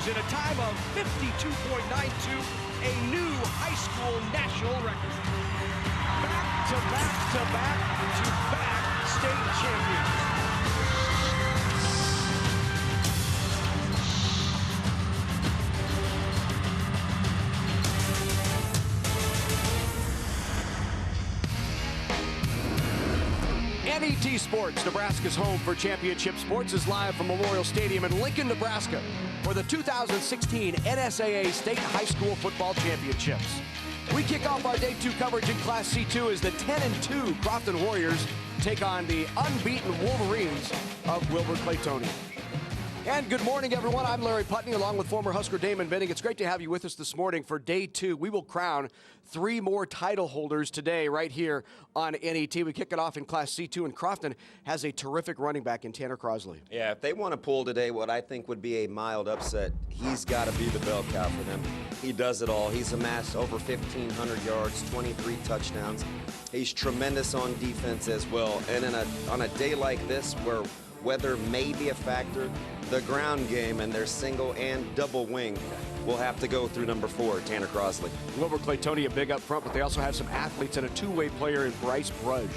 meters in a time of 52.92, a new high school national record. Back to back to back to back state champions. NET Sports, Nebraska's home for championship sports, is live from Memorial Stadium in Lincoln, Nebraska for the 2016 NSAA State High School Football Championships. We kick off our Day 2 coverage in Class C2 as the 10-2 Crofton Warriors take on the unbeaten Wolverines of Wilber-Clatonia. And good morning, everyone. I'm Larry Putney, along with former Husker Damon Benning. It's great to have you with us this morning for Day 2. We will crown 3 more title holders today right here on NET. We kick it off in Class C2, and Crofton has a terrific running back in Tanner Crosley. Yeah, if they want to pull today what I think would be a mild upset, he's got to be the bell cow for them. He does it all. He's amassed over 1,500 yards, 23 touchdowns. He's tremendous on defense as well. And on a day like this where weather may be a factor, the ground game and their single and double wing will have to go through number 4, Tanner Crosley. Wilber-Clatonia big up front, but they also have some athletes and a two-way player in Bryce Brudge.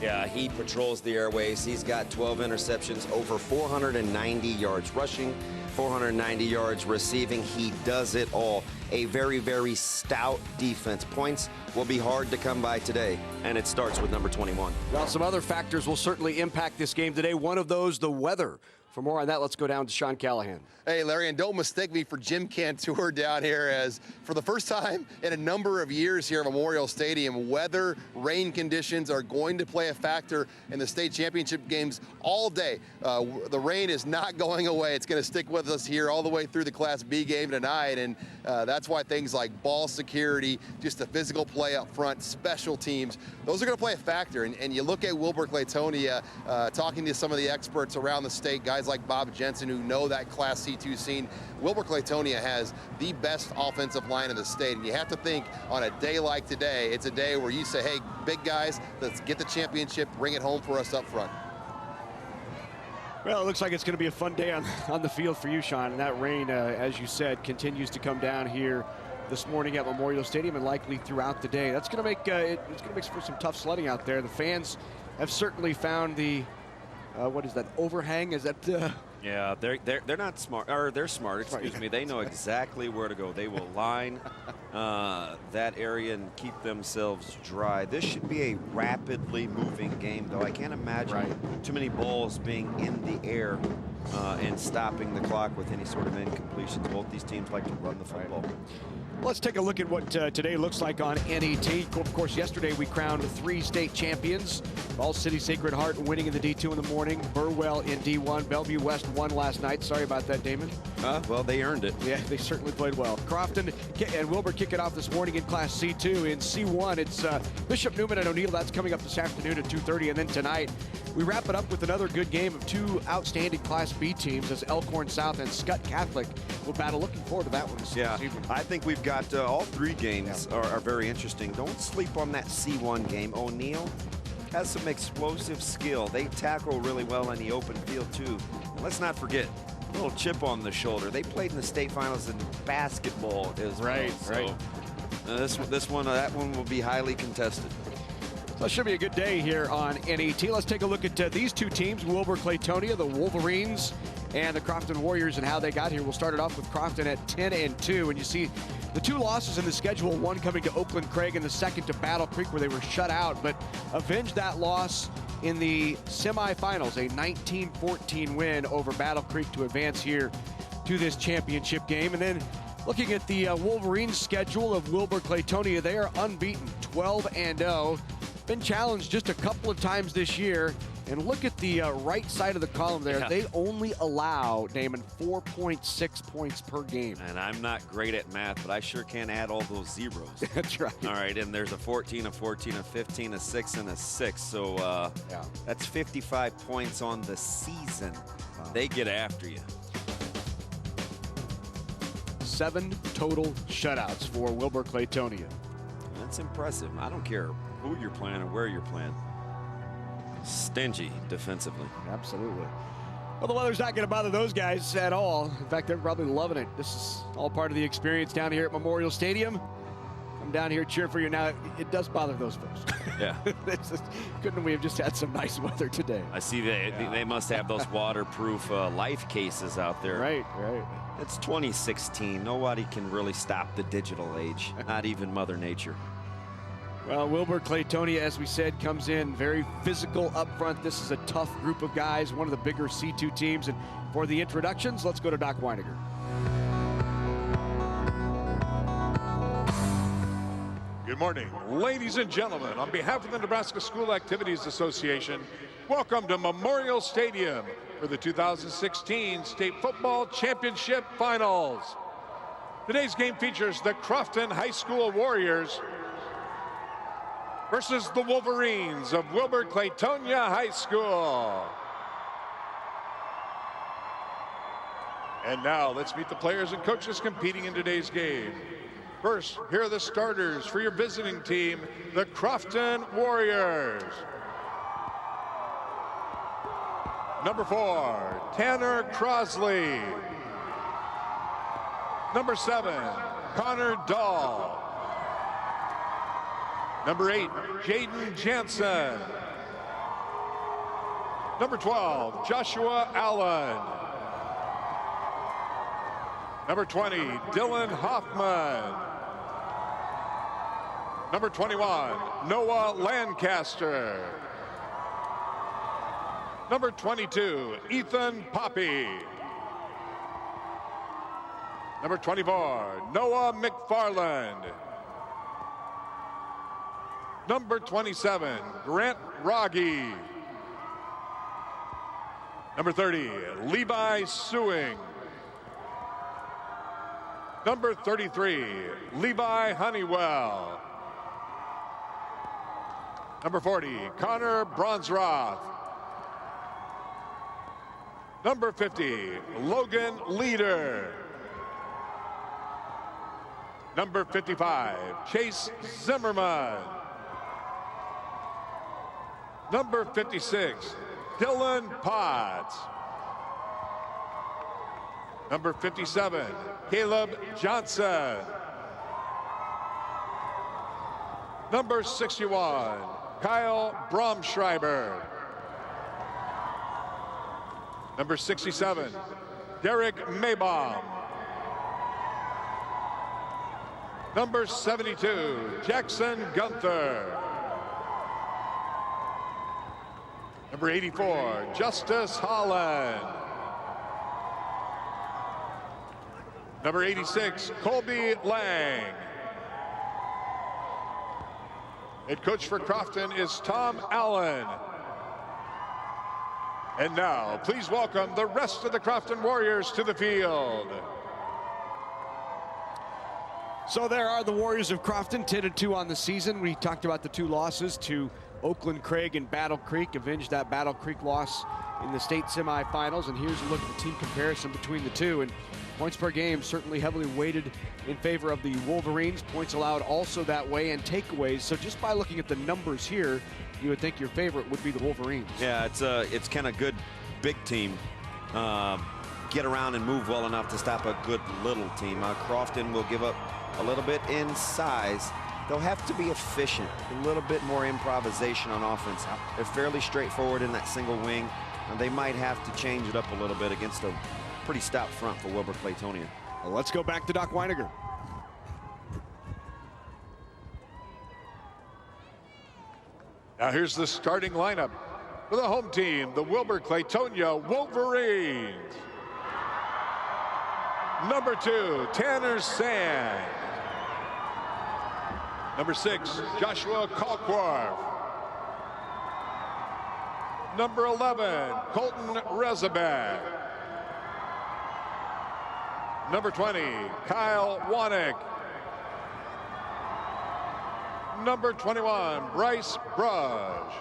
Yeah, he patrols the airways. He's got 12 interceptions, over 490 yards rushing, 490 yards receiving. He does it all. A very, very stout defense. Points will be hard to come by today, and it starts with number 21. Well, some other factors will certainly impact this game today. One of those, the weather. For more on that, let's go down to Sean Callahan. Hey, Larry, and don't mistake me for Jim Cantor down here, as for the first time in a number of years here at Memorial Stadium, weather, rain conditions are going to play a factor in the state championship games all day. The rain is not going away. It's going to stick with us here all the way through the Class B game tonight, and that's why things like ball security, just the physical play up front, special teams, those are going to play a factor. And you look at Wilber-Clatonia, talking to some of the experts around the state, guys like Bob Jensen, who know that Class C2 scene. Wilber-Clatonia has the best offensive line in the state, and you have to think on a day like today, it's a day where you say, hey, big guys, let's get the championship, bring it home for us up front. Well, it looks like it's going to be a fun day on the field for you, Sean, and that rain, as you said, continues to come down here this morning at Memorial Stadium and likely throughout the day. That's going to make it's going to make for some tough sledding out there. The fans have certainly found the what is that, overhang? Is that Yeah, they're not smart, or they're smart, excuse me. They know exactly where to go. They will line that area and keep themselves dry. This should be a rapidly moving game, though. I can't imagine too many balls being in the air and stopping the clock with any sort of incompletions. Both these teams like to run the football. Let's take a look at what today looks like on NET. Of course, yesterday we crowned 3 state champions. Ball City Sacred Heart winning in the D2 in the morning. Burwell in D1. Bellevue West won last night. Sorry about that, Damon. Well, they earned it. Yeah, they certainly played well. Crofton and Wilbur kick it off this morning in Class C2. In C1, it's Bishop Neumann and O'Neill. That's coming up this afternoon at 2:30. And then tonight, we wrap it up with another good game of 2 outstanding Class B teams as Elkhorn South and Scott Catholic will battle. Looking forward to that one this evening. I think we've got all 3 games are very interesting. Don't sleep on that C1 game. O'Neill has some explosive skill. They tackle really well in the open field, too. And let's not forget, a little chip on the shoulder. They played in the state finals in basketball as well. So, that one will be highly contested. So it should be a good day here on NET. Let's take a look at these 2 teams, Wilber-Clatonia, the Wolverines, and the Crofton Warriors, and how they got here. We'll start it off with Crofton at 10-2, and you see the 2 losses in the schedule, one coming to Oakland Craig and the second to Battle Creek, where they were shut out, but avenged that loss in the semifinals, a 19-14 win over Battle Creek to advance here to this championship game. And then looking at the Wolverines schedule of Wilber-Clatonia, they are unbeaten, 12-0. Been challenged just a couple of times this year. And look at the right side of the column there. Yeah. They only allow, Damon, 4.6 points per game. And I'm not great at math, but I sure can add all those zeros. That's right. All right, and there's a 14, a 14, a 15, a 6, and a 6. So that's 55 points on the season. Wow. They get after you. 7 total shutouts for Wilber-Clatonia. That's impressive. I don't care who you're playing or where you're playing. Stingy defensively. Absolutely. Well, the weather's not going to bother those guys at all. In fact, they're probably loving it. This is all part of the experience down here at Memorial Stadium. I'm down here cheering for you. Now, it does bother those folks. Yeah. Couldn't we have just had some nice weather today? I see they must have those waterproof life cases out there. Right. It's 2016. Nobody can really stop the digital age, not even Mother Nature. Well, Wilber-Clatonia, as we said, comes in very physical up front. This is a tough group of guys, one of the bigger C2 teams. And for the introductions, let's go to Doc Weiniger. Good morning, ladies and gentlemen. On behalf of the Nebraska School Activities Association, welcome to Memorial Stadium for the 2016 State Football Championship Finals. Today's game features the Crofton High School Warriors versus the Wolverines of Wilber-Clatonia High School. And now let's meet the players and coaches competing in today's game. First, here are the starters for your visiting team, the Crofton Warriors. Number 4, Tanner Crosley. Number 7, Connor Dahl. Number 8, Jaden Jansen. Number 12, Joshua Allen. Number 20, Dylan Hoffman. Number 21, Noah Lancaster. Number 22, Ethan Poppy. Number 24, Noah McFarland. Number 27, Grant Rogge. Number 30, Levi Sewing. Number 33, Levi Honeywell. Number 40, Connor Bronsroth. Number 50, Logan Leader. Number 55, Chase Zimmerman. Number 56, Dylan Potts. Number 57, Caleb Johnson. Number 61, Kyle Bromschreiber. Number 67, Derek Maybaum. Number 72, Jackson Gunther. Number 84, Justice Holland. Number 86, Colby Lang. Head coach for Crofton is Tom Allen. And now, please welcome the rest of the Crofton Warriors to the field. So there are the Warriors of Crofton, 10-2 on the season. We talked about the 2 losses to Oakland Craig and Battle Creek, avenged that Battle Creek loss in the state semifinals. And here's a look at the team comparison between the two. And points per game certainly heavily weighted in favor of the Wolverines. Points allowed also that way, and takeaways. So just by looking at the numbers here, you would think your favorite would be the Wolverines. Yeah, it's kind of good big team. Get around and move well enough to stop a good little team. Crofton will give up a little bit in size. They'll have to be efficient, a little bit more improvisation on offense. They're fairly straightforward in that single wing, and they might have to change it up a little bit against a pretty stout front for Wilber-Clatonia. Well, let's go back to Doc Weiniger. Now here's the starting lineup for the home team, the Wilber-Clatonia Wolverines. Number 2, Tanner Sand. Number 6, Joshua Kalkwarf. Number 11, Colton Rezabek. Number 20, Kyle Wanek. Number 21, Bryce Brudge.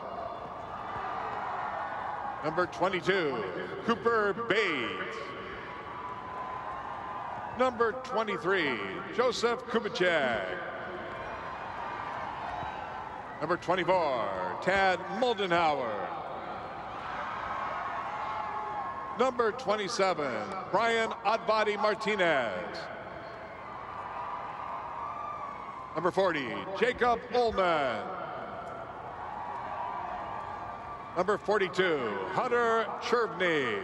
Number 22, Cooper Bates. Number 23, Joseph Kubicek. Number 24, Tad Moldenhauer. Number 27, Brian Adbadi Martinez. Number 40, Jacob Ullman. Number 42, Hunter Chervney.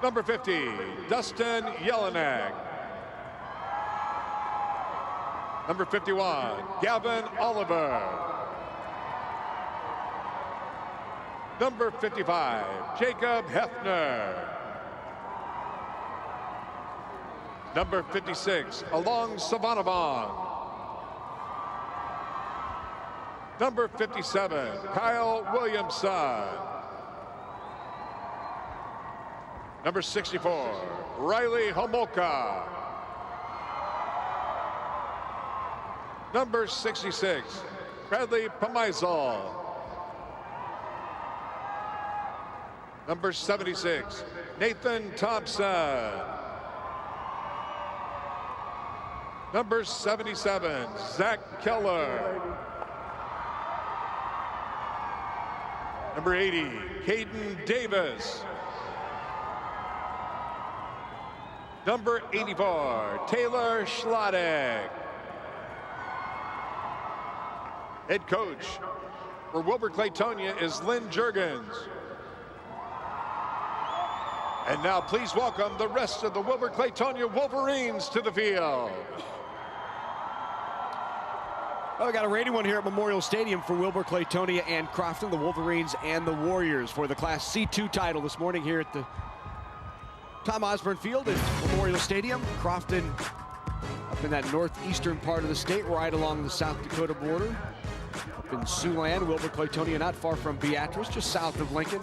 Number 50, Dustin Jelinek. Number 51, Gavin Oliver. Number 55, Jacob Hefner. Number 56, Along Savanavong. Number 57, Kyle Williamson. Number 64, Riley Homolka. Number 66, Bradley Pamaisel. Number 76, Nathan Thompson. Number 77, Zach Keller. Number 80, Caden Davis. Number 84, Taylor Schlottig. Head coach for Wilber-Clatonia is Lynn Juergens. And now please welcome the rest of the Wilber-Clatonia Wolverines to the field. Well, we got a rating one here at Memorial Stadium for Wilber-Clatonia and Crofton, the Wolverines and the Warriors, for the Class C2 title this morning here at the Tom Osborne Field at Memorial Stadium. Crofton up in that northeastern part of the state, right along the South Dakota border. Up in Siouxland, Wilber-Clatonia not far from Beatrice, just south of Lincoln.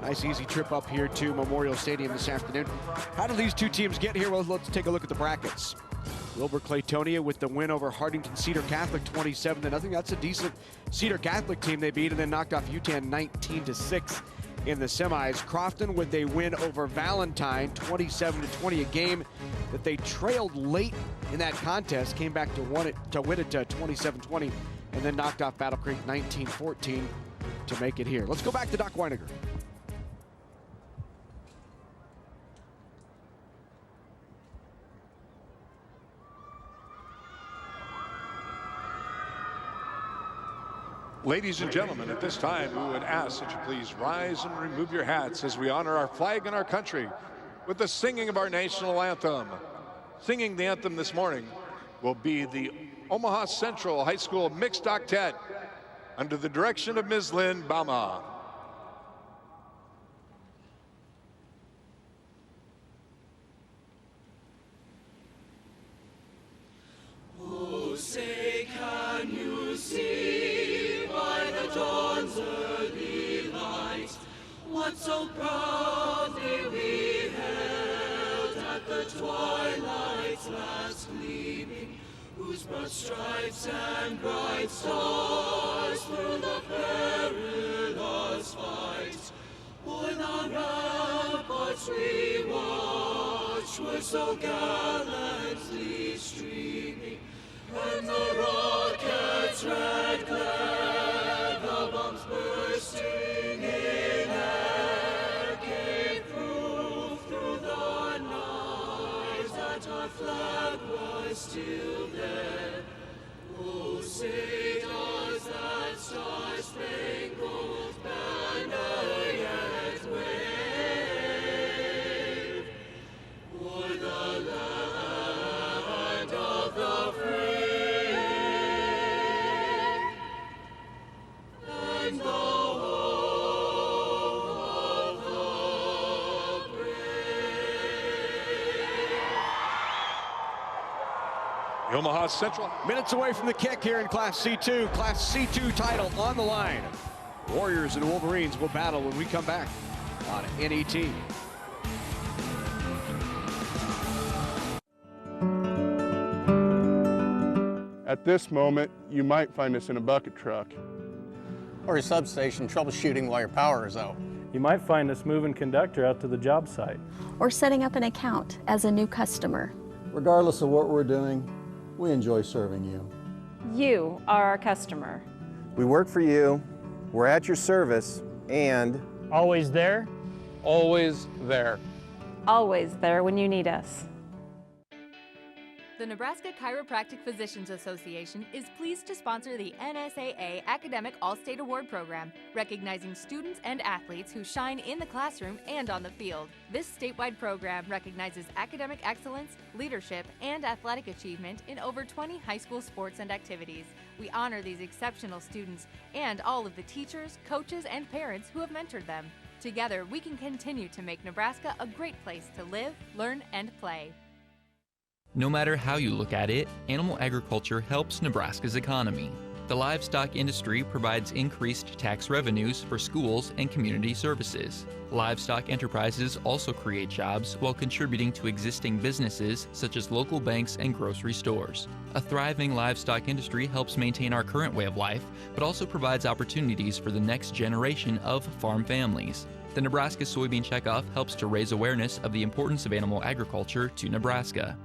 Nice easy trip up here to Memorial Stadium this afternoon. How do these two teams get here? Well, let's take a look at the brackets. Wilber-Clatonia with the win over Hartington Cedar Catholic 27-0. That's a decent Cedar Catholic team they beat, and then knocked off UTAN 19-6 in the semis. Crofton with a win over Valentine 27-20, a game that they trailed late in that contest, came back to win it 27-20, and then knocked off Battle Creek 19-14 to make it here. Let's go back to Doc Weiniger. Ladies and gentlemen, at this time, we would ask that you please rise and remove your hats as we honor our flag and our country with the singing of our national anthem. Singing the anthem this morning will be the Omaha Central High School Mixed Octet under the direction of Ms. Lynn Bama. Oh, say, can you see by the dawn's early light what so proudly we held at the twilight's last gleaming, whose broad stripes and bright stars through the perilous fight o'er the ramparts we watched were so gallantly streaming, and the rocket's red glare, the bombs bursting in air, gave proof through the night that our flag was still there. Oh, say does that star-spangled banner yet wave o'er the land of the free and the home of the brave? The Omaha Central. Minutes away from the kick here in Class C2. Class C2 title on the line. Warriors and Wolverines will battle when we come back on NET. At this moment, you might find us in a bucket truck. Or a substation troubleshooting while your power is out. You might find us moving conductor out to the job site. Or setting up an account as a new customer. Regardless of what we're doing, we enjoy serving you. You are our customer. We work for you, we're at your service, and Always there. Always there. Always there when you need us. The Nebraska Chiropractic Physicians Association is pleased to sponsor the NSAA Academic All-State Award Program, recognizing students and athletes who shine in the classroom and on the field. This statewide program recognizes academic excellence, leadership, and athletic achievement in over 20 high school sports and activities. We honor these exceptional students and all of the teachers, coaches, and parents who have mentored them. Together, we can continue to make Nebraska a great place to live, learn, and play. No matter how you look at it, animal agriculture helps Nebraska's economy. The livestock industry provides increased tax revenues for schools and community services. Livestock enterprises also create jobs while contributing to existing businesses such as local banks and grocery stores. A thriving livestock industry helps maintain our current way of life, but also provides opportunities for the next generation of farm families. The Nebraska Soybean Checkoff helps to raise awareness of the importance of animal agriculture to Nebraska.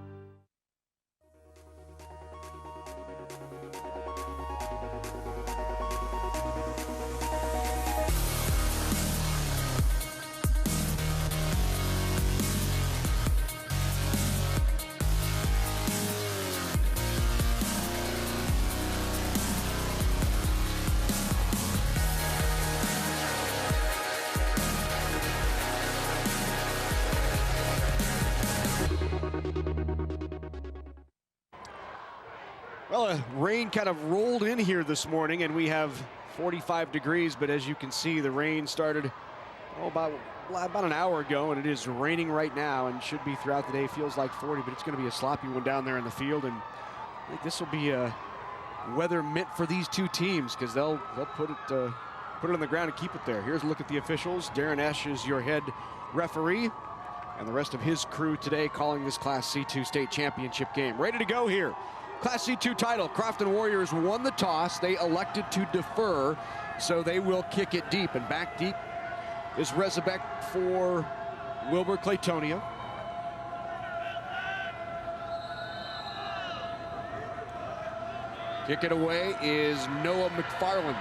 Well, rain kind of rolled in here this morning, and we have 45 degrees, but as you can see, the rain started about an hour ago, and it is raining right now and should be throughout the day. Feels like 40, but it's going to be a sloppy one down there in the field, and I think this will be a weather meant for these two teams because they'll put it on the ground and keep it there. Here's a look at the officials. Darren Esch is your head referee, and the rest of his crew today calling this Class C2 state championship game. Ready to go here. Class C2 title. Crofton Warriors won the toss. They elected to defer, so they will kick it deep. And back deep is Rezabek for Wilber-Clatonia. Kick it away is Noah McFarland.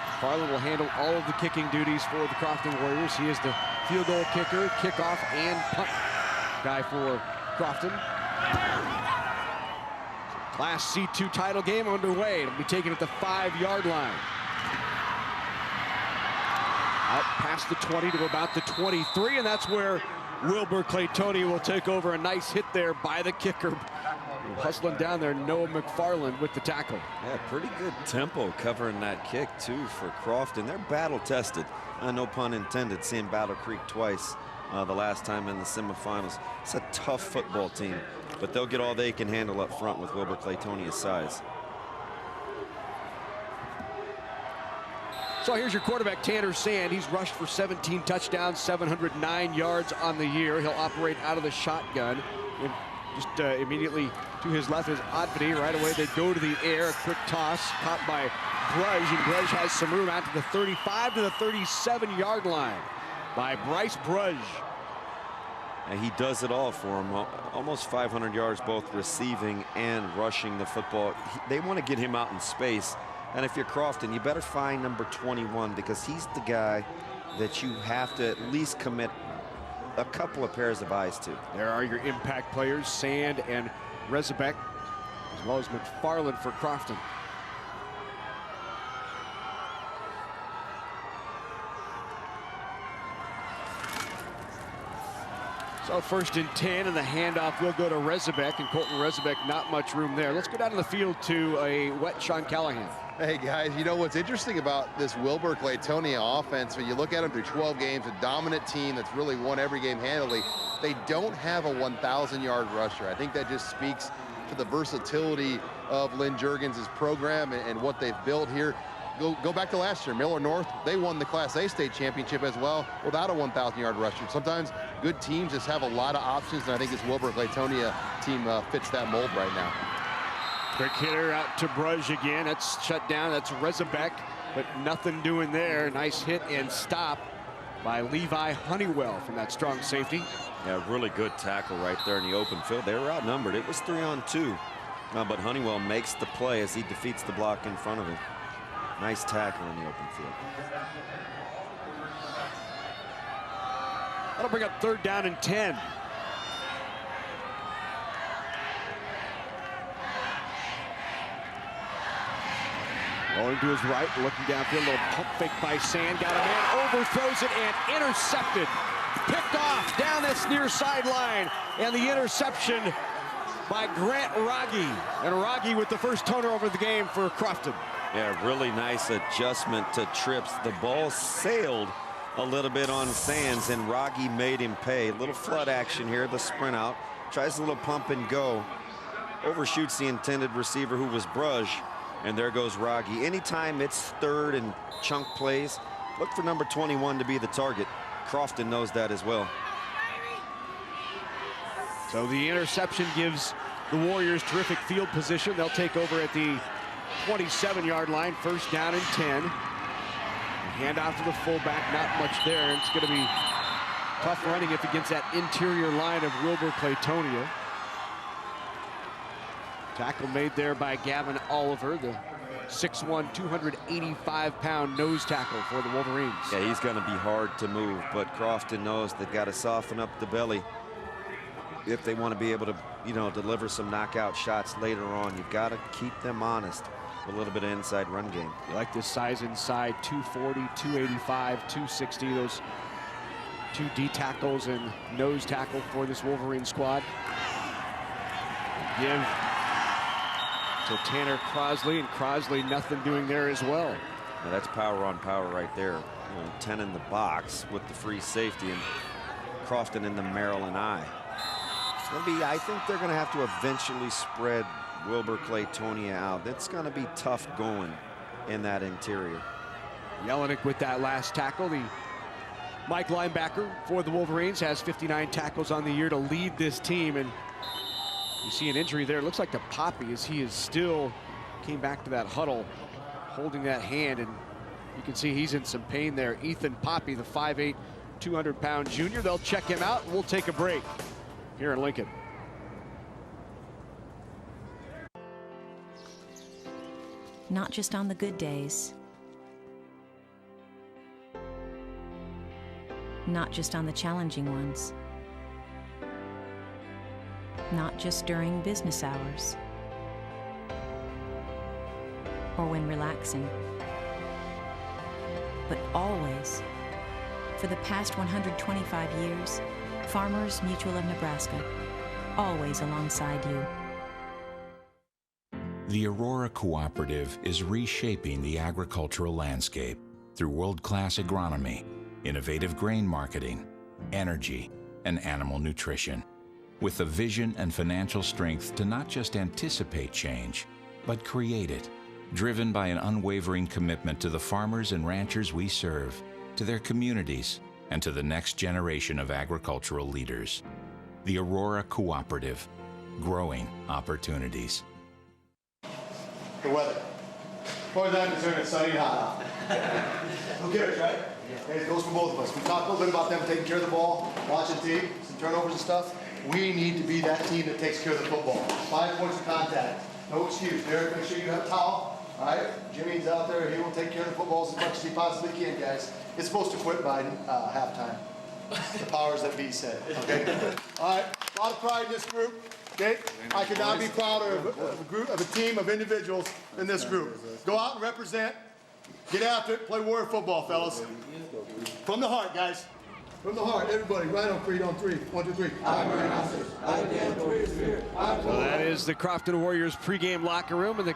McFarland will handle all of the kicking duties for the Crofton Warriors. He is the field goal kicker, kickoff, and punt guy for Crofton. Class C2 title game underway. It'll be taken at the 5-yard line. Out past the 20 to about the 23, and that's where Wilber-Clatonia will take over. A nice hit there by the kicker. Hustling down there, Noah McFarland with the tackle. Yeah, pretty good tempo covering that kick, too, for Crofton. They're battle-tested. No pun intended, seeing Battle Creek twice the last time in the semifinals. It's a tough football team, but they'll get all they can handle up front with Wilber-Clatonia's size. So here's your quarterback, Tanner Sand. He's rushed for 17 touchdowns, 709 yards on the year. He'll operate out of the shotgun. And just immediately to his left is Otvidi. Right away they go to the air. A quick toss caught by Brudge, and Brudge has some room out to the 35 to the 37-yard line by Bryce Brudge. And he does it all for him. Almost 500 yards both receiving and rushing the football. They want to get him out in space. And if you're Crofton, you better find number 21 because he's the guy that you have to at least commit a couple of pairs of eyes to. There are your impact players, Sand and Rezabek, as well as McFarland for Crofton. So 1st and 10, and the handoff will go to Rezabek, and Colton Rezabek, not much room there. Let's go down to the field to a wet Sean Callahan. Hey guys, you know what's interesting about this Wilber-Clatonia offense, when you look at them through 12 games, a dominant team that's really won every game handily, they don't have a 1,000-yard rusher. I think that just speaks to the versatility of Lynn Juergens' program and what they've built here. Go back to last year, Miller North, they won the Class A state championship as well without a 1,000-yard rusher. Sometimes good teams just have a lot of options, and I think this Wilber-Clatonia team fits that mold right now. Quick hitter out to Brudge again. That's shut down. That's Rezabek, but nothing doing there. Nice hit and stop by Levi Honeywell from that strong safety. Yeah, really good tackle right there in the open field. They were outnumbered. It was 3-on-2, but Honeywell makes the play as he defeats the block in front of him. Nice tackle in the open field. That'll bring up 3rd down and 10. Rolling to his right, looking downfield, a little pump fake by Sand. Got a man, overthrows it, and intercepted. Picked off down this near sideline. And the interception by Grant Rogge. And Rogge with the first turnover of the game for Crofton. Yeah, really nice adjustment to trips. The ball sailed a little bit on Sands, and Rogge made him pay. A little flood action here, the sprint out. Tries a little pump and go. Overshoots the intended receiver, who was Brush. And there goes Rogge. Anytime it's 3rd and chunk plays, look for number 21 to be the target. Crofton knows that as well. So the interception gives the Warriors terrific field position. They'll take over at the 27-yard line, 1st down and 10. Hand off to the fullback, not much there. It's going to be tough running if against that interior line of Wilber-Clatonia. Tackle made there by Gavin Oliver, the 6'1", 285-pound nose tackle for the Wolverines. Yeah, he's going to be hard to move, but Crofton knows they've got to soften up the belly if they want to be able to, you know, deliver some knockout shots later on. You've got to keep them honest with a little bit of inside run game. You like this size inside, 240, 285, 260, those 2 D tackles and nose tackle for this Wolverine squad. Give to Tanner Crosley, and Crosley nothing doing there as well. Now that's power on power right there. You know, 10 in the box with the free safety, and Crofton in the Maryland eye. It's going to be, I think they're going to have to eventually spread Wilber-Clatonia out. It's going to be tough going in that interior. Jelinek with that last tackle. The Mike linebacker for the Wolverines has 59 tackles on the year to lead this team, and you see an injury there. It looks like to Poppy, as he is still came back to that huddle holding that hand, and you can see he's in some pain there. Ethan Poppy, the 5'8", 200-pound junior. They'll check him out, and we'll take a break here in Lincoln. Not just on the good days. Not just on the challenging ones. Not just during business hours or when relaxing, but always. For the past 125 years, Farmers Mutual of Nebraska, always alongside you. The Aurora Cooperative is reshaping the agricultural landscape through world-class agronomy, innovative grain marketing, energy, and animal nutrition, with the vision and financial strength to not just anticipate change, but create it, driven by an unwavering commitment to the farmers and ranchers we serve, to their communities, and to the next generation of agricultural leaders. The Aurora Cooperative, growing opportunities. The weather. As far as I'm concerned, it's sunny and hot out. Who cares, right? It goes for both of us. We talked a little bit about them taking care of the ball, watching team, some turnovers and stuff. We need to be that team that takes care of the football. 5 points of contact. No excuse. Derek, make sure you have a towel. All right? Jimmy's out there. He will take care of the footballs as much as he possibly can, guys. It's supposed to quit by halftime. The powers that be said. Okay? All right. A lot of pride in this group. Okay? I could not be prouder of a team of individuals in this group. Go out and represent. Get after it. Play warrior football, fellas. From the heart, guys. From the heart, everybody, right on 3, on 3. 1, 2, 3. So that is the Crofton Warriors pregame locker room, and the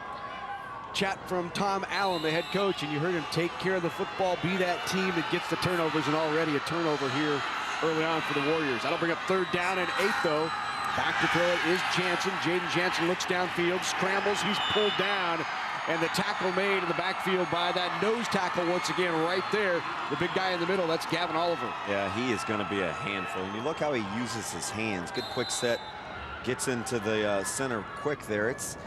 chat from Tom Allen, the head coach, and you heard him take care of the football, be that team that gets the turnovers, and already a turnover here early on for the Warriors. That'll bring up 3rd down and 8, though. Back to throw it is Jansen. Jaden Jansen looks downfield, scrambles, he's pulled down, and the tackle made in the backfield by that nose tackle once again right there. The big guy in the middle, that's Gavin Oliver. Yeah, he is going to be a handful. And you look how he uses his hands. Good quick set, gets into the center quick there. It's,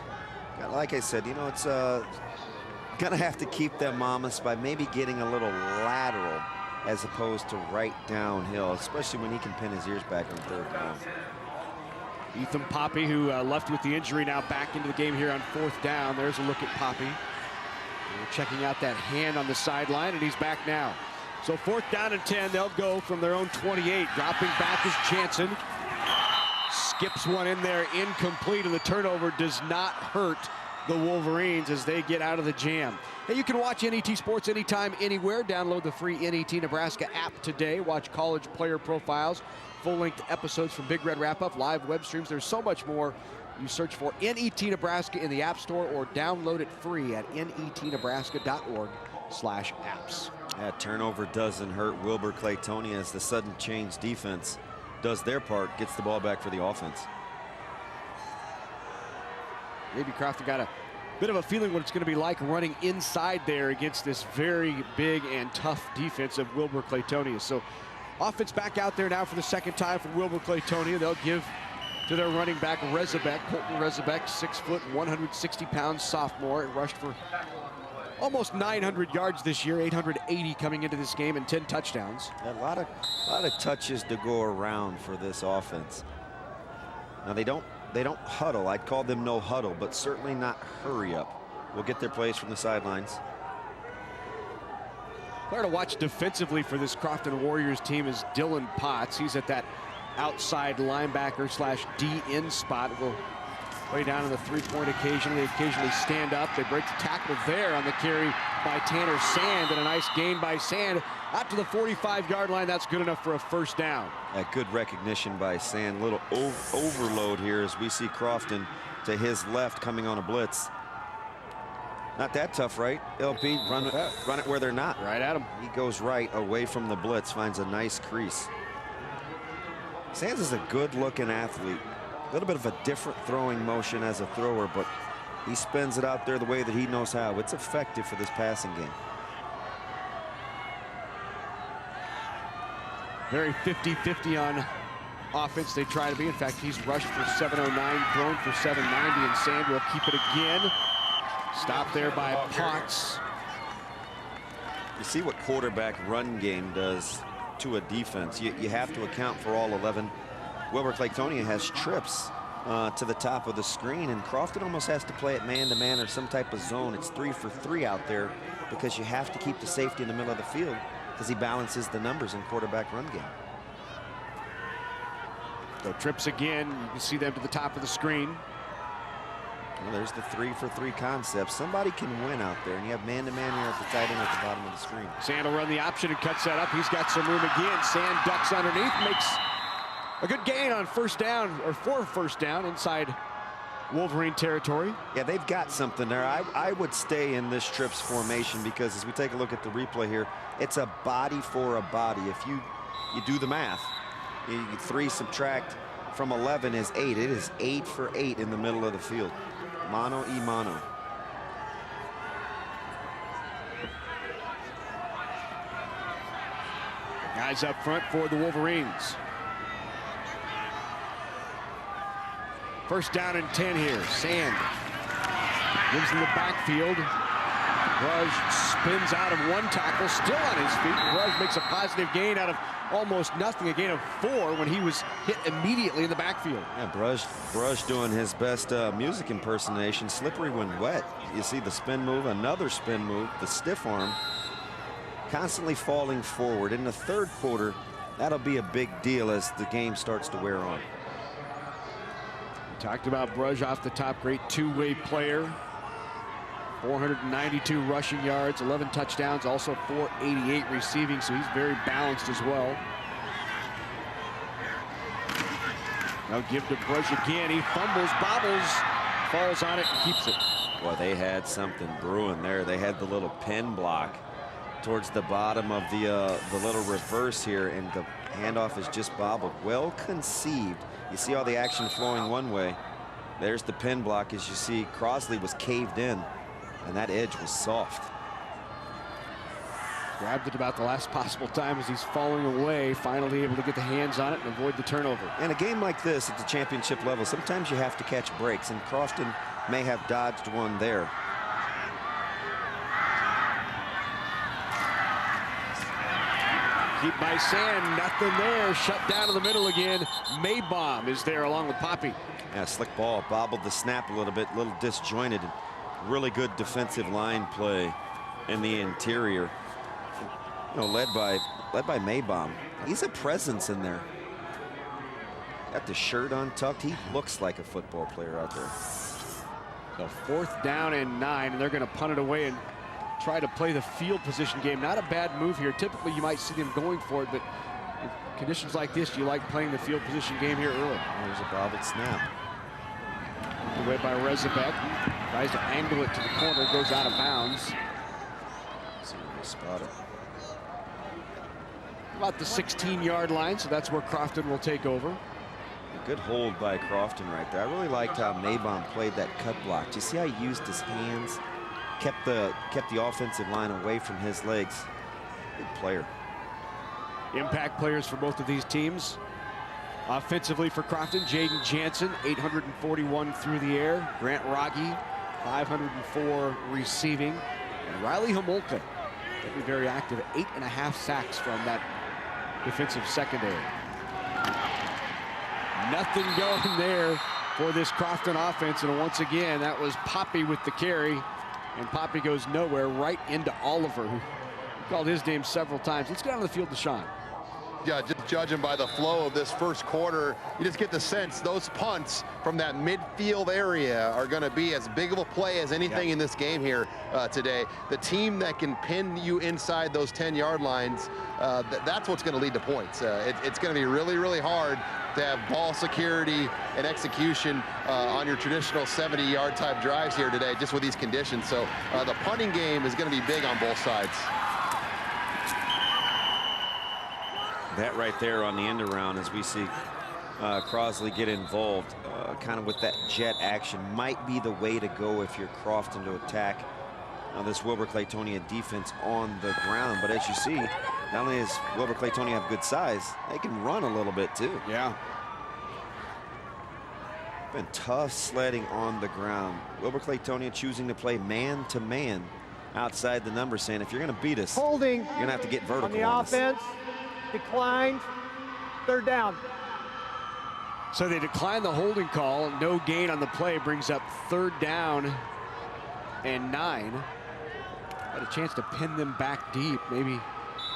like I said, you know, it's going to have to keep them honest by maybe getting a little lateral as opposed to right downhill, especially when he can pin his ears back on 3rd down. Ethan Poppy, who left with the injury, now back into the game here on 4th down. There's a look at Poppy. We're checking out that hand on the sideline, and he's back now. So 4th down and 10, they'll go from their own 28. Dropping back is Jansen. Skips one in there, incomplete, and the turnover does not hurt the Wolverines as they get out of the jam. Hey, you can watch NET Sports anytime, anywhere. Download the free NET Nebraska app today. Watch college player profiles, full-length episodes from Big Red Wrap-Up, live web streams. There's so much more. You search for NET Nebraska in the App Store or download it free at netnebraska.org/apps. That turnover doesn't hurt Wilber-Clatonia as the sudden change defense does their part, gets the ball back for the offense. Maybe Crofton got a bit of a feeling what it's going to be like running inside there against this very big and tough defense of Wilber-Clatonia. So offense back out there now for the second time for Wilber-Clatonia. They'll give to their running back Rezabek, Colton Rezabek, 6 foot, 160-pound sophomore. Rushed for almost 900 yards this year, 880 coming into this game, and 10 touchdowns. A lot of touches to go around for this offense. Now they don't huddle. I'd call them no huddle, but certainly not hurry up. We'll get their plays from the sidelines. Player to watch defensively for this Crofton Warriors team is Dylan Potts. He's at that outside linebacker / DN spot. Will play down on the 3-point occasionally stand up. They break the tackle there on the carry by Tanner Sand, and a nice gain by Sand out to the 45-yard line. That's good enough for a 1st down. A good recognition by Sand. Little overload here as we see Crofton to his left coming on a blitz. Not that tough, right? LP, run it where they're not. Right at him. He goes right away from the blitz, finds a nice crease. Sands is a good-looking athlete. A little bit of a different throwing motion as a thrower, but he spins it out there the way that he knows how. It's effective for this passing game. Very 50-50 on offense they try to be. In fact, he's rushed for 709, thrown for 790, and Sand will keep it again. Stopped there by Potts. You see what quarterback run game does to a defense. You have to account for all 11. Wilber-Clatonia has trips to the top of the screen, and Crofton almost has to play it man-to-man or some type of zone. It's 3 for 3 out there because you have to keep the safety in the middle of the field because he balances the numbers in quarterback run game. So trips again. You can see them to the top of the screen. Well, there's the 3 for 3 concept. Somebody can win out there, and you have man-to-man here at the tight end at the bottom of the screen. Sand will run the option and cuts that up. He's got some room again. Sand ducks underneath, makes a good gain on 1st down, or for 1st down inside Wolverine territory. Yeah, they've got something there. I would stay in this trips formation because as we take a look at the replay here, it's a body for a body. If you do the math, 3 subtract from 11 is 8. It is 8 for 8 in the middle of the field. Mano y mano. Guys up front for the Wolverines. 1st down and 10 here. Sand moves in the backfield. Brush spins out of 1 tackle, still on his feet. Brush makes a positive gain out of almost nothing, a gain of 4 when he was hit immediately in the backfield. Yeah, Brush doing his best music impersonation. Slippery when wet. You see the spin move, another spin move, the stiff arm, constantly falling forward. In the 3rd quarter, that'll be a big deal as the game starts to wear on. We talked about Brush off the top, great 2-way player. 492 rushing yards, 11 touchdowns, also 488 receiving, so he's very balanced as well. Now give to Brush again. He fumbles, bobbles, falls on it, and keeps it. Boy, they had something brewing there. They had the little pin block towards the bottom of the little reverse here, and the handoff is just bobbled. Well conceived. You see all the action flowing one way. There's the pin block. As you see, Crosley was caved in, and that edge was soft. Grabbed it about the last possible time as he's falling away, finally able to get the hands on it and avoid the turnover. In a game like this at the championship level, sometimes you have to catch breaks, and Crofton may have dodged one there. Keep by Sand, nothing there. Shut down in the middle again. Maybaum is there along with Poppy. Yeah, slick ball, bobbled the snap a little bit, a little disjointed. Really good defensive line play in the interior. You know, led by Maybaum. He's a presence in there. Got the shirt untucked. He looks like a football player out there. So 4th down and 9, and they're going to punt it away and try to play the field position game. Not a bad move here. Typically, you might see them going for it, but in conditions like this, you like playing the field position game here early. There's a bobbled snap. Away by Rezabek. Tries to angle it to the corner, goes out of bounds. See where they spot it. About the 16-yard line, so that's where Crofton will take over. A good hold by Crofton right there. I really liked how Maybaum played that cut block. Do you see how he used his hands? Kept the offensive line away from his legs. Good player. Impact players for both of these teams. Offensively for Crofton, Jaden Jansen, 841 through the air. Grant Rogge, 504 receiving. And Riley Homolka, very active, 8.5 sacks from that defensive secondary. Nothing going there for this Crofton offense. And once again, that was Poppy with the carry. And Poppy goes nowhere, right into Oliver, who called his name several times. Let's get out on the field to Sean. Yeah, just judging by the flow of this first quarter, you just get the sense those punts from that midfield area are going to be as big of a play as anything in this game here today. The team that can pin you inside those 10-yard lines, that's what's going to lead to points. It's going to be really, really hard to have ball security and execution on your traditional 70-yard type drives here today, just with these conditions. So the punting game is going to be big on both sides. That right there on the end around, as we see Crosley get involved, kind of with that jet action, might be the way to go if you're Crofton to attack this Wilber-Clatonia defense on the ground. But as you see, not only does Wilber-Clatonia have good size, they can run a little bit too. Yeah. Been tough sledding on the ground. Wilber-Clatonia choosing to play man-to-man outside the number, saying if you're going to beat us, holding, you're going to have to get vertical on the on offense. Declined. 3rd down. So they decline the holding call. No gain on the play brings up 3rd down and 9. Had a chance to pin them back deep, maybe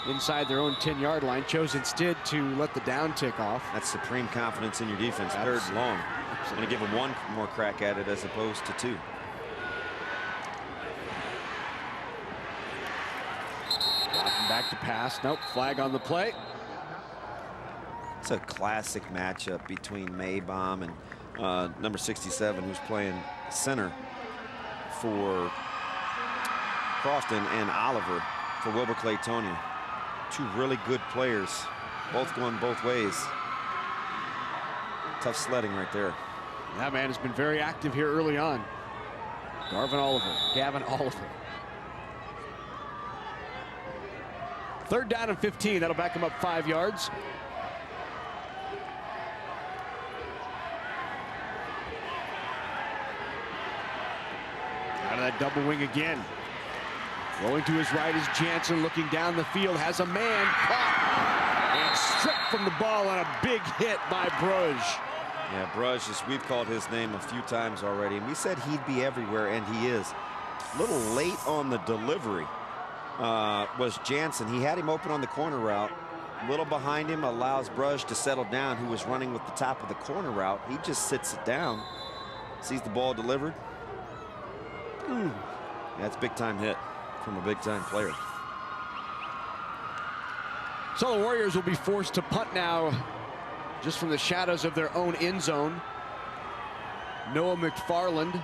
inside their own 10-yard line. Chose instead to let the down tick off. That's supreme confidence in your defense. 3rd long. I'm going to give them 1 more crack at it as opposed to 2. Back to pass. Nope. Flag on the play. It's a classic matchup between Maybaum and number 67, who's playing center for Crofton, and Oliver for Wilber-Clatonia. 2 really good players, both going both ways. Tough sledding right there. That man has been very active here early on. Gavin Oliver. 3rd down and 15. That'll back him up 5 yards. Out of that double wing again. Rolling to his right is Jansen, looking down the field, has a man caught and stripped from the ball on a big hit by Bruges. Yeah, Bruges, we've called his name a few times already, and we said he'd be everywhere, and he is. A little late on the delivery was Jansen. He had him open on the corner route. A little behind him allows Bruges to settle down, who was running with the top of the corner route. He just sits it down, sees the ball delivered. That's a big-time hit from a big-time player. So the Warriors will be forced to punt now, just from the shadows of their own end zone. Noah McFarland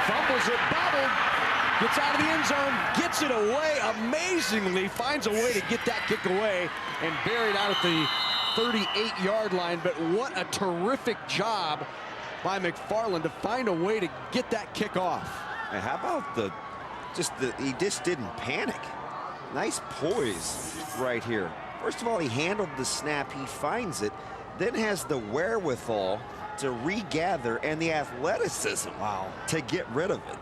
fumbles it, bobbled, gets out of the end zone, gets it away amazingly, finds a way to get that kick away and buried out at the 38-yard line. But what a terrific job by McFarland to find a way to get that kick off. And how about he just didn't panic. Nice poise right here. First of all, he handled the snap, he finds it, then has the wherewithal to regather and the athleticism to get rid of it.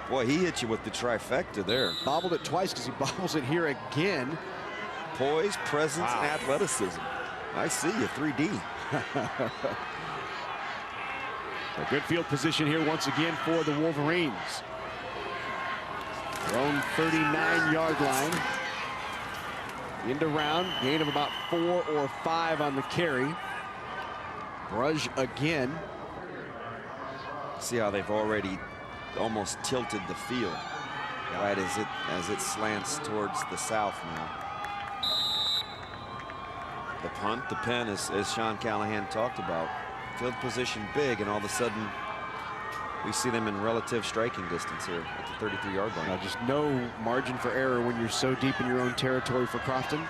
Boy, he hit you with the trifecta there. Bobbled it twice because he bobbles it here again. Poise, presence, and athleticism. I see you, 3D. A good field position here once again for the Wolverines. Their own 39-yard line. End around, gain of about 4 or 5 on the carry. Brush again. See how they've already almost tilted the field, right as it slants towards the south now. The punt, the pen, as Sean Callahan talked about. Field position big, and all of a sudden we see them in relative striking distance here at the 33-yard line. Just no margin for error when you're so deep in your own territory for Crofton.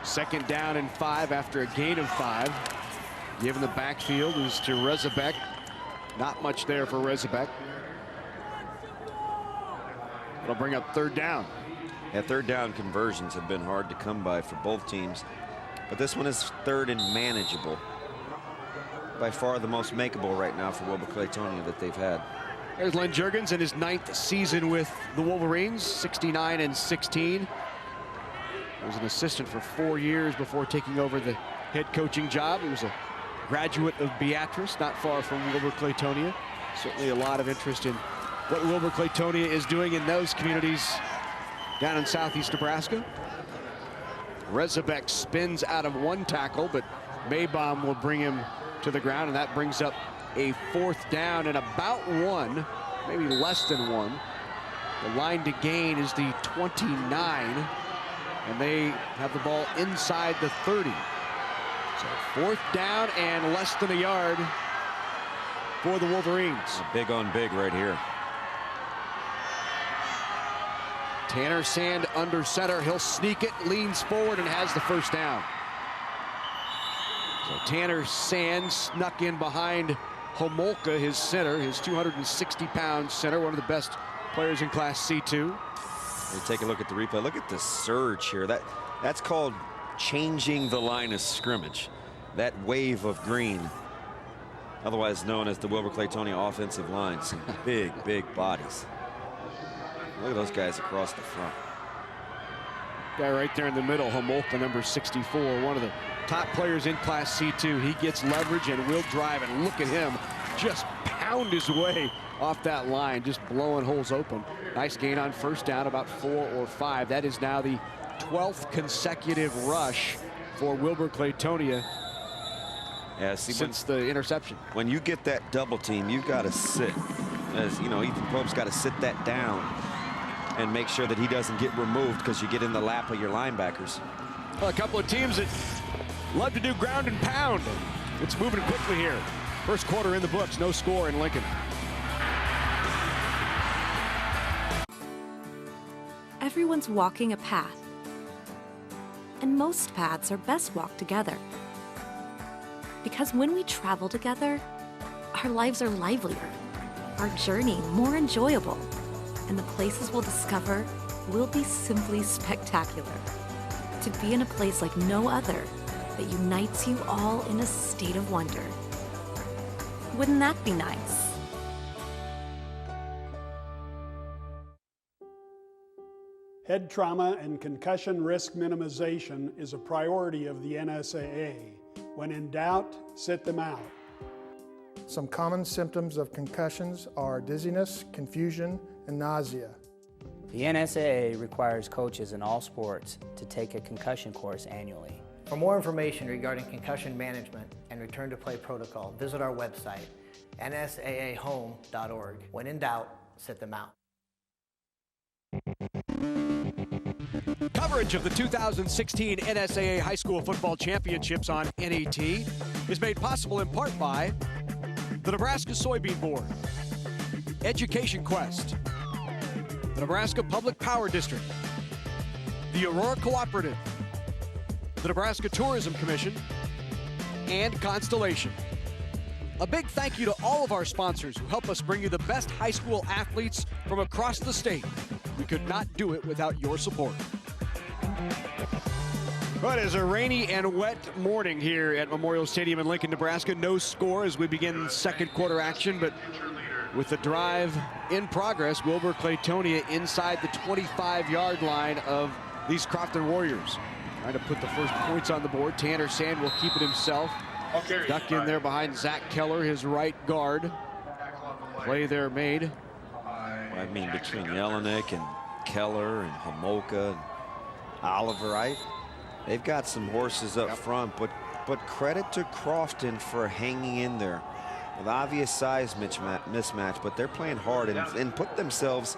2nd down and 5 after a gain of 5. Given the backfield is to Rezabek. Not much there for Rezabek. It'll bring up 3rd down. Yeah, 3rd down conversions have been hard to come by for both teams, but this one is 3rd and manageable. By far the most makeable right now for Wilber-Clatonia that they've had. There's Len Juergens in his 9th season with the Wolverines, 69 and 16. He was an assistant for 4 years before taking over the head coaching job. He was a graduate of Beatrice, not far from Wilber-Clatonia. Certainly a lot of interest in what Wilber-Clatonia is doing in those communities down in southeast Nebraska. Rezabek spins out of 1 tackle, but Maybaum will bring him to the ground, and that brings up a 4th down and about 1, maybe less than 1. The line to gain is the 29, and they have the ball inside the 30. So 4th down and less than a yard for the Wolverines. Big on big right here. Tanner Sand under center. He'll sneak it, leans forward, and has the 1st down. So Tanner Sand snuck in behind Homolka, his center, his 260-pound center, one of the best players in Class C2. Hey, take a look at the replay. Look at the surge here. That's called changing the line of scrimmage. That wave of green, otherwise known as the Wilber-Clatonia offensive line. Some big, big bodies. Look at those guys across the front. Guy right there in the middle, Homolka, number 64, one of the top players in Class C2. He gets leverage and will drive, and look at him just pound his way off that line, just blowing holes open. Nice gain on 1st down, about 4 or 5. That is now the 12th consecutive rush for Wilber-Clatonia since the interception. When you get that double team, you've got to sit. As you know, Ethan Pope's got to sit that down and make sure that he doesn't get removed, because you get in the lap of your linebackers. Well, a couple of teams that love to do ground and pound. It's moving quickly here. 1st quarter in the books, no score in Lincoln. Everyone's walking a path, and most paths are best walked together. Because when we travel together, our lives are livelier, our journey more enjoyable, and the places we'll discover will be simply spectacular. To be in a place like no other that unites you all in a state of wonder. Wouldn't that be nice? Head trauma and concussion risk minimization is a priority of the NSAA. When in doubt, sit them out. Some common symptoms of concussions are dizziness, confusion, and nausea. The NSAA requires coaches in all sports to take a concussion course annually. For more information regarding concussion management and return to play protocol, visit our website, nsaahome.org. When in doubt, sit them out. Coverage of the 2016 NSAA High School Football Championships on NET is made possible in part by the Nebraska Soybean Board, Education Quest, the Nebraska Public Power District, the Aurora Cooperative, the Nebraska Tourism Commission, and Constellation. A big thank you to all of our sponsors who help us bring you the best high school athletes from across the state. We could not do it without your support. Well, it is a rainy and wet morning here at Memorial Stadium in Lincoln, Nebraska. No score as we begin 2nd quarter action, but with the drive in progress, Wilber-Clatonia inside the 25-yard line of these Crofton Warriors. Trying to put the first points on the board. Tanner Sand will keep it himself. Duck in there behind Zach Keller, his right guard. Play there made I mean, between Jelinek and Keller and Homolka and Oliver, they've got some horses up front, but credit to Crofton for hanging in there with obvious size mismatch, but they're playing hard and put themselves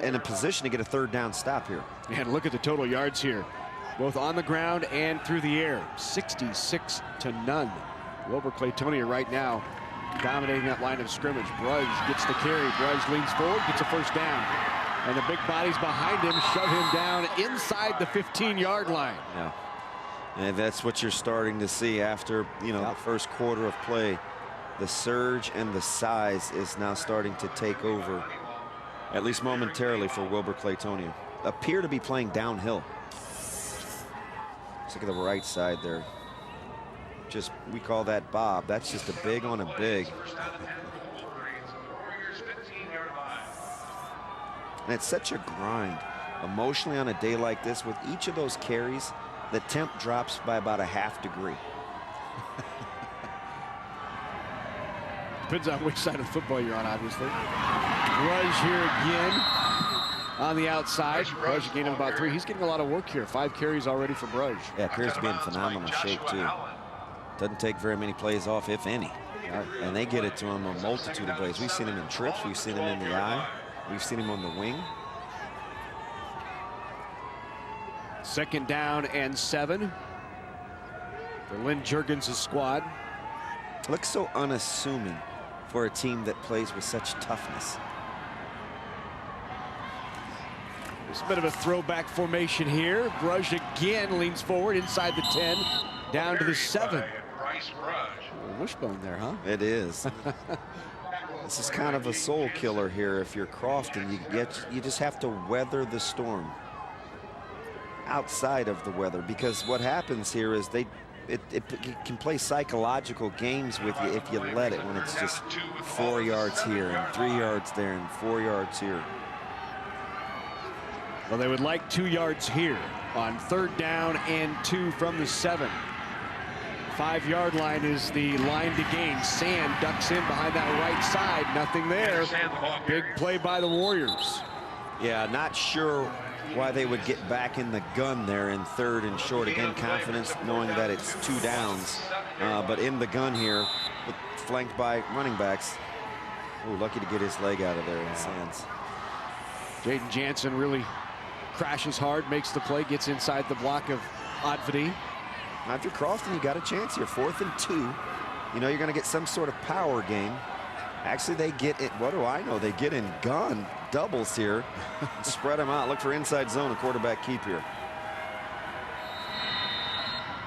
in a position to get a third down stop here. And look at the total yards here, both on the ground and through the air, 66 to none. Wilber-Clatonia right now dominating that line of scrimmage. Brudge gets the carry. Brudge leans forward, gets a first down. And the big bodies behind him shove him down inside the 15-yard line. Yeah. And that's what you're starting to see after, the first quarter of play. The surge and the size is now starting to take over, at least momentarily, for Wilber-Clatonia. Appear to be playing downhill. Let's look at the right side there. We call that Bob. That's just a big on a big. And it's such a grind emotionally on a day like this. With each of those carries, the temp drops by about a ½ degree. Depends on which side of the football you're on, obviously. Brudge here again on the outside. Brudge gaining about 3. He's getting a lot of work here. 5 carries already for Brudge. Yeah, appears to be in phenomenal shape, too. Doesn't take very many plays off, if any. And they get it to him a multitude of plays. We've seen him in trips. We've seen him in the eye. We've seen him on the wing. 2nd down and 7 for Lynn Juergens' squad. Looks so unassuming for a team that plays with such toughness. It's a bit of a throwback formation here. Brudge again leans forward inside the 10, down to the 7. A wishbone there, huh? It is. This is kind of a soul killer here. If you're Crofton, you just have to weather the storm outside of the weather, because what happens here is it can play psychological games with you if you let it, when it's just 4 yards here and 3 yards there and 4 yards here. Well, they would like 2 yards here on 3rd down and 2 from the 7. 5-yard line is the line to gain. Sand ducks in behind that right side. Nothing there. Big play by the Warriors. Yeah, not sure why they would get back in the gun there in 3rd and short. Again, confidence knowing that it's 2 downs. But in the gun here, flanked by running backs. Ooh, lucky to get his leg out of there in Sands. Jaden Jansen really crashes hard, makes the play, gets inside the block of Odfady. After Crofton, you got a chance here. 4th and 2. You're going to get some sort of power game. Actually, they get it. What do I know? They get in gun doubles here. Spread them out. Look for inside zone, a quarterback keep here.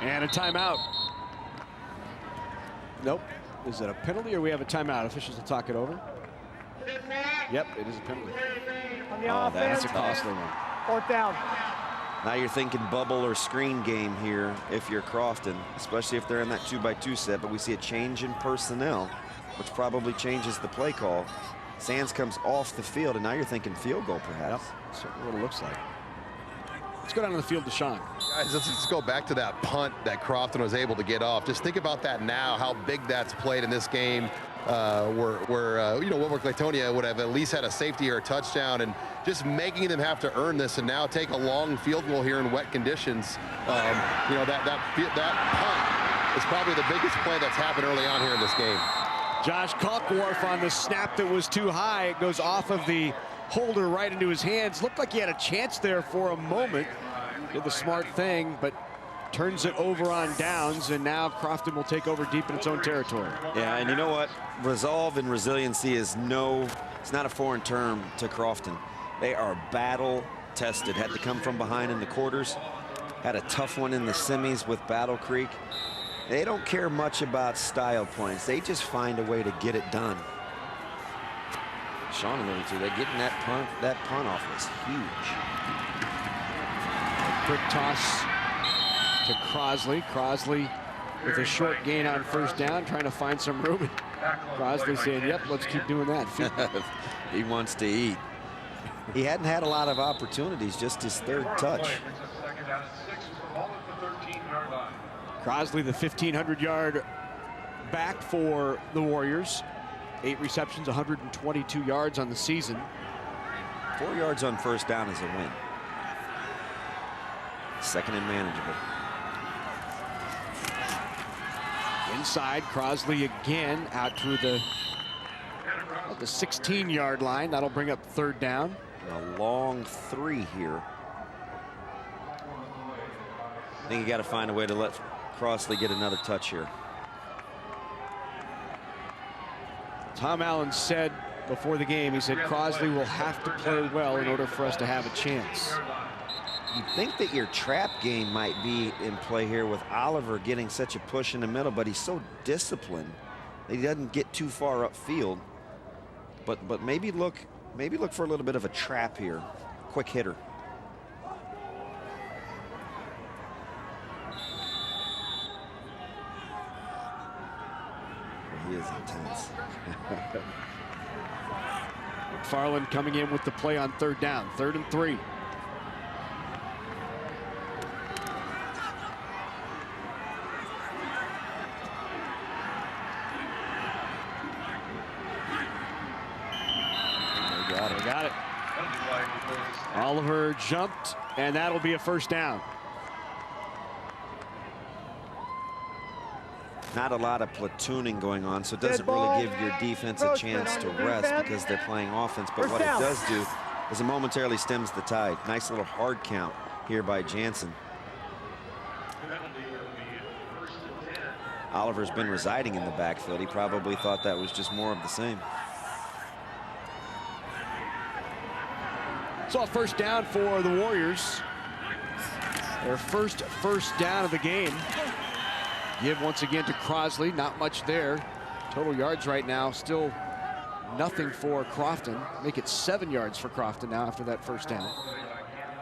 And a timeout. Nope. Is it a penalty or we have a timeout? Officials will talk it over. Yep, it is a penalty. Oh, that's a costly one. 4th down. Now you're thinking bubble or screen game here if you're Crofton, especially if they're in that 2-by-2 set. But we see a change in personnel, which probably changes the play call. Sands comes off the field, and now you're thinking field goal, perhaps. Yep. Certainly what it looks like. Let's go down to the field to Sean. Guys, let's go back to that punt that Crofton was able to get off. Just think about that now, how big that's played in this game, where Wilber-Clatonia would have at least had a safety or a touchdown, and just making them have to earn this and now take a long field goal here in wet conditions. That punt is probably the biggest play that's happened early on here in this game. Josh Kalkworth on the snap that was too high. It goes off of the holder right into his hands. Looked like he had a chance there for a moment. Did the smart thing, but turns it over on downs, and now Crofton will take over deep in its own territory. Yeah, and you know what? Resolve and resiliency is it's not a foreign term to Crofton. They are battle tested. Had to come from behind in the quarters. Had a tough one in the semis with Battle Creek. They don't care much about style points. They just find a way to get it done. Sean alluded to, they're getting that punt off was huge. A quick toss to Crosley. Crosley with a short gain on 1st down, trying to find some room. Crosley saying, yep, let's keep doing that. He wants to eat. He hadn't had a lot of opportunities, just his 3rd touch. Crosley, the 1,500-yard back for the Warriors. 8 receptions, 122 yards on the season. 4 yards on first down is a win. Second and manageable. Inside, Crosley again out to the 16-yard line. That'll bring up third down. A long 3 here. I think you got to find a way to let Crosley get another touch here. Tom Allen said before the game, he said Crosley will have to play well in order for us to have a chance. You think that your trap game might be in play here with Oliver getting such a push in the middle, but he's so disciplined that he doesn't get too far upfield. But maybe look for a little bit of a trap here. Quick hitter. He is intense. McFarland coming in with the play on third down. 3rd and 3. They got it. Oliver jumped, and that'll be a first down. Not a lot of platooning going on, so it doesn't really give your defense a chance to rest because they're playing offense. But what it does do is it momentarily stems the tide. Nice little hard count here by Jansen. Oliver's been residing in the backfield. He probably thought that was just more of the same. So a first down for the Warriors. Their first down of the game. Give once again to Crosley. Not much there. Total yards right now still nothing for Crofton. Make it 7 yards for Crofton now after that first down.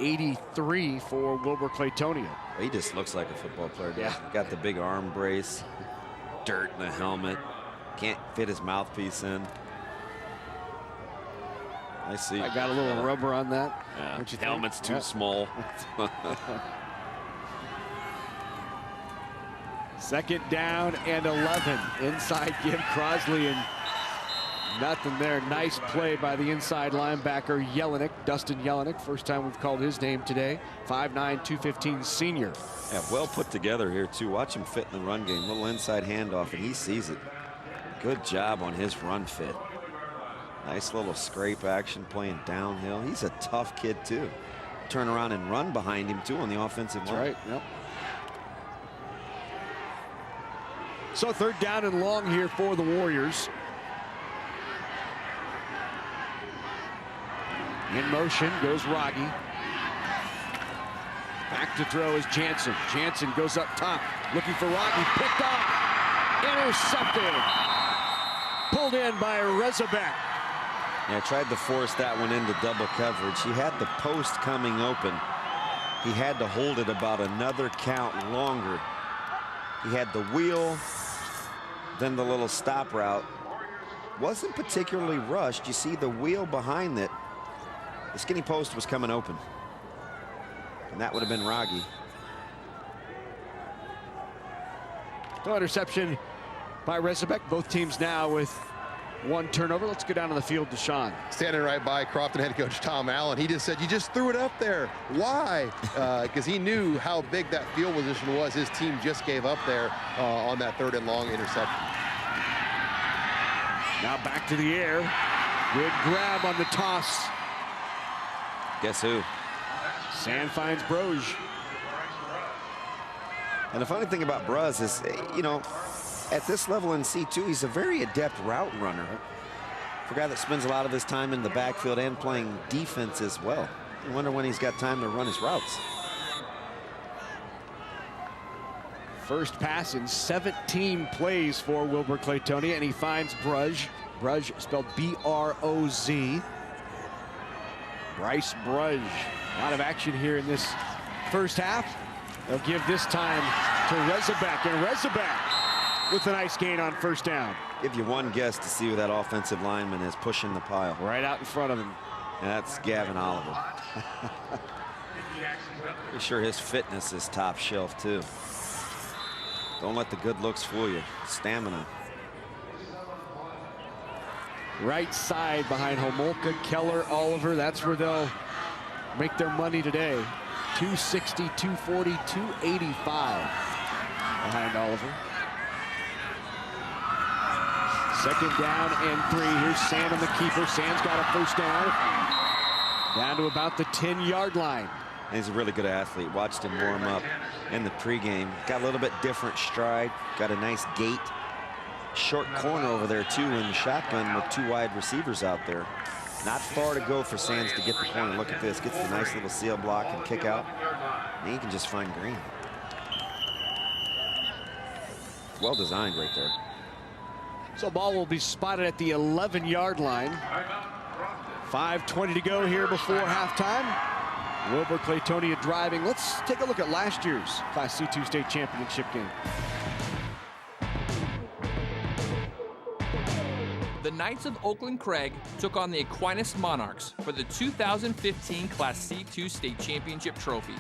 83 for Wilber-Clatonia. He just looks like a football player. Yeah. Got the big arm brace, dirt in the helmet. Can't fit his mouthpiece in. I see. I got a little rubber on that. Yeah. What you Helmet's think? too small. 2nd down and 11. Inside give Crosley, and nothing there. Nice play by the inside linebacker Jelinek, Dustin Jelinek. First time we've called his name today. 5'9", 215 senior. Yeah, well put together here too. Watch him fit in the run game. Little inside handoff, and he sees it. Good job on his run fit. Nice little scrape action playing downhill. He's a tough kid too. Turn around and run behind him too on the offensive line. Right. Yep. So 3rd down and long here for the Warriors. In motion goes Rogge. Back to throw is Jansen. Jansen goes up top, looking for Rogge. Picked off. Intercepted. Pulled in by Rezabek. Yeah, tried to force that one into double coverage. He had the post coming open. He had to hold it about another count longer. He had the wheel, then the little stop route. Wasn't particularly rushed. You see the wheel behind it. The skinny post was coming open. And that would have been Rogge. No interception by Rezabek. Both teams now with 1 turnover. Let's go down on the field to Sean. Standing right by Crofton head coach Tom Allen. He just said, you just threw it up there. Why? Because he knew how big that field position was. His team just gave up there on that 3rd and long interception. Now back to the air. Good grab on the toss. Guess who? Sand finds Broge. And the funny thing about Bruz is, you know, at this level in C2, he's a very adept route runner. For a guy that spends a lot of his time in the backfield and playing defense as well. I wonder when he's got time to run his routes. First pass in 17 plays for Wilber-Clatonia, and he finds Broge. Broge spelled B-R-O-Z. Bryce Broge. A lot of action here in this first half. They'll give this time to Rezabek, and Rezabek with a nice gain on first down. Give you one guess to see who that offensive lineman is pushing the pile. Right out in front of him. And that's Gavin Oliver. Pretty sure his fitness is top shelf too. Don't let the good looks fool you. Stamina. right side behind Homolka, Keller, Oliver. That's where they'll make their money today. 260, 240, 285 behind Oliver. Second down and 3. Here's Sand on the keeper. Sand's got a first down. Down to about the 10-yard line. He's a really good athlete. Watched him warm up in the pregame. Got a little bit different stride. Got a nice gait. Short corner over there, too, in the shotgun with 2 wide receivers out there. Not far to go for Sands to get the corner. Look at this. Gets the nice little seal block and kick out. And he can just find Green. Well designed right there. So ball will be spotted at the 11-yard line. 5:20 to go here before halftime. Wilber-Clatonia driving. Let's take a look at last year's Class C2 state championship game. The Knights of Oakland Craig took on the Aquinas Monarchs for the 2015 Class C2 state championship trophy.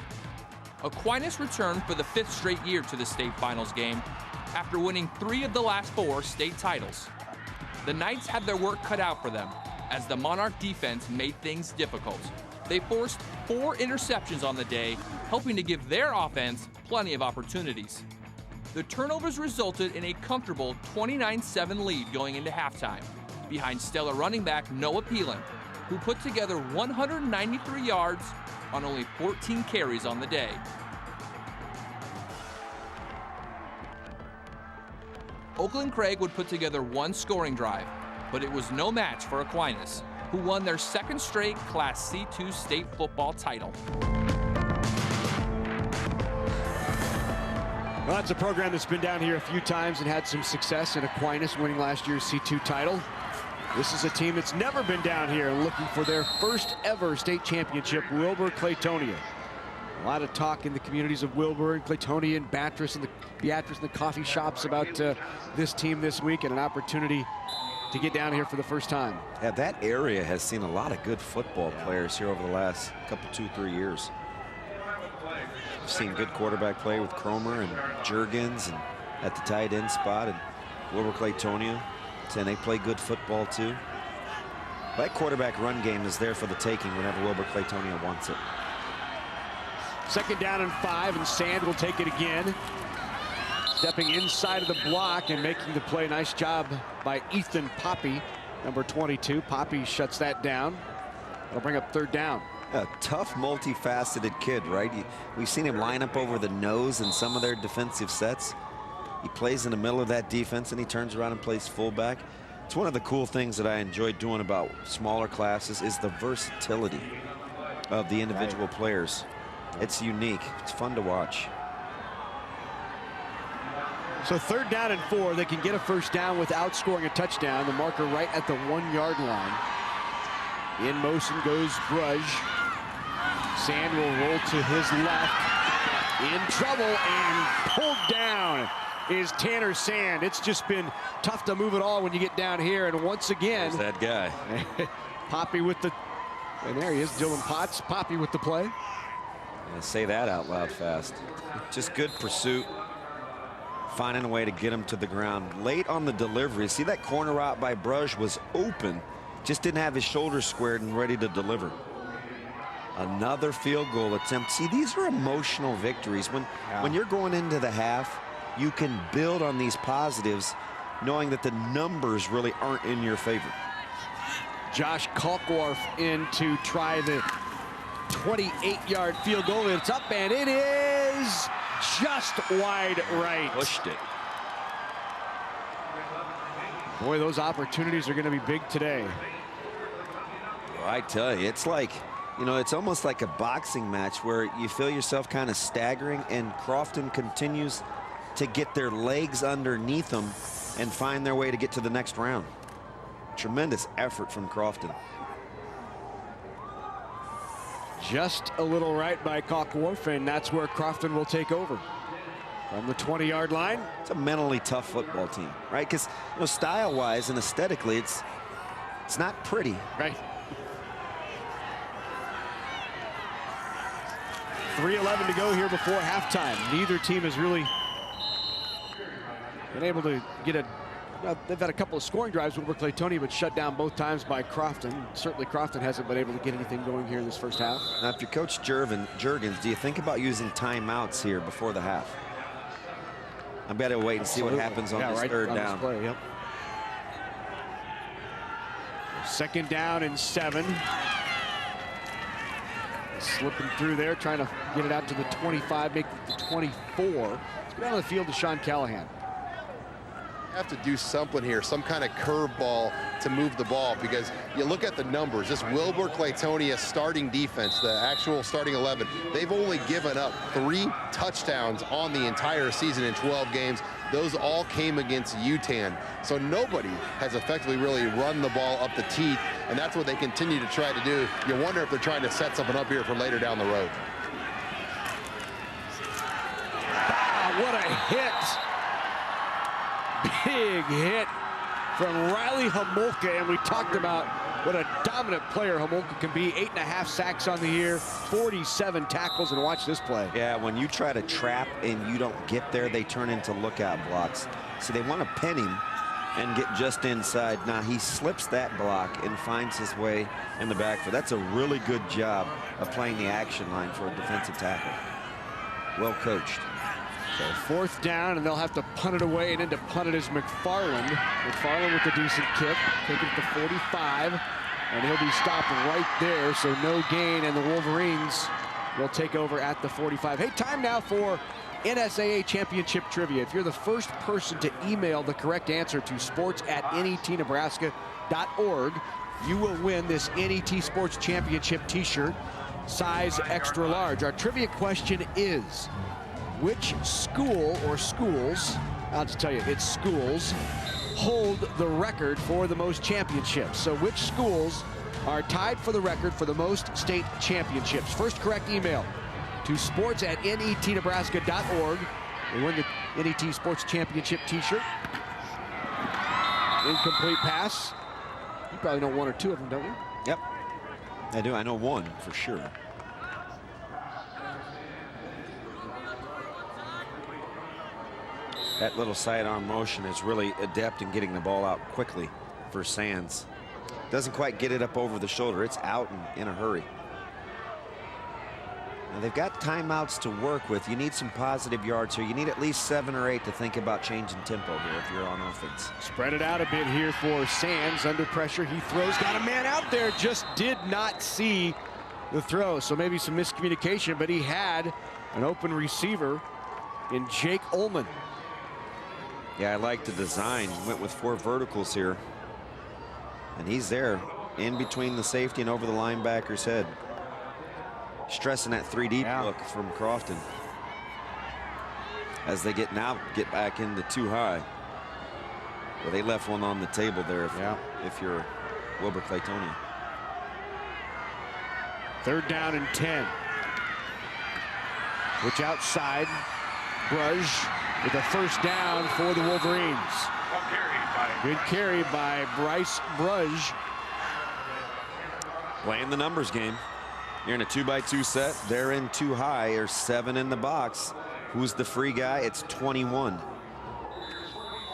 Aquinas returned for the 5th straight year to the state finals game after winning 3 of the last 4 state titles. The Knights had their work cut out for them as the Monarch defense made things difficult. They forced 4 interceptions on the day, helping to give their offense plenty of opportunities. The turnovers resulted in a comfortable 29-7 lead going into halftime, behind stellar running back Noah Peelan, who put together 193 yards on only 14 carries on the day. Oakland Craig would put together 1 scoring drive, but it was no match for Aquinas, who won their 2nd straight Class C2 state football title. Well, that's a program that's been down here a few times and had some success in Aquinas winning last year's C2 title. This is a team that's never been down here looking for their first ever state championship, Wilber-Clatonia. A lot of talk in the communities of Wilber and Clatonia and Beatrice and the coffee shops about this team this week, and an opportunity to get down here for the first time. Yeah, that area has seen a lot of good football players here over the last couple, 2-3 years. I've seen good quarterback play with Cromer and Juergens and at the tight end spot, and Wilber-Clatonia, and they play good football too. That quarterback run game is there for the taking whenever Wilber-Clatonia wants it. Second down and 5, and Sand will take it again. Stepping inside of the block and making the play. Nice job by Ethan Poppy, number 22. Poppy shuts that down. That'll bring up 3rd down. A tough, multifaceted kid, right? We've seen him line up over the nose in some of their defensive sets. He plays in the middle of that defense, and he turns around and plays fullback. It's one of the cool things that I enjoy doing about smaller classes is the versatility of the individual players. It's unique. It's fun to watch. So 3rd down and 4. They can get a first down without scoring a touchdown. The marker right at the 1-yard line. In motion goes Grudge. Sand will roll to his left. In trouble and pulled down is Tanner Sand. It's just been tough to move it all when you get down here. And once again, there's that guy. Poppy with the, and there he is, Dylan Potts. Poppy with the play. Yeah, say that out loud fast. Just good pursuit. Finding a way to get him to the ground. Late on the delivery. See that corner route by Brush was open. Just didn't have his shoulders squared and ready to deliver. Another field goal attempt. See, these are emotional victories. When you're going into the half, you can build on these positives knowing that the numbers really aren't in your favor. Josh Kalkwarf in to try the 28-yard field goal. It's up, and it is just wide right. Pushed it. Boy, those opportunities are going to be big today. Well, I tell you, it's like, you know, it's almost like a boxing match where you feel yourself kind of staggering, and Crofton continues to get their legs underneath them and find their way to get to the next round. Tremendous effort from Crofton. Just a little right by Kalkwarf, and that's where Crofton will take over. From the 20-yard line. It's a mentally tough football team, right? Because, you know, style-wise and aesthetically, it's not pretty. Right. 3:11 to go here before halftime. Neither team has really been able to get a they've had a couple of scoring drives with Wilber-Clatonia, but shut down both times by Crofton. Certainly Crofton hasn't been able to get anything going here in this first half. Now, if you're Coach Juergens, do you think about using timeouts here before the half? I better wait and see what happens on this third down. Play, yep. Second down and 7. Slipping through there, trying to get it out to the 25, make it the 24. Let's go down the field to Sean Callahan. Have to do something here, some kind of curveball to move the ball, because you look at the numbers, this Wilber-Clatonia starting defense, the actual starting 11, they've only given up 3 touchdowns on the entire season in 12 games. Those all came against UTAN. So nobody has effectively really run the ball up the teeth, and that's what they continue to try to do. You wonder if they're trying to set something up here for later down the road. Wow, what a hit. Big hit from Riley Homolka, and we talked about what a dominant player Homolka can be. 8.5 sacks on the year, 47 tackles, and watch this play. Yeah, when you try to trap and you don't get there, they turn into lookout blocks. So they want to pin him and get just inside. Now he slips that block and finds his way in the backfield. That's a really good job of playing the action line for a defensive tackle. Well coached. So 4th down, and they'll have to punt it away, and into punt it is McFarland. McFarland with a decent kick, taking it to 45, and he'll be stopped right there, so no gain, and the Wolverines will take over at the 45. Hey, time now for NSAA Championship Trivia. If you're the first person to email the correct answer to sports@netnebraska.org, you will win this NET Sports Championship t-shirt, size extra large. Our trivia question is, which school or schools, I'll just tell you, it's schools, hold the record for the most championships? So which schools are tied for the record for the most state championships? First correct email to sports@netnebraska.org. They win the NET Sports Championship t-shirt. Incomplete pass. You probably know 1 or 2 of them, don't you? Yep, I do. I know 1 for sure. That little sidearm motion is really adept in getting the ball out quickly for Sands. Doesn't quite get it up over the shoulder. It's out and in a hurry. Now they've got timeouts to work with. You need some positive yards here. You need at least 7 or 8 to think about changing tempo here if you're on offense. Spread it out a bit here for Sands. Under pressure, he throws. Got a man out there. Just did not see the throw. So maybe some miscommunication, but he had an open receiver in Jake Ullman. Yeah, I like the design. Went with 4 verticals here. And he's there in between the safety and over the linebacker's head. Stressing that 3D look from Crofton. As they get back into too high. Well, they left one on the table there if you're Wilber-Clatonia. 3rd down and 10. Which outside, Brudge with a 1st down for the Wolverines. Good carry by Bryce Brudge. Playing the numbers game. You're in a 2-by-2 set. They're in too high. There's 7 in the box. Who's the free guy? It's 21.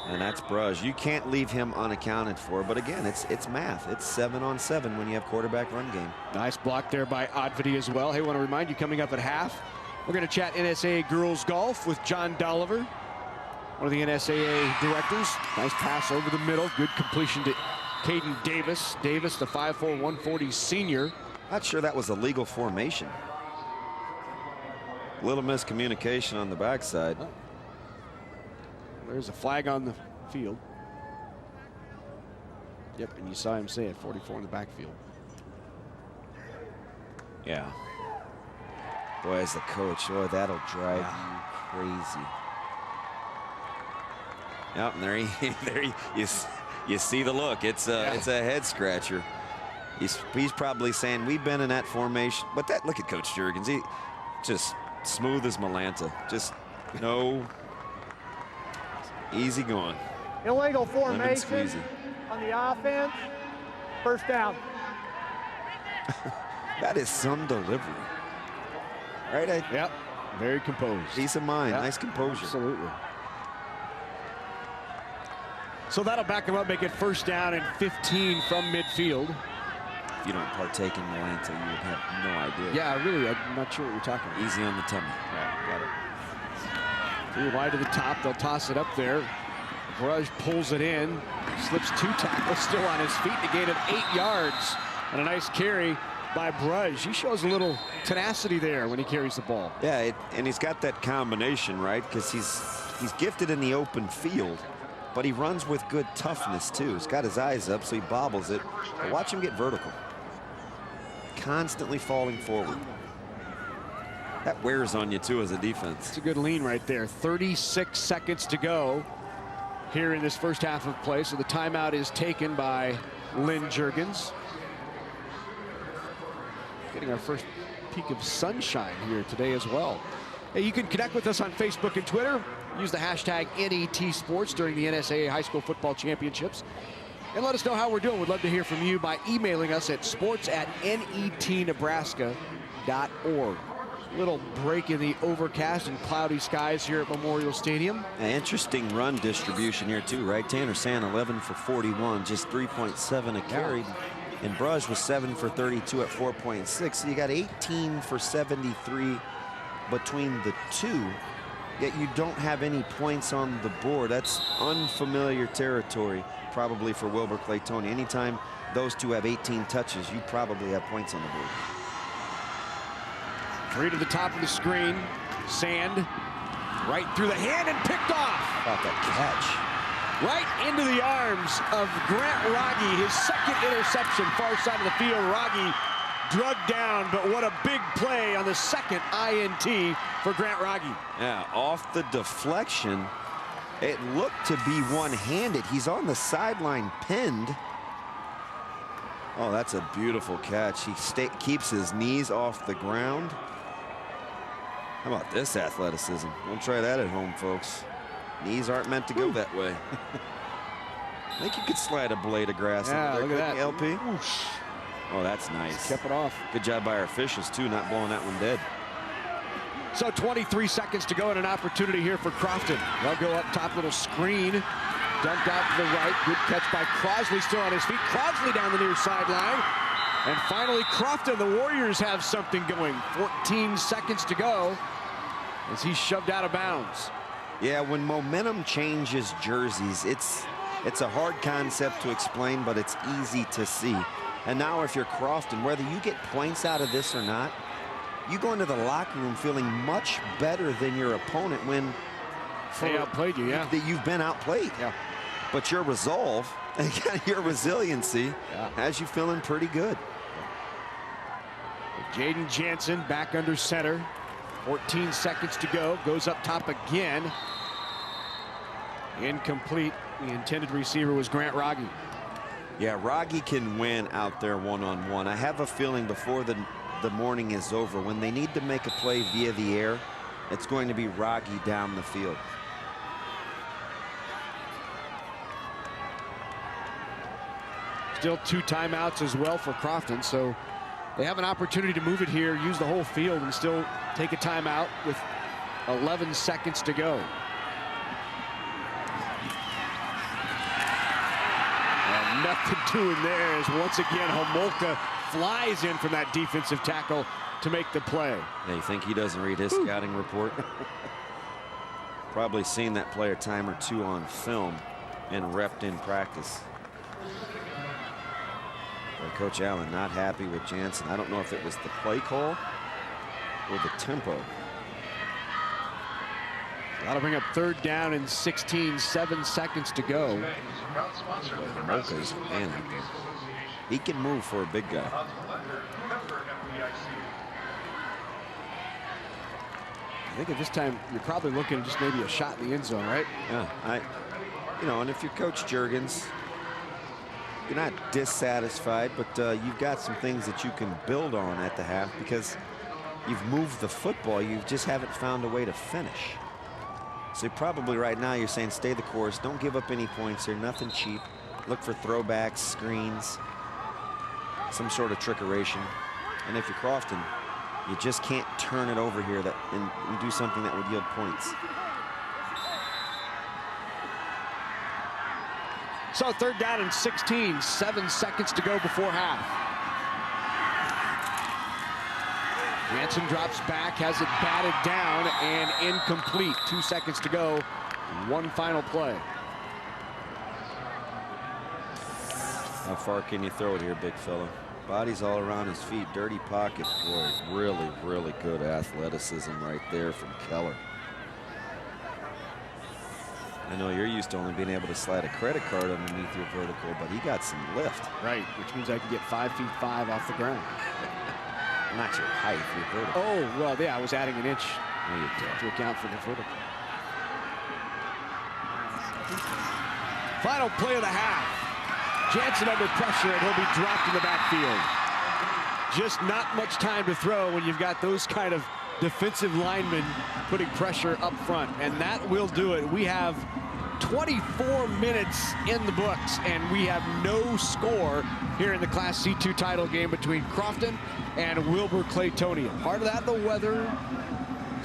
And that's Brudge. You can't leave him unaccounted for. But again, it's math. It's 7 on 7 when you have quarterback run game. Nice block there by Oddvity as well. Hey, want to remind you, coming up at half, we're going to chat NSAA girls golf with John Dolliver, one of the NSAA directors. Nice pass over the middle. Good completion to Caden Davis. Davis, the 5'4", 140 senior. Not sure that was a legal formation. Little miscommunication on the backside. There's a flag on the field. Yep, and you saw him say it, 44 in the backfield. Yeah. Boy, as a coach, boy, that'll drive you crazy. Yep, and there you see the look. It's a head scratcher. He's probably saying we've been in that formation, but look at Coach Juergens. He just smooth as Malanta. Just no easy going. Illegal formation on the offense. 1st down. That is some delivery. Right? Yep. Very composed. Peace of mind. Yep. Nice composure. Absolutely. So that'll back them up, make it first down and 15 from midfield. If you don't partake in Malanta, you would have no idea. Yeah, really, I'm not sure what you're talking about. Easy on the tummy. Right, got it. Too wide to the top, they'll toss it up there. Brudge pulls it in, slips 2 tackles, still on his feet, a gain of 8 yards. And a nice carry by Brudge. He shows a little tenacity there when he carries the ball. Yeah, and he's got that combination, right? Because he's gifted in the open field, but he runs with good toughness too. He's got his eyes up, so he bobbles it. But watch him get vertical. Constantly falling forward. That wears on you too as a defense. It's a good lean right there. 36 seconds to go here in this first half of play. So the timeout is taken by Lynn Juergens. Getting our first peek of sunshine here today as well. Hey, you can connect with us on Facebook and Twitter. Use the hashtag NET Sports during the NSAA High School Football Championships. And let us know how we're doing. We'd love to hear from you by emailing us at sports@netnebraska.org. Little break in the overcast and cloudy skies here at Memorial Stadium. An interesting run distribution here too, right? Tanner Sand 11 for 41, just 3.7 a carry. Yeah. And Brudge was 7 for 32 at 4.6. So you got 18 for 73 between the two, yet you don't have any points on the board. That's unfamiliar territory probably for Wilber-Clatonia. Anytime those two have 18 touches, you probably have points on the board. 3 to the top of the screen. Sand right through the hand and picked off. About that catch. Right into the arms of Grant Rogge, his second interception, far side of the field. Rogge drugged down, but what a big play on the second INT for Grant Rogge. Yeah, off the deflection, it looked to be one-handed. He's on the sideline pinned. Oh, that's a beautiful catch. He keeps his knees off the ground. How about this athleticism? Don't try that at home, folks. Knees aren't meant to go that way. I think you could slide a blade of grass yeah, over there, look at that. LP. Oh, that's nice. Just kept it off. Good job by our officials, too, not blowing that one dead. So 23 seconds to go and an opportunity here for Crofton. They'll go up top, little screen. Dumped out to the right. Good catch by Crosley, still on his feet. Crosley down the near sideline. And finally, Crofton, the Warriors have something going. 14 seconds to go as he's shoved out of bounds. Yeah, when momentum changes jerseys, it's a hard concept to explain, but it's easy to see. And now if you're Crofton, whether you get points out of this or not, you go into the locker room feeling much better than your opponent when they outplayed you, yeah. You've been outplayed. Yeah. But your resolve and your resiliency has you feeling pretty good. Jaden Jansen back under center. 14 seconds to go. Goes up top again. Incomplete. The intended receiver was Grant Rogge. Yeah, Rogge can win out there one-on-one. I have a feeling before the morning is over, when they need to make a play via the air, it's going to be Rogge down the field. Still 2 timeouts as well for Crofton, so they have an opportunity to move it here, use the whole field, and still take a timeout with 11 seconds to go. And nothing doing there as once again Homolka flies in from that defensive tackle to make the play. Yeah, you think he doesn't read his scouting report? Probably seen that play a time or two on film and repped in practice. But Coach Allen not happy with Jansen. I don't know if it was the play call or the tempo. That'll bring up 3rd down and 16, 7 seconds to go. Homolka's a man out there. He can move for a big guy. I think at this time you're probably looking at just maybe a shot in the end zone, right? Yeah, you know, and if you're Coach Juergens, you're not dissatisfied, but you've got some things that you can build on at the half because you've moved the football. You just haven't found a way to finish. So probably right now you're saying stay the course. Don't give up any points here. Nothing cheap. Look for throwbacks, screens, some sort of trickeration. And if you're Crofton, you just can't turn it over here and do something that would yield points. So 3rd down and 16, 7 seconds to go before half. Jansen drops back, has it batted down and incomplete. 2 seconds to go, one final play. How far can you throw it here, big fella? Body's all around his feet, dirty pocket. Boy, really, really good athleticism right there from Keller. I know you're used to only being able to slide a credit card underneath your vertical, but he got some lift. Right, which means I can get 5'5" off the ground. Not your height, your vertical. Oh, well, yeah, I was adding an inch to account for the vertical. Final play of the half. Jansen under pressure, and he'll be dropped in the backfield. Just not much time to throw when you've got those kind of defensive linemen putting pressure up front, and that will do it. We have 24 minutes in the books, and we have no score here in the Class C2 title game between Crofton and Wilber-Clatonia. Part of that, the weather,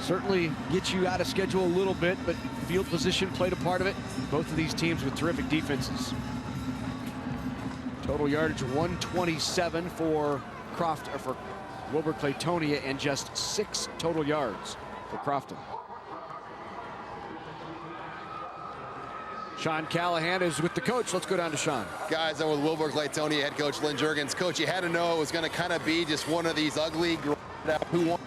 certainly gets you out of schedule a little bit, but field position played a part of it. Both of these teams with terrific defenses. Total yardage 127 for Crofton, for Wilber-Clatonia, and just 6 total yards for Crofton. Sean Callahan is with the coach. Let's go down to Sean. Guys, I'm with Wilber-Clatonia head coach Lynn Juergens. Coach, you had to know it was going to kind of be just one of these ugly, who won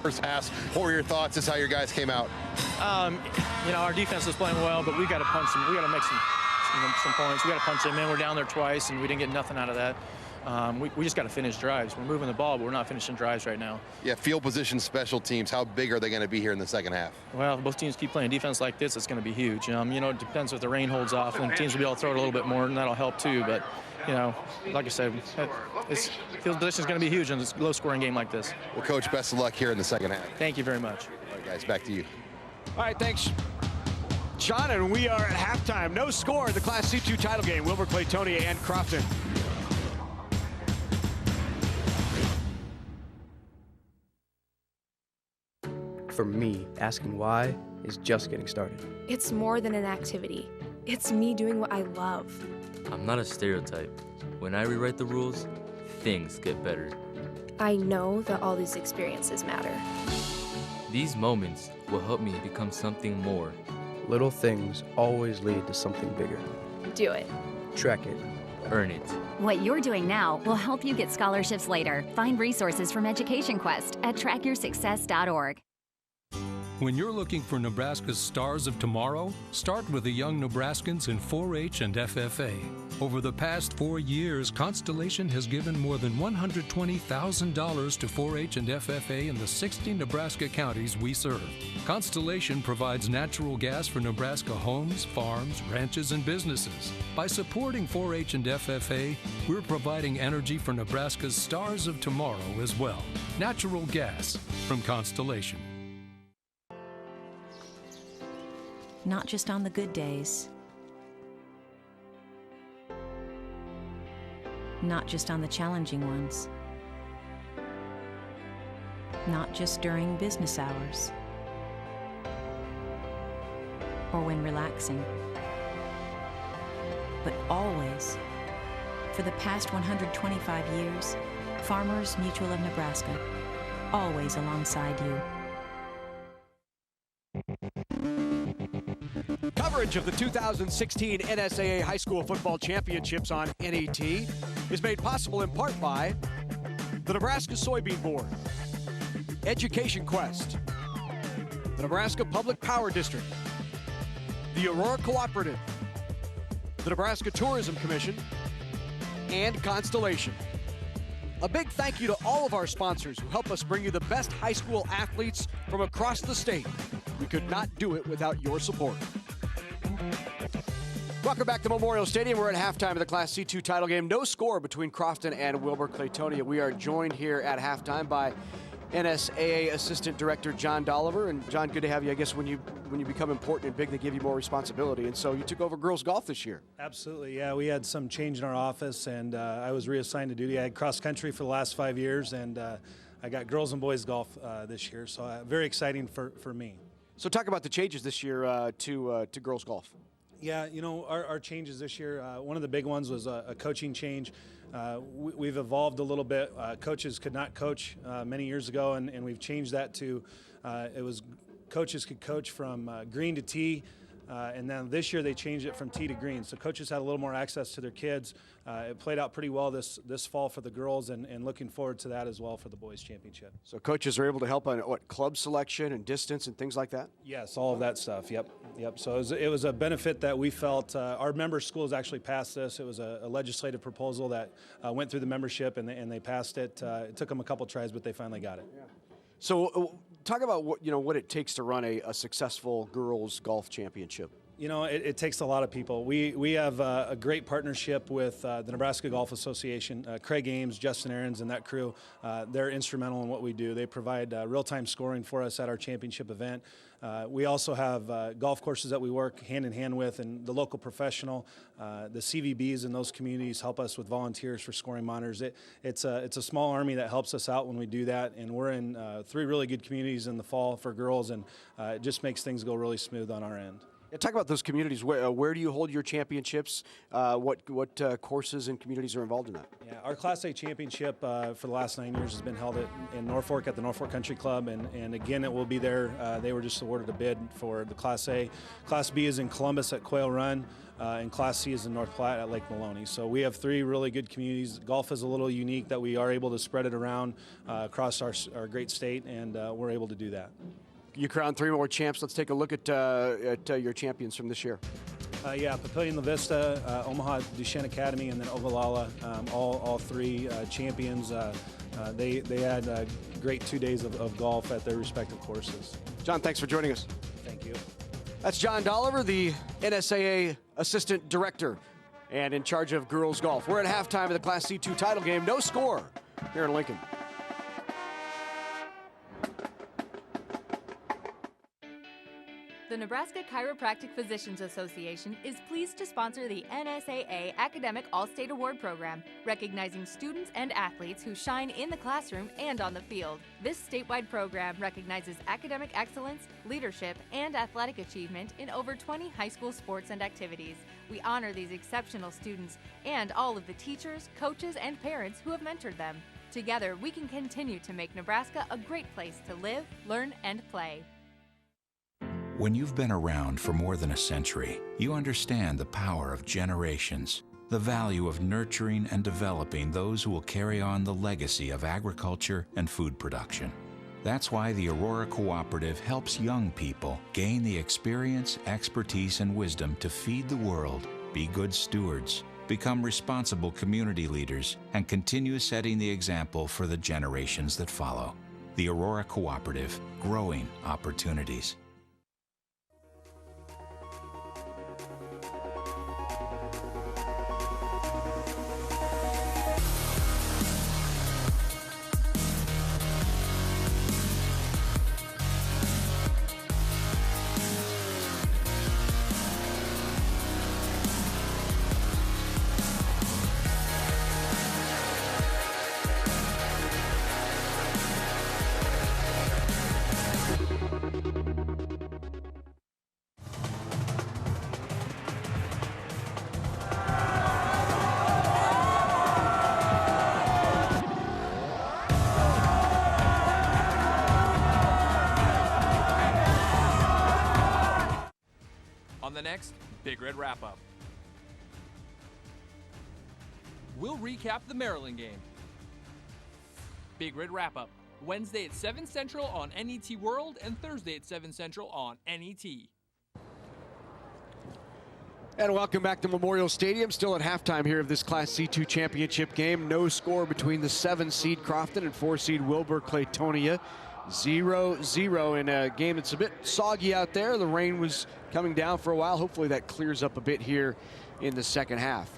first pass. What were your thoughts as how your guys came out? You know, our defense was playing well, but we got to punch them. We got to make some points. We got to punch them in. We're down there twice, and we didn't get nothing out of that. We just got to finish drives. We're moving the ball, but we're not finishing drives right now. Yeah, field position, special teams, how big are they going to be here in the second half? Well, if both teams keep playing defense like this, it's going to be huge. You know, it depends if the rain holds off, and teams will be able to throw it a little bit more, and that'll help too. But, you know, like I said, field position is going to be huge in this low-scoring game like this. Well, Coach, best of luck here in the second half. Thank you very much. All right, guys, back to you. All right, thanks, Sean, and we are at halftime. No score in the Class C2 title game, Wilber-Clatonia and Crofton. For me, asking why is just getting started. It's more than an activity. It's me doing what I love. I'm not a stereotype. When I rewrite the rules, things get better. I know that all these experiences matter. These moments will help me become something more. Little things always lead to something bigger. Do it. Track it. Earn it. What you're doing now will help you get scholarships later. Find resources from Education Quest at trackyoursuccess.org. When you're looking for Nebraska's stars of tomorrow, start with the young Nebraskans in 4-H and FFA. Over the past 4 years, Constellation has given more than $120,000 to 4-H and FFA in the 60 Nebraska counties we serve. Constellation provides natural gas for Nebraska homes, farms, ranches, and businesses. By supporting 4-H and FFA, we're providing energy for Nebraska's stars of tomorrow as well. Natural gas from Constellation. Not just on the good days. Not just on the challenging ones. Not just during business hours. Or when relaxing. But always. For the past 125 years, Farmers Mutual of Nebraska. Always alongside you. Coverage of the 2016 NSAA High School Football Championships on NET is made possible in part by the Nebraska Soybean Board, Education Quest, the Nebraska Public Power District, the Aurora Cooperative, the Nebraska Tourism Commission, and Constellation. A big thank you to all of our sponsors who help us bring you the best high school athletes from across the state. We could not do it without your support. Welcome back to Memorial Stadium. We're at halftime of the Class C2 title game. No score between Crofton and Wilber-Clatonia. We are joined here at halftime by NSAA Assistant Director John Dolliver. And John, good to have you. I guess when you become important and big, they give you more responsibility. And so you took over girls golf this year. Absolutely, yeah. We had some change in our office, and I was reassigned to duty. I had cross country for the last 5 years, and I got girls and boys golf this year. So very exciting for me. So talk about the changes this year to girls golf. Yeah, you know, our changes this year, one of the big ones was a coaching change. We've evolved a little bit. Coaches could not coach many years ago, and we've changed that to it was coaches could coach from green to tee. And then this year they changed it from tee to green. So coaches had a little more access to their kids. It played out pretty well this fall for the girls, and looking forward to that as well for the boys championship. So coaches are able to help on what, club selection and distance and things like that? Yes, all of that stuff. Yep. So it was a benefit that we felt. Our member schools actually passed this. It was a legislative proposal that went through the membership, and they passed it. It took them a couple tries, but they finally got it. Yeah. So talk about what it takes to run a successful girls golf championship. You know, it takes a lot of people. We have a great partnership with the Nebraska Golf Association. Craig Ames, Justin Aarons, and that crew, they're instrumental in what we do. They provide real-time scoring for us at our championship event. We also have golf courses that we work hand-in-hand with, and the local professional, the CVBs in those communities help us with volunteers for scoring monitors. It's a small army that helps us out when we do that, and we're in 3 really good communities in the fall for girls, and it just makes things go really smooth on our end. Yeah, talk about those communities. Where do you hold your championships? What courses and communities are involved in that? Yeah, our Class A championship for the last 9 years has been held in Norfolk at the Norfolk Country Club, and again it will be there. They were just awarded a bid for the Class A. Class B is in Columbus at Quail Run, and Class C is in North Platte at Lake Maloney. So we have 3 really good communities. Golf is a little unique that we are able to spread it around across our great state, and we're able to do that. You crowned 3 more champs. Let's take a look at your champions from this year. Yeah, Papillion La Vista, Omaha Duchesne Academy, and then Ogallala, all 3 champions. They had a great 2 days of golf at their respective courses. John, thanks for joining us. Thank you. That's John Dolliver, the NSAA Assistant Director and in charge of girls golf. We're at halftime of the Class C2 title game. No score here in Lincoln. The Nebraska Chiropractic Physicians Association is pleased to sponsor the NSAA Academic All-State Award Program, recognizing students and athletes who shine in the classroom and on the field. This statewide program recognizes academic excellence, leadership, and athletic achievement in over 20 high school sports and activities. We honor these exceptional students and all of the teachers, coaches, and parents who have mentored them. Together, we can continue to make Nebraska a great place to live, learn, and play. When you've been around for more than a century, you understand the power of generations, the value of nurturing and developing those who will carry on the legacy of agriculture and food production. That's why the Aurora Cooperative helps young people gain the experience, expertise, and wisdom to feed the world, be good stewards, become responsible community leaders, and continue setting the example for the generations that follow. The Aurora Cooperative, growing opportunities. On the next Big Red Wrap-Up, we'll recap the Maryland game. Big Red Wrap-Up, Wednesday at 7 Central on NET World and Thursday at 7 Central on NET. And welcome back to Memorial Stadium. Still at halftime here of this Class C2 championship game. No score between the 7-seed Crofton and 4-seed Wilber-Clatonia. 0-0 in a game that's a bit soggy out there. The rain was coming down for a while. Hopefully that clears up a bit here in the second half.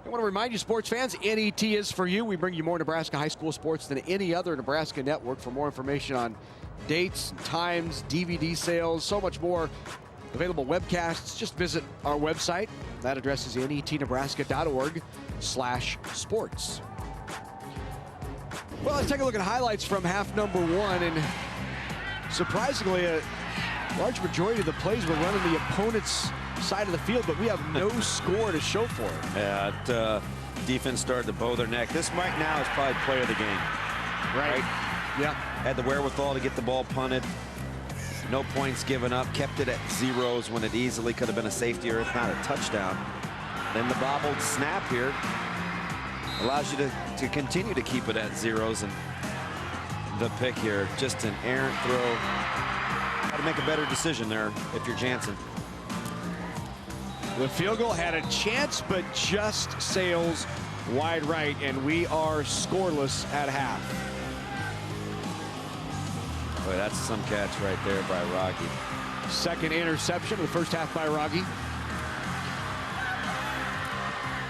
I want to remind you, sports fans, NET is for you. We bring you more Nebraska high school sports than any other Nebraska network. For more information on dates, times, DVD sales, so much more, available webcasts, just visit our website. That address is netnebraska.org/sports. Well, let's take a look at highlights from half number 1, and surprisingly, a large majority of the plays were run in the opponent's side of the field, but we have no score to show for it. Yeah, defense started to bow their neck. This right now is probably player of the game. Right. Yeah. Had the wherewithal to get the ball punted. No points given up. Kept it at zeros when it easily could have been a safety or if not a touchdown. Then the bobbled snap here allows you to continue to keep it at zeros. And the pick here, just an errant throw. Got to make a better decision there if you're Jansen. The field goal had a chance, but just sails wide right, and we are scoreless at half. Boy, that's some catch right there by Rocky. Second interception of the first half by Rocky.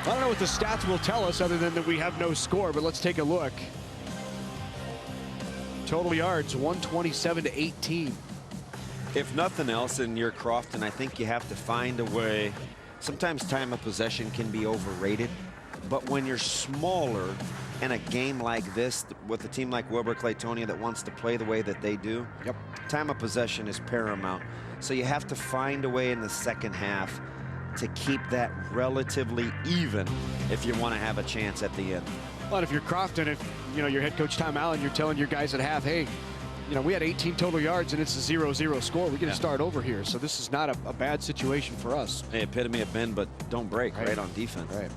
I don't know what the stats will tell us other than that we have no score, but let's take a look. Total yards, 127 to 18. If nothing else in your Crofton, I think you have to find a way. Sometimes time of possession can be overrated, but when you're smaller in a game like this with a team like Wilber-Clatonia that wants to play the way that they do, time of possession is paramount. So you have to find a way in the second half to keep that relatively even if you want to have a chance at the end. Well, if you're Crofton, if your head coach Tom Allen, you're telling your guys at half, hey, we had 18 total yards and it's a 0-0 score. We're going to start over here. So this is not a bad situation for us. Hey, epitome of bend, but don't break, right on defense. Right.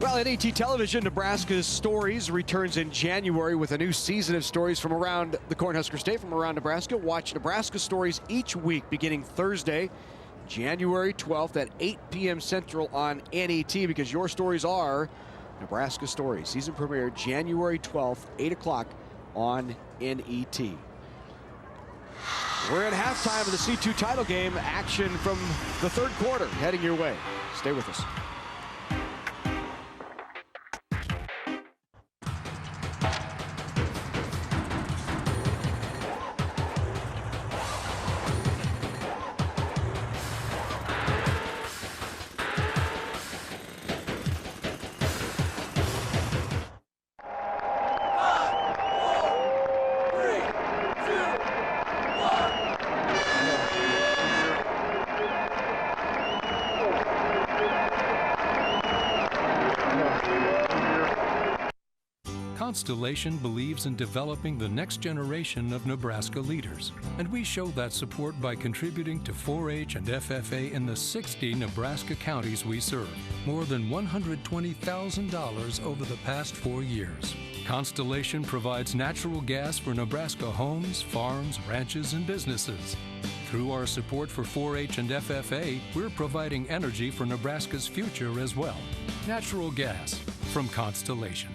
Well, at NET Television, Nebraska's Stories returns in January with a new season of stories from around the Cornhusker State, from around Nebraska. Watch Nebraska Stories each week beginning Thursday, January 12th at 8 p.m. Central on NET, because your stories are Nebraska Stories. Season premiere January 12th, 8 o'clock on NET. We're at halftime of the C2 title game. Action from the third quarter heading your way. Stay with us. Constellation believes in developing the next generation of Nebraska leaders, and we show that support by contributing to 4-H and FFA in the 60 Nebraska counties we serve, more than $120,000 over the past 4 years. Constellation provides natural gas for Nebraska homes, farms, ranches, and businesses. Through our support for 4-H and FFA, we're providing energy for Nebraska's future as well. Natural gas from Constellation.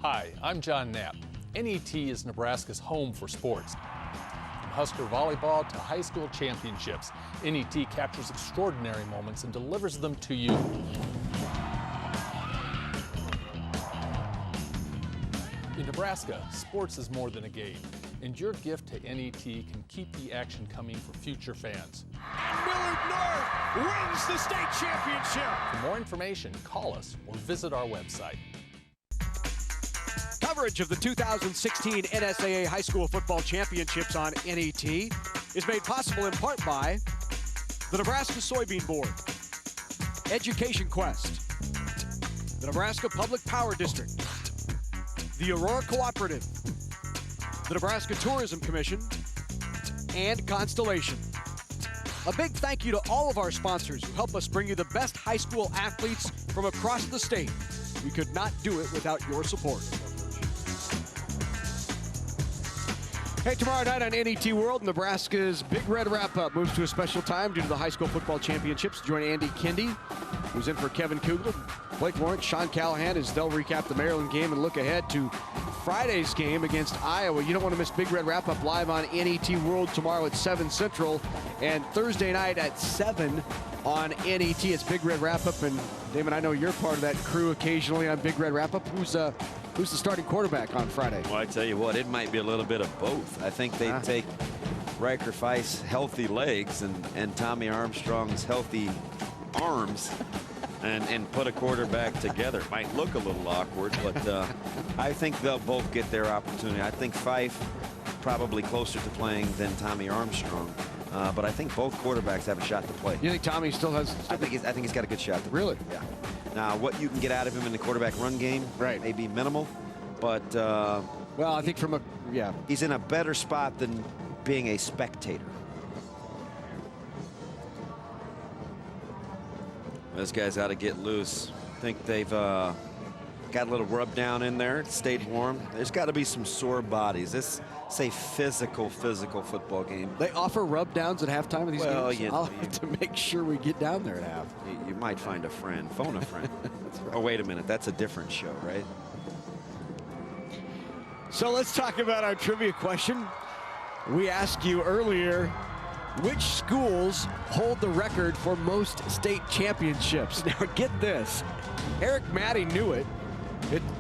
Hi, I'm John Knapp. NET is Nebraska's home for sports. From Husker volleyball to high school championships, NET captures extraordinary moments and delivers them to you. In Nebraska, sports is more than a game, and your gift to NET can keep the action coming for future fans. And Millard North wins the state championship. For more information, call us or visit our website. Coverage of the 2016 NSAA High School Football Championships on NET is made possible in part by the Nebraska Soybean Board, Education Quest, the Nebraska Public Power District, the Aurora Cooperative, the Nebraska Tourism Commission, and Constellation. A big thank you to all of our sponsors who help us bring you the best high school athletes from across the state. We could not do it without your support. Hey, tomorrow night on NET World, Nebraska's Big Red Wrap-Up moves to a special time due to the high school football championships. Join Andy Kindy, who's in for Kevin Kugler, Blake Lawrence, Sean Callahan, as they'll recap the Maryland game and look ahead to Friday's game against Iowa. You don't want to miss Big Red Wrap-Up live on NET World tomorrow at 7 Central, and Thursday night at 7 on NET. It's Big Red Wrap-Up, and Damon, I know you're part of that crew occasionally on Big Red Wrap-Up. Who's the starting quarterback on Friday? Well, I tell you what, it might be a little bit of both. I think they take Riker Feist's healthy legs and Tommy Armstrong's healthy arms and put a quarterback together. It might look a little awkward, but I think they'll both get their opportunity. I think Feist probably closer to playing than Tommy Armstrong. But I think both quarterbacks have a shot to play. You think Tommy still has? I think he's got a good shot. Really? Yeah. Now, what you can get out of him in the quarterback run game may be minimal, but well, I think he's in a better spot than being a spectator. Those guys ought to get loose. I think they've got a little rub down in there, stayed warm. There's got to be some sore bodies. This is a physical football game. They offer rub downs at halftime of these games. You I'll have to make sure we get down there at half. You might find a friend. Phone a friend. Right. Oh, wait a minute. That's a different show, right? So let's talk about our trivia question. We asked you earlier, which schools hold the record for most state championships? Now get this, Eric Maddie knew it.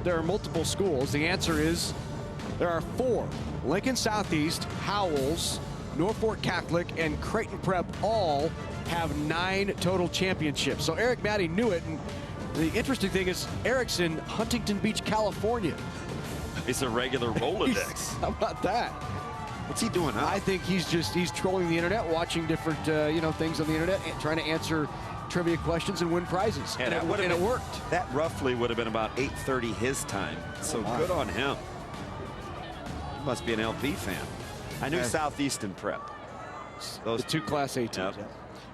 There are multiple schools. The answer is there are 4. Lincoln Southeast, Howells, Norfolk Catholic, and Creighton Prep all have 9 total championships. So Eric Maddie knew it. And the interesting thing is Eric's in Huntington Beach, California. It's a regular Rolodex. How about that? What's he doing now? I think he's trolling the internet, watching different things on the internet, and trying to answer trivia questions and win prizes. And it worked. That roughly would have been about 8:30 his time. So good on him. He must be an LP fan. I knew Southeastern Prep. Those 2 Class A teams. Yep. Yeah.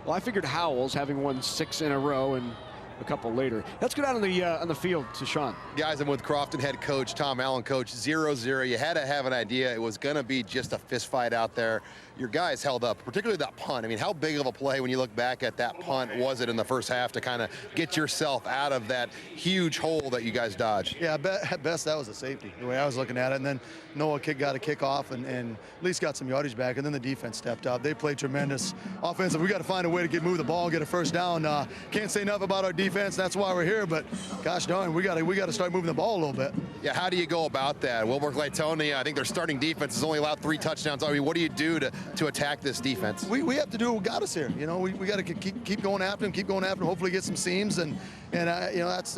Well, I figured Howells, having won 6 in a row and a couple later. Let's go down on the field to Sean. Guys, I'm with Crofton head coach Tom Allen. Coach, 0-0. You had to have an idea it was going to be just a fist fight out there. Your guys held up, particularly that punt. I mean, how big of a play when you look back at that punt was it in the first half to kind of get yourself out of that huge hole that you guys dodged? Yeah, at best that was a safety, the way I was looking at it. And then Noah got a kickoff and at least got some yardage back. And then the defense stepped up. They played tremendous offensive. We got to find a way to move the ball, get a first down. Can't say enough about our defense. That's why we're here. But gosh darn, we got to start moving the ball a little bit. Yeah, how do you go about that? Wilber-Clatonia, I think their starting defense has only allowed 3 touchdowns. I mean, what do you do to attack this defense? We have to do what got us here. You know, we got to keep going after them, hopefully get some seams, and that's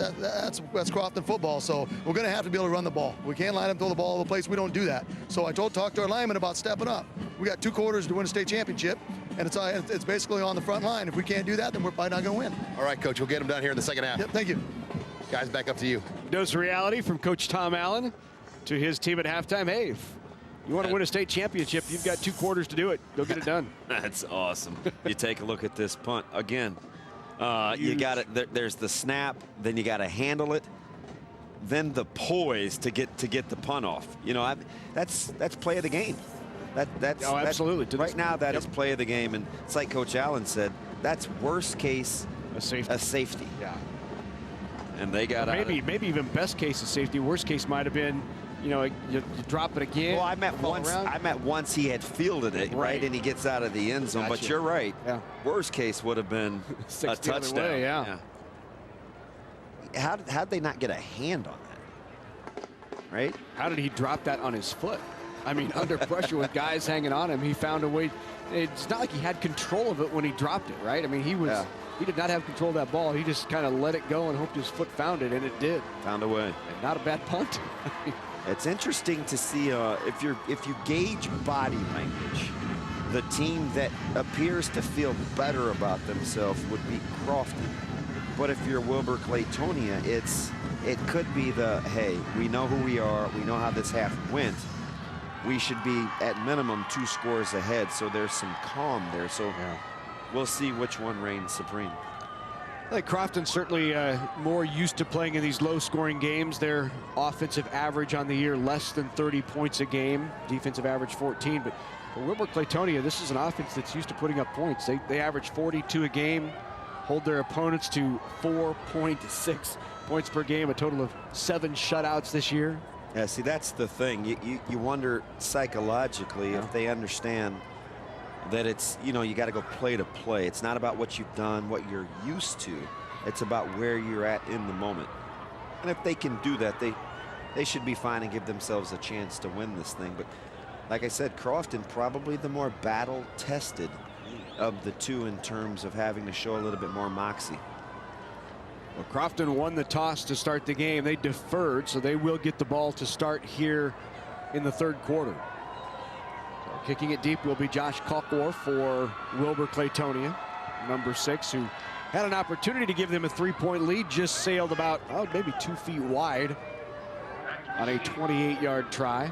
Crofton football. So we're going to have to be able to run the ball. We can't line up throw the ball all over the place. We don't do that. So I talked to our linemen about stepping up. We got 2 quarters to win a state championship, and it's basically on the front line. If we can't do that, then we're probably not going to win. All right, Coach, we'll get them done here in the second half. Yep, thank you. Guys, back up to you. Dose of reality from Coach Tom Allen to his team at halftime. Hey, if you want to win a state championship, you've got 2 quarters to do it. Go get it done. That's awesome. You take a look at this punt again. You got it. There's the snap, then you got to handle it, then the poise to get the punt off. You know, that's play of the game. That's absolutely. Right now, that is play of the game, and it's like Coach Allen said. That's worst case a safety. Yeah. And they got maybe even best case is safety. Worst case might have been, you drop it again. Well, I meant once he had fielded it, right, and he gets out of the end zone. Gotcha. But you're right. Yeah. Worst case would have been a touchdown. Way, yeah. How'd they not get a hand on that? Right? How did he drop that on his foot? I mean, under pressure with guys hanging on him, he found a way. It's not like he had control of it when he dropped it, right? I mean, he did not have control of that ball. He just kind of let it go and hoped his foot found it, and it did. Found a way. And not a bad punt. It's interesting to see if you gauge body language, the team that appears to feel better about themselves would be Crofton. But if you're Wilber-Clatonia, it could be hey, we know who we are. We know how this half went. We should be at minimum 2 scores ahead. So there's some calm there. So we'll see which one reigns supreme. I think Crofton's certainly more used to playing in these low-scoring games. Their offensive average on the year less than 30 points a game. Defensive average 14. But for Wilber-Clatonia, this is an offense that's used to putting up points. They average 42 a game, hold their opponents to 4.6 points per game, a total of 7 shutouts this year. Yeah, see, that's the thing. You wonder psychologically if they understand that it's, you got to go play to play. It's not about what you've done, what you're used to. It's about where you're at in the moment. And if they can do that, they should be fine and give themselves a chance to win this thing. But like I said, Crofton probably the more battle-tested of the 2 in terms of having to show a little bit more moxie. Well, Crofton won the toss to start the game. They deferred, so they will get the ball to start here in the 3rd quarter. So Kicking it deep will be Josh Kalkor for Wilber-Clatonia, number 6, who had an opportunity to give them a 3-point lead, just sailed about, maybe 2 feet wide on a 28-yard try.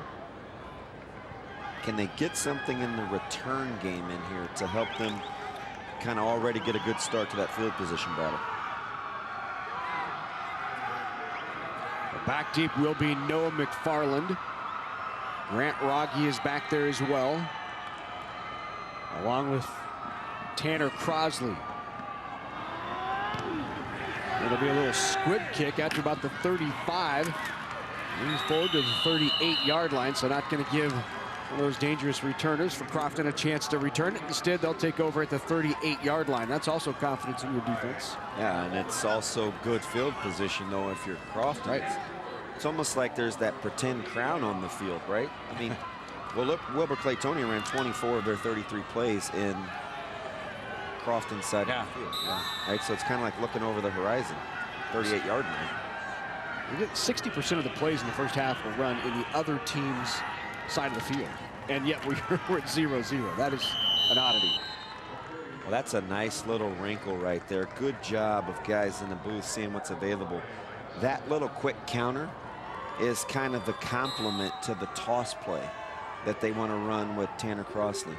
Can they get something in the return game in here to help them kind of already get a good start to that field position battle? Back deep will be Noah McFarland. Grant Rogge is back there as well, along with Tanner Crosley. It'll be a little squib kick after about the 35. Moves forward to the 38-yard line, so not going to give one of those dangerous returners for Crofton a chance to return it. Instead, they'll take over at the 38-yard line. That's also confidence in your defense. Yeah, and it's also good field position, though, if you're Crofton. Right. It's almost like there's that pretend crowd on the field, right? I mean, Wilber-Clatonia ran 24 of their 33 plays in Crofton's side of the field. Yeah. Right, so it's kind of like looking over the horizon, 38-yard line. We get 60% of the plays in the first half will run in the other team's side of the field, and yet we're at 0-0. That is an oddity. Well, that's a nice little wrinkle right there. Good job of guys in the booth seeing what's available. That little quick counter is kind of the complement to the toss play that they want to run with Tanner Crosley.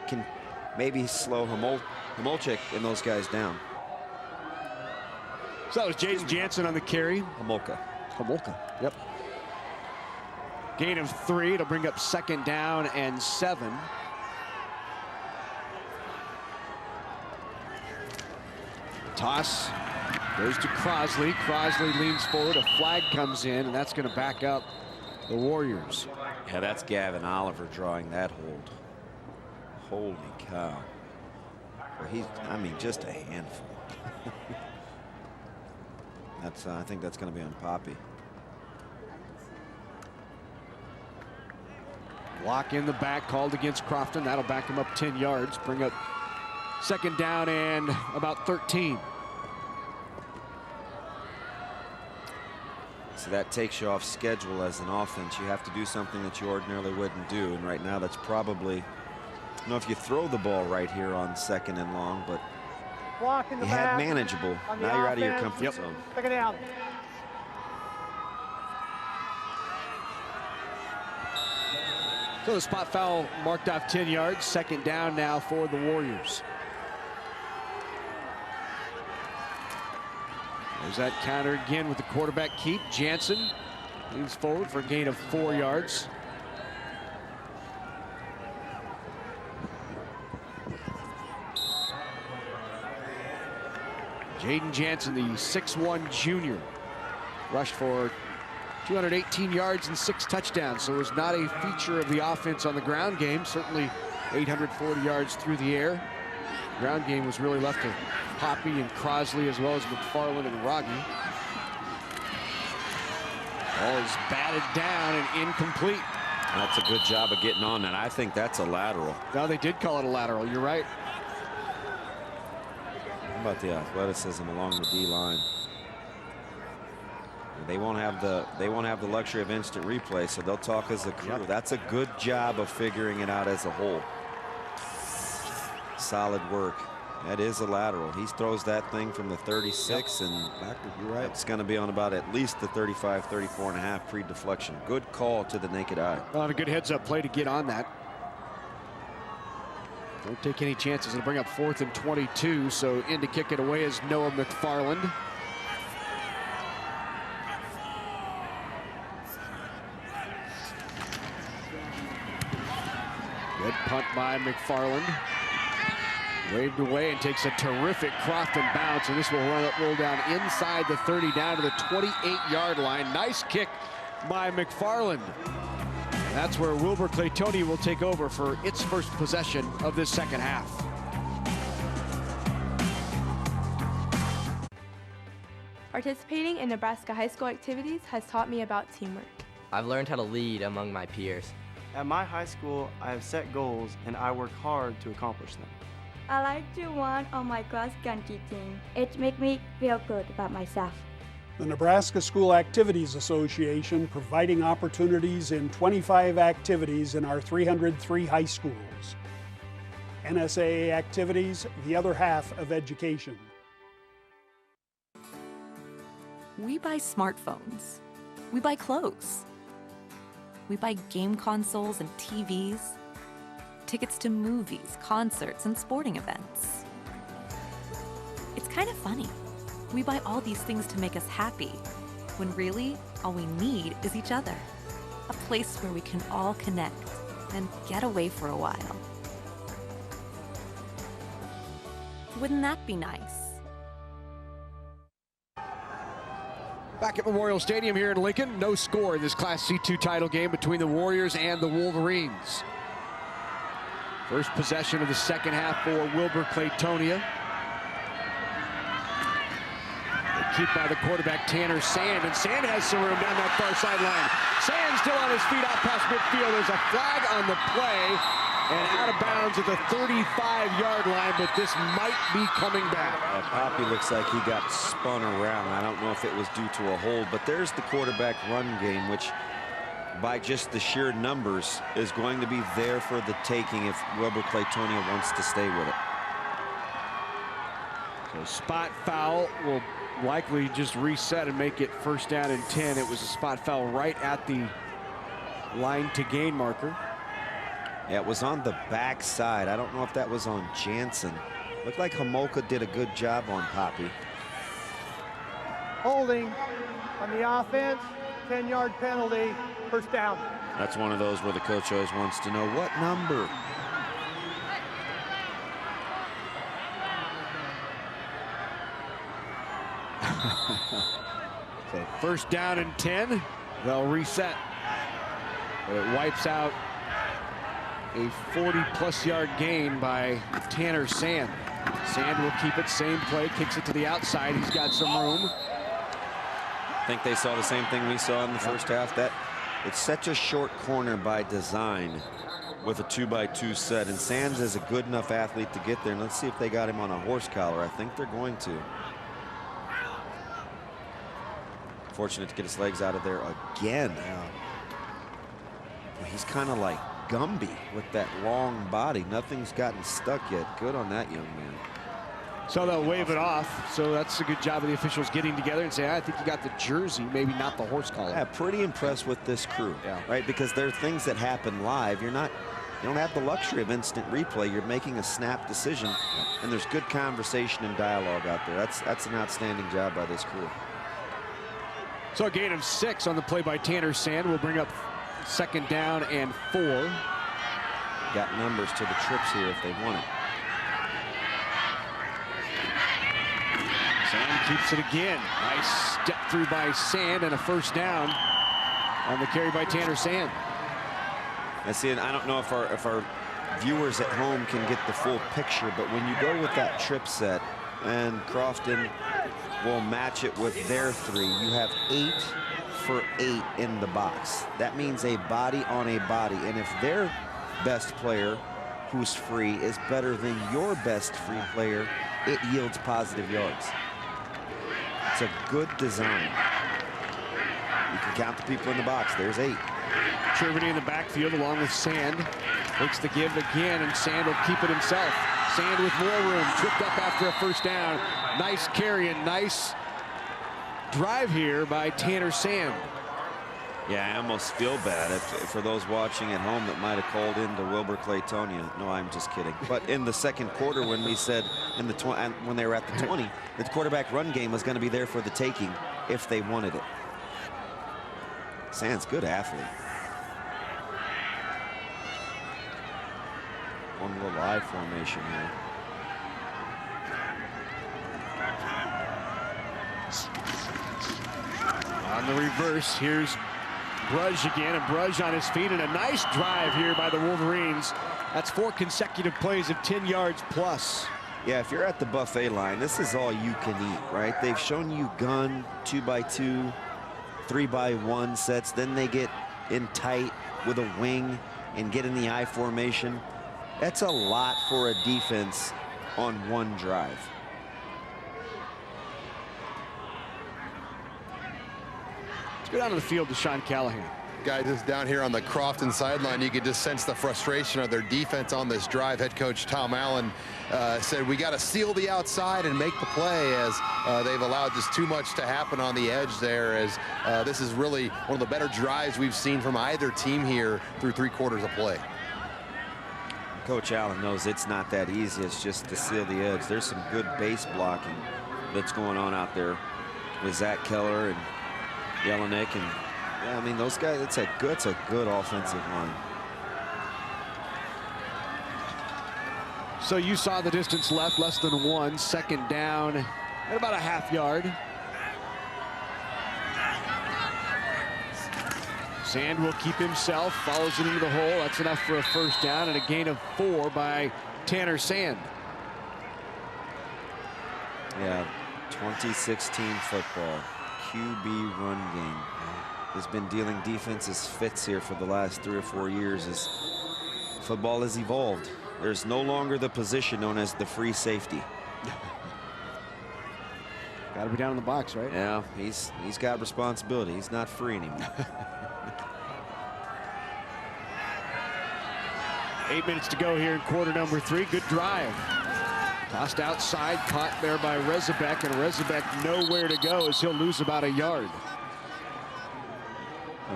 Can maybe slow Homolchik and those guys down. So that was Jaden Jansen on the carry. Homolka, yep. Gain of 3. It'll bring up 2nd down and 7. Toss goes to Crosley. Crosley leans forward. A flag comes in, and that's going to back up the Warriors. Yeah, that's Gavin Oliver drawing that hold. Holy cow. Well, I mean, just a handful. I think that's going to be on Poppy. Block in the back called against Crofton. That'll back him up 10 yards. Bring up 2nd down and about 13. So that takes you off schedule as an offense. You have to do something that you ordinarily wouldn't do. And right now that's probably, I don't know if you throw the ball right here on 2nd and long, but you had manageable. Now you're out of your comfort zone. Pick it down. So the spot foul marked off 10 yards. 2nd down now for the Warriors. There's that counter again with the quarterback keep. Jansen leans forward for a gain of 4 yards. Jaden Jansen, the 6'1" junior, rushed for 218 yards and 6 touchdowns, so it was not a feature of the offense on the ground game. Certainly 840 yards through the air. Ground game was really left to Poppy and Crosley, as well as McFarland and Rogge. Ball is batted down and incomplete. That's a good job of getting on that. I think that's a lateral. No, they did call it a lateral. You're right. How about the athleticism along the D-line? They won't have the luxury of instant replay, so they'll talk as a crew. Yep. That's a good job of figuring it out as a whole. Solid work. That is a lateral. He throws that thing from the 36 and backward. You're right. It's going to be on about at least the 35, 34 and a half pre-deflection. Good call to the naked eye. Well, and a good heads-up play to get on that. Don't take any chances. It'll bring up 4th and 22. So in to kick it away is Noah McFarland. Good punt by McFarland. Waved away and takes a terrific Crofton bounce, and this will roll down inside the 30 down to the 28-yard line. Nice kick by McFarland. That's where Wilber-Clatonia will take over for its first possession of this 2nd half. Participating in Nebraska high school activities has taught me about teamwork. I've learned how to lead among my peers. At my high school, I have set goals and I work hard to accomplish them. I like to run on my cross country team. It makes me feel good about myself. The Nebraska School Activities Association providing opportunities in 25 activities in our 303 high schools. NSAA activities, the other half of education. We buy smartphones. We buy clothes. We buy game consoles and TVs, tickets to movies, concerts, and sporting events. It's kind of funny. We buy all these things to make us happy, when really, all we need is each other. A place where we can all connect and get away for a while. Wouldn't that be nice? Back at Memorial Stadium here in Lincoln, no score in this Class C2 title game between the Warriors and the Wolverines. First possession of the second half for Wilber-Clatonia. Keep by the quarterback, Tanner Sand, and Sand has some room down that far sideline. Sand still on his feet out past midfield. There's a flag on the play, and out of bounds at the 35-yard line, but this might be coming back. Poppy looks like he got spun around. I don't know if it was due to a hold, but there's the quarterback run game, which by just the sheer numbers is going to be there for the taking if Wilber-Clatonia wants to stay with it. So spot foul will likely just reset and make it first down and 10. It was a spot foul right at the line to gain marker. Yeah, it was on the back side. I don't know if that was on Jansen. Looked like Homolka did a good job on Poppy. Holding on the offense, 10-yard penalty, first down. That's one of those where the coach always wants to know what number. So first down and 10, they'll reset. But it wipes out a 40-plus yard gain by Tanner Sand. Sand will keep it, same play, kicks it to the outside. He's got some room. I think they saw the same thing we saw in the first half. That it's such a short corner by design with a 2x2 set, and Sands is a good enough athlete to get there. And let's see if they got him on a horse collar. I think they're going to. Fortunate to get his legs out of there again. He's kind of like Gumby with that long body. Nothing's gotten stuck yet. Good on that young man. So they'll wave it off. So that's a good job of the officials getting together and say, I think you got the jersey, maybe not the horse collar. Yeah, pretty impressed with this crew, right? Because there are things that happen live. You don't have the luxury of instant replay. You're making a snap decision, and there's good conversation and dialogue out there. That's an outstanding job by this crew. So a gain of 6 on the play by Tanner Sand will bring up second down and 4. Got numbers to the trips here if they want it. Sand keeps it again. Nice step through by Sand and a first down on the carry by Tanner Sand. I see it. I don't know if our viewers at home can get the full picture, but when you go with that trip set and Crofton will match it with their 3, you have 8 for 8 in the box. That means a body on a body, and if their best player who's free is better than your best free player, it yields positive yards. It's a good design. You can count the people in the box. There's 8. Chervany in the backfield along with Sand. Takes the give again, and Sand will keep it himself. Sand with more room, tripped up after a first down. Nice carry and nice drive here by Tanner Sand. Yeah, I almost feel bad for those watching at home that might have called into Wilber-Clatonia. No, I'm just kidding. But in the second quarter, when we said in the when they were at the 20, the quarterback run game was going to be there for the taking if they wanted it. Sand's good athlete. One little I formation here. On the reverse, here's Brudge again, and Brudge on his feet, and a nice drive here by the Wolverines. That's 4 consecutive plays of 10 yards plus. Yeah, if you're at the buffet line, this is all you can eat, right? They've shown you gun, 2x2, 3x1 sets. Then they get in tight with a wing and get in the I formation. That's a lot for a defense on one drive. Let's go down to the field to Sean Callahan. Guys, just down here on the Crofton sideline, you could just sense the frustration of their defense on this drive. Head coach Tom Allen said we got to seal the outside and make the play, as they've allowed just too much to happen on the edge there, as this is really one of the better drives we've seen from either team here through 3 quarters of play. Coach Allen knows it's not that easy. It's just to seal the edge. There's some good base blocking that's going on out there with Zach Keller and Jelinek, and yeah, I mean, those guys, it's a good offensive line. So you saw the distance left, less than 1, 2nd down at about a half yard. Sand will keep himself, follows it into the hole. That's enough for a 1st down and a gain of 4 by Tanner Sand. Yeah, 2016 football, QB run game. Has been dealing defenses fits here for the last 3 or 4 years as football has evolved. There's no longer the position known as the free safety. Got to be down in the box, right? Yeah, he's got responsibility. He's not free anymore. 8 minutes to go here in quarter number 3. Good drive. Tossed outside, caught there by Rezabek, and Rezabek nowhere to go as he'll lose about a yard.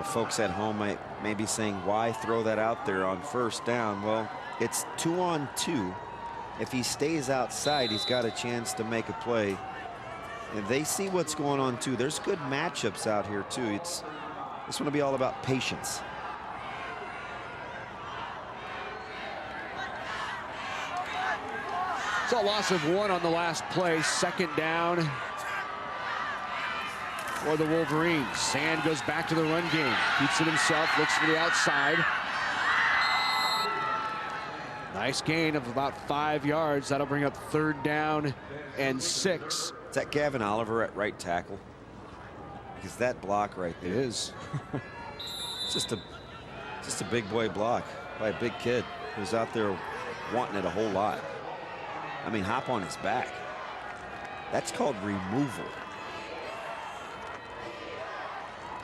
Folks at home may be saying, why throw that out there on 1st down? Well, it's 2-on-2. If he stays outside, he's got a chance to make a play. And they see what's going on, too. There's good matchups out here, too. This one will be all about patience. It's a loss of 1 on the last play. 2nd down for the Wolverines. Sand goes back to the run game. Keeps it himself, looks for the outside. Nice gain of about 5 yards. That'll bring up 3rd down and 6. Is that Gavin Oliver at right tackle? Because that block right there. It is. It's just a big boy block by a big kid who's out there wanting it a whole lot. I mean, hop on his back. That's called removal.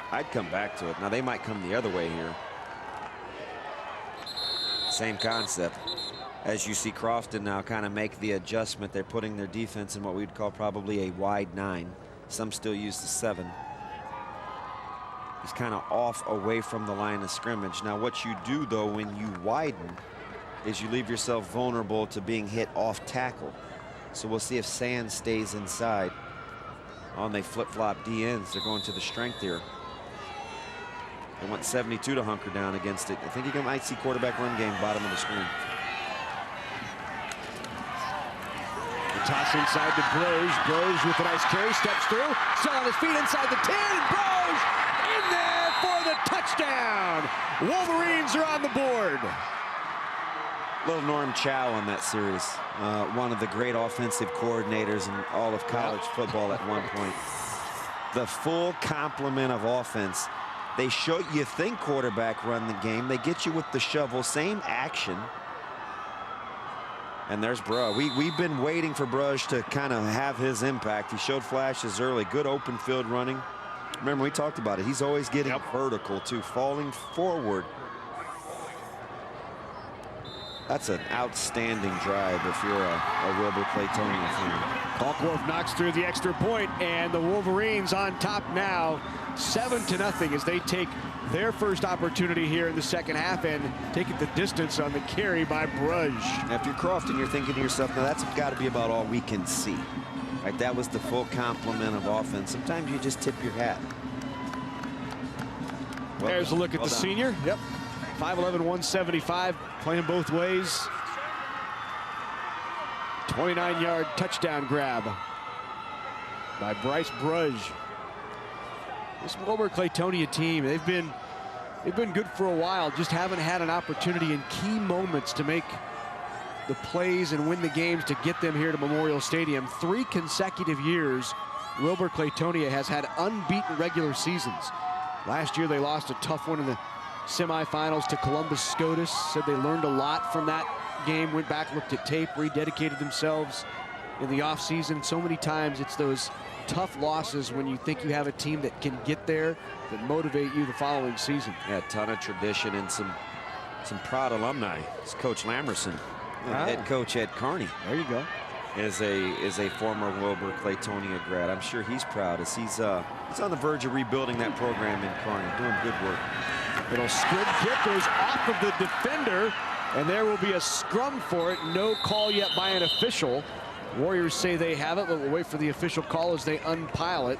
I'd come back to it. Now, they might come the other way here. Same concept. As you see Crofton now kind of make the adjustment, they're putting their defense in what we'd call probably a wide 9. Some still use the 7. He's kind of off away from the line of scrimmage. Now, what you do, though, when you widen is you leave yourself vulnerable to being hit off tackle. So we'll see if Sand stays inside. On they flip-flop DNs. They're going to the strength here. They want 72 to hunker down against it. I think you might see quarterback run game bottom of the screen. The toss inside to Brose. Brose with a nice carry, steps through, still on his feet inside the 10, and Brose in there for the touchdown. Wolverines are on the board. Little Norm Chow on that series. One of the great offensive coordinators in all of college football at one point. The full complement of offense. They show you think quarterback run the game. They get you with the shovel, same action. And there's Bruh. We've been waiting for Brush to kind of have his impact. He showed flashes early. Good open field running. Remember, we talked about it. He's always getting vertical, too, falling forward. That's an outstanding drive if you're a Wilber-Clatonia fan. Falkworth knocks through the extra point, and the Wolverines on top now, 7-0 as they take their first opportunity here in the 2nd half and take it the distance on the carry by Brudge. If you're Crofton, you're thinking to yourself, now that's got to be about all we can see. Right, that was the full complement of offense. Sometimes you just tip your hat. Well, there's a look at the senior. Yep. 5'11", 175, playing both ways. 29-yard touchdown grab by Bryce Brudge. This Wilber-Clatonia team, they've been good for a while, just haven't had an opportunity in key moments to make the plays and win the games to get them here to Memorial Stadium. 3 consecutive years, Wilber-Clatonia has had unbeaten regular seasons. Last year, they lost a tough one in the semifinals to Columbus SCOTUS. Said they learned a lot from that game, went back, looked at tape, rededicated themselves in the offseason. So many times it's those tough losses when you think you have a team that can get there that motivate you the following season. Yeah, a ton of tradition and some proud alumni. It's Coach Lamerson, head coach at Kearney. There you go. Is a former Wilber-Clatonia grad. I'm sure he's proud as he's on the verge of rebuilding that program in Kearney, doing good work. Little squib kick goes off of the defender, and there will be a scrum for it. No call yet by an official. Warriors say they have it, but we'll wait for the official call as they unpile it.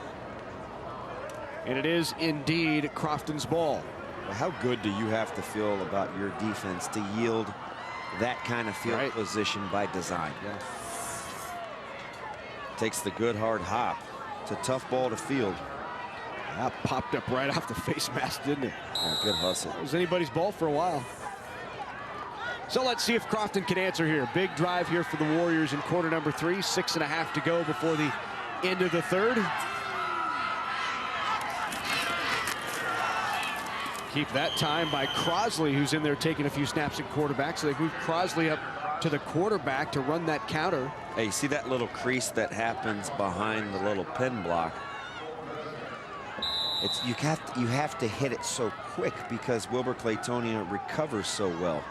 And it is indeed Crofton's ball. Well, how good do you have to feel about your defense to yield that kind of field position by design? Yeah. Takes the good hard hop. It's a tough ball to field. That popped up right off the face mask, didn't it? Yeah, good hustle. It was anybody's ball for a while. So let's see if Crofton can answer here. Big drive here for the Warriors in quarter number 3. 6.5 to go before the end of the third. Keep that time by Crosley, who's in there taking a few snaps at quarterback. So they move Crosley up to the quarterback to run that counter. Hey, you see that little crease that happens behind the little pin block? It's you have to hit it so quick because Wilber-Clatonia recovers so well.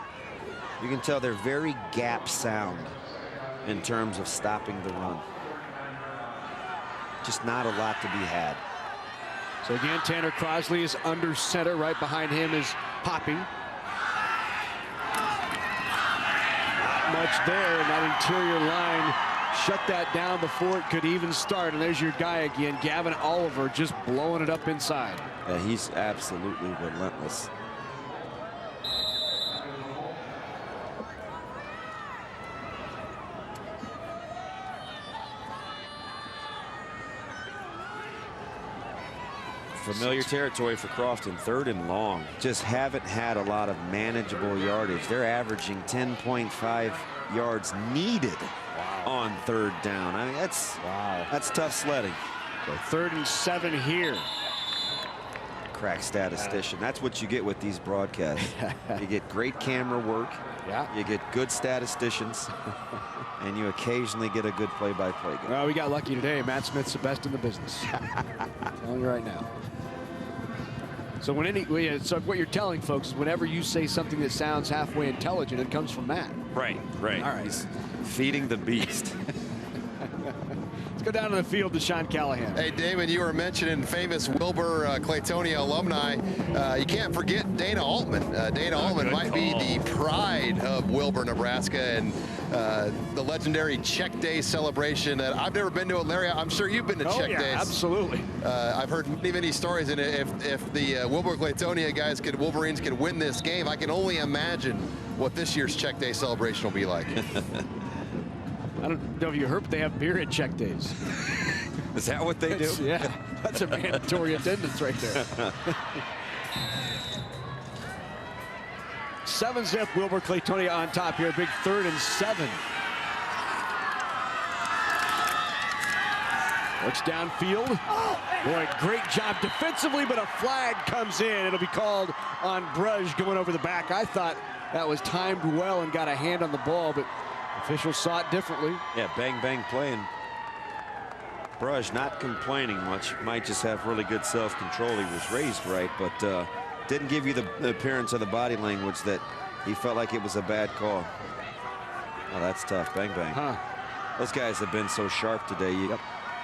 You can tell they're very gap sound in terms of stopping the run. Just not a lot to be had. So again, Tanner Crosley is under center. Right behind him is Poppy. Not much there, and that interior line shut that down before it could even start. And there's your guy again, Gavin Oliver, just blowing it up inside. Yeah, he's absolutely relentless. Familiar territory for Crofton. 3rd and long. Just haven't had a lot of manageable yardage. They're averaging 10.5 yards needed on 3rd down. I mean, that's tough sledding. So 3rd and 7 here. Crack statistician. That's what you get with these broadcasts. You get great camera work. Yeah. You get good statisticians. And you occasionally get a good play-by-play guy. Well, we got lucky today. Matt Smith's the best in the business. I'm telling you right now. So so what you're telling folks is whenever you say something that sounds halfway intelligent, it comes from Matt. Right. All right. He's feeding the beast. Let's go down to the field to Sean Callahan. Hey, Damon, you were mentioning famous Wilber-Clatonia alumni. You can't forget Dana Altman. Dana Altman might be the pride of Wilber, Nebraska, and the legendary Check Day celebration. I've never been to it, Larry. I'm sure you've been to Check Days. Absolutely. I've heard many stories, and if the Wilber-Clatonia guys Wolverines could win this game, I can only imagine what this year's Check Day celebration will be like. I don't know if you heard, but they have beer at Check Days. Is that what they do? Yeah, that's a mandatory attendance right there. 7-zip, Wilber-Clatonia on top here. Big 3rd and 7. Looks downfield. Boy, great job defensively, but a flag comes in. It'll be called on Brush going over the back. I thought that was timed well and got a hand on the ball, but officials saw it differently. Yeah, bang playing. Brush not complaining much. Might just have really good self-control. He was raised right, but didn't give you the appearance of the body language that he felt like it was a bad call. Oh, that's tough. Bang. Those guys have been so sharp today.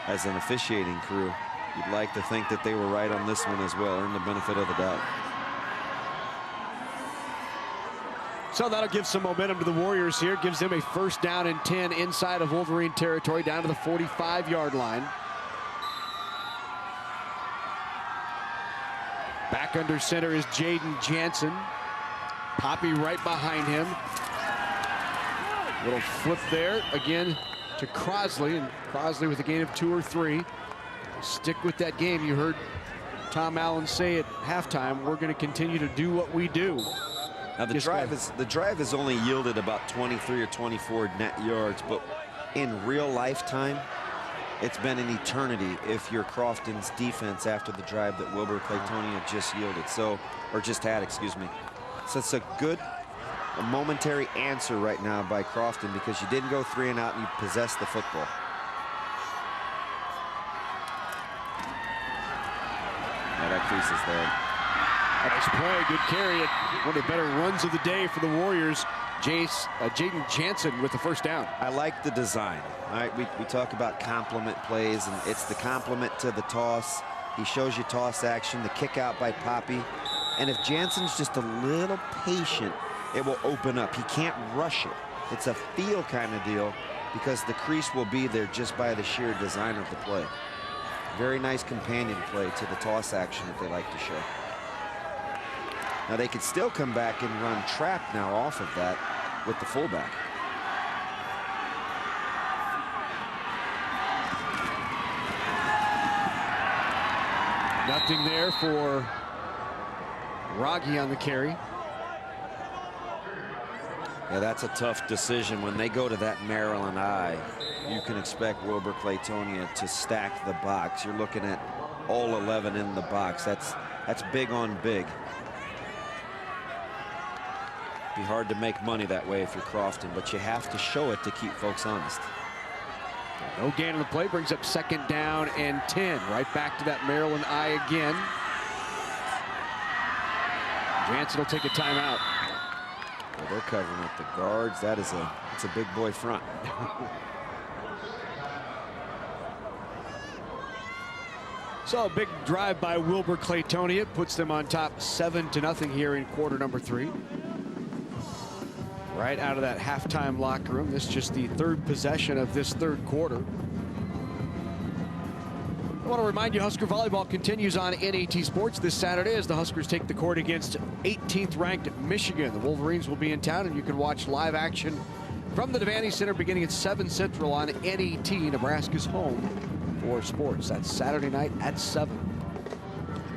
As an officiating crew, you'd like to think that they were right on this one as well. Earn the benefit of the doubt. So that'll give some momentum to the Warriors here. Gives them a 1st down and 10 inside of Wolverine territory down to the 45-yard line. Back under center is Jaden Jansen. Poppy right behind him. Little flip there again to Crosley, and Crosley with a gain of 2 or 3. Stick with that game. You heard Tom Allen say at halftime, we're going to continue to do what we do. Now the drive has only yielded about 23 or 24 net yards, but in real lifetime, it's been an eternity if you're Crofton's defense after the drive that Wilber-Clatonia just yielded. So, or just had, excuse me. So it's a good a momentary answer right now by Crofton because you didn't go 3 and out and you possessed the football. Yeah, that crease is there. Nice play, good carry. One of the better runs of the day for the Warriors. Jaden Jansen with the first down. I like the design. All right, we talk about complement plays, and it's the complement to the toss. He shows you toss action, the kick out by Poppy. And if Jansen's just a little patient, it will open up. He can't rush it. It's a feel kind of deal because the crease will be there just by the sheer design of the play. Very nice companion play to the toss action that they like to show. Now they could still come back and run trap now off of that with the fullback. Nothing there for Rogge on the carry. Yeah, that's a tough decision. When they go to that Maryland eye, you can expect Wilber-Clatonia to stack the box. You're looking at all 11 in the box. That's big on big. Be hard to make money that way if you're Crofton, but you have to show it to keep folks honest. No gain on the play, brings up 2nd down and 10. Right back to that Maryland eye again. Jansen will take a timeout. Well, they're covering up the guards. It's a big boy front. So a big drive by Wilber-Clatonia puts them on top 7-0 here in quarter number 3. Right out of that halftime locker room. This is just the 3rd possession of this 3rd quarter. I want to remind you, Husker volleyball continues on NAT Sports this Saturday as the Huskers take the court against 18th ranked Michigan. The Wolverines will be in town, and you can watch live action from the Devaney Center beginning at 7 Central on NAT, Nebraska's home for sports. That's Saturday night at 7.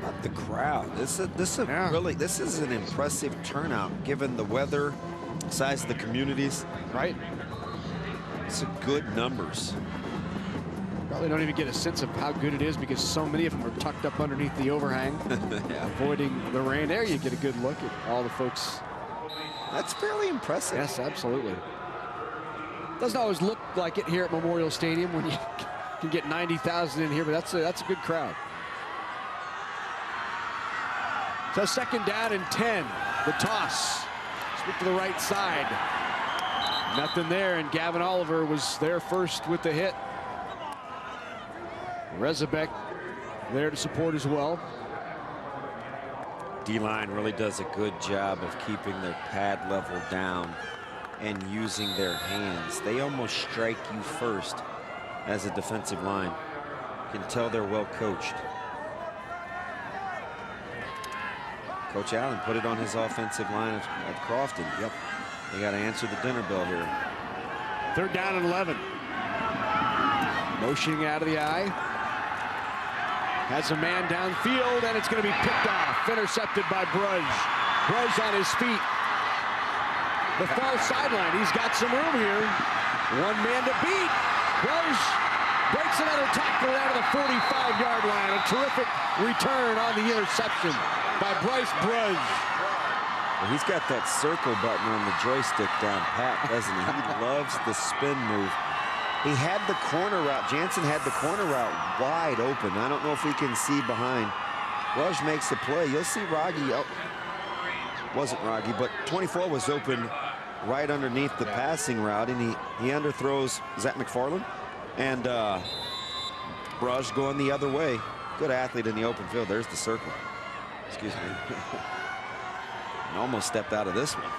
About the crowd. This is an impressive turnout given the weather, size of the communities. Right. It's good numbers. Probably don't even get a sense of how good it is because so many of them are tucked up underneath the overhang, yeah, avoiding the rain. There you get a good look at all the folks. That's fairly impressive. Yes, absolutely. Doesn't always look like it here at Memorial Stadium when you can get 90,000 in here, but that's a good crowd. So 2nd down and 10. The toss. Split to the right side. Nothing there, and Gavin Oliver was there first with the hit. Rezabek there to support as well. D-line really does a good job of keeping their pad level down and using their hands. They almost strike you first as a defensive line. You can tell they're well coached. Coach Allen put it on his offensive line at Crofton. Yep, they got to answer the dinner bell here. 3rd down and 11. Motioning out of the eye. Has a man downfield, and it's going to be picked off. Intercepted by Brudge. Brudge on his feet. The far sideline. He's got some room here. One man to beat. Brudge breaks another tackle out of the 45-yard line. A terrific return on the interception by Bryce Brudge. Well, he's got that circle button on the joystick down pat, doesn't he? He loves the spin move. He had the corner route. Jansen had the corner route wide open. I don't know if we can see behind. Brudge makes the play. You'll see Rogge. Oh, wasn't Rogge, but 24 was open right underneath the passing route, and he underthrows. Is that McFarland? And Brudge going the other way. Good athlete in the open field. There's the circle. Excuse me. And almost stepped out of this one.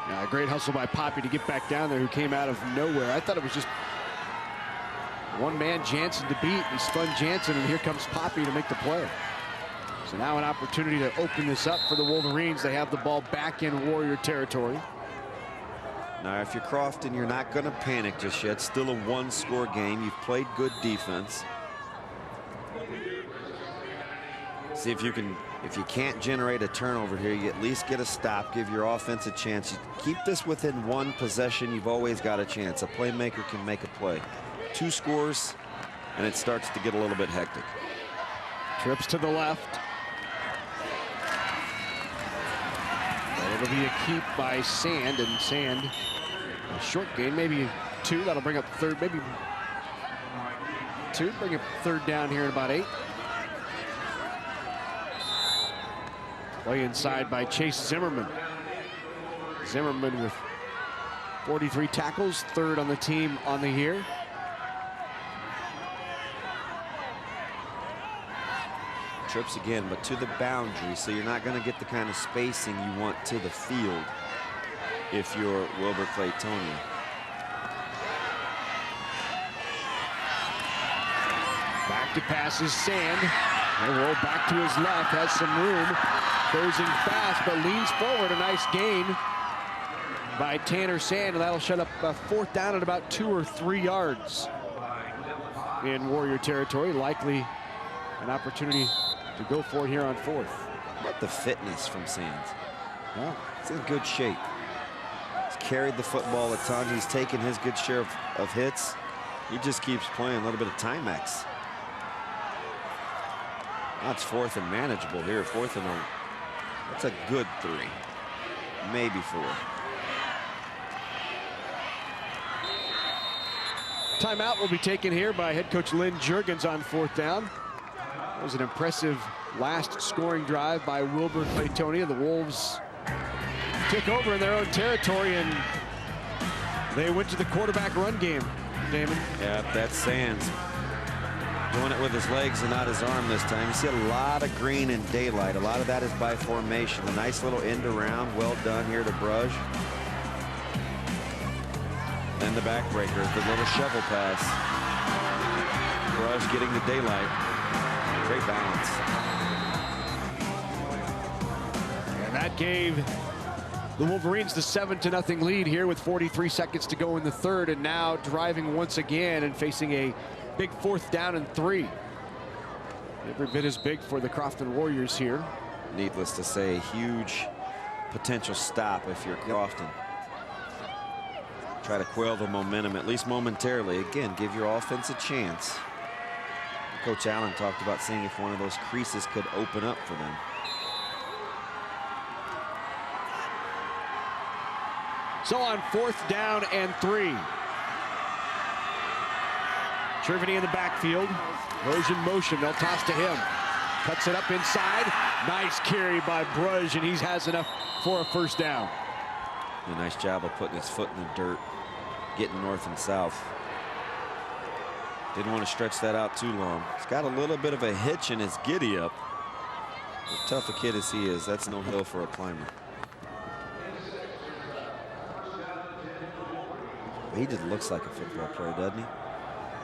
Yeah, a great hustle by Poppy to get back down there, who came out of nowhere. I thought it was just one man, Jansen, to beat. He spun Jansen, and here comes Poppy to make the play. So now an opportunity to open this up for the Wolverines. They have the ball back in Warrior territory. Now, if you're Crofton, you're not going to panic just yet. Still a 1-score game. You've played good defense. See if you can. If you can't generate a turnover here, you at least get a stop, give your offense a chance. You keep this within 1 possession, you've always got a chance. A playmaker can make a play. 2 scores, and it starts to get a little bit hectic. Trips to the left. It'll be a keep by Sand, and Sand, a short gain, maybe 2. That'll bring up third, maybe 2. Bring up third down here in about 8. Play inside by Chase Zimmerman. Zimmerman with 43 tackles, 3rd on the team on the year. Trips again, but to the boundary, so you're not going to get the kind of spacing you want to the field if you're Wilber-Clatonia. Back to passes Sand. And roll back to his left, has some room. Closing fast, but leans forward. A nice gain by Tanner Sand, and that'll shut up a 4th down at about 2 or 3 yards in Warrior territory. Likely an opportunity to go for it here on 4th. What the fitness from Sands. Well, it's in good shape. He's carried the football a ton. He's taken his good share of hits. He just keeps playing a little bit of Timex. That's 4th and manageable here. 4th and that's a good 3, maybe 4. Timeout will be taken here by head coach Lynn Juergens on 4th down. That was an impressive last scoring drive by Wilber-Clatonia. The Wolves took over in their own territory, and they went to the quarterback run game, Damon. Yeah, that's Sands. Doing it with his legs and not his arm this time. You see a lot of green and daylight. A lot of that is by formation. A nice little end around. Well done here to Brush. Then the backbreaker, the little shovel pass. Brush getting the daylight. Great balance. And that gave the Wolverines the 7-0 lead here with 43 seconds to go in the 3rd, and now driving once again and facing a big 4th down and 3. Every bit as big for the Crofton Warriors here. Needless to say, a huge potential stop if you're Crofton. Try to quell the momentum, at least momentarily. Again, give your offense a chance. Coach Allen talked about seeing if one of those creases could open up for them. So on 4th down and 3. Triveni in the backfield. Rose in motion. They'll toss to him. Cuts it up inside. Nice carry by Brush, and he has enough for a 1st down. A nice job of putting his foot in the dirt, getting north and south. Didn't want to stretch that out too long. He's got a little bit of a hitch in his giddy up. As tough a kid as he is, that's no hill for a climber. He just looks like a football player, doesn't he?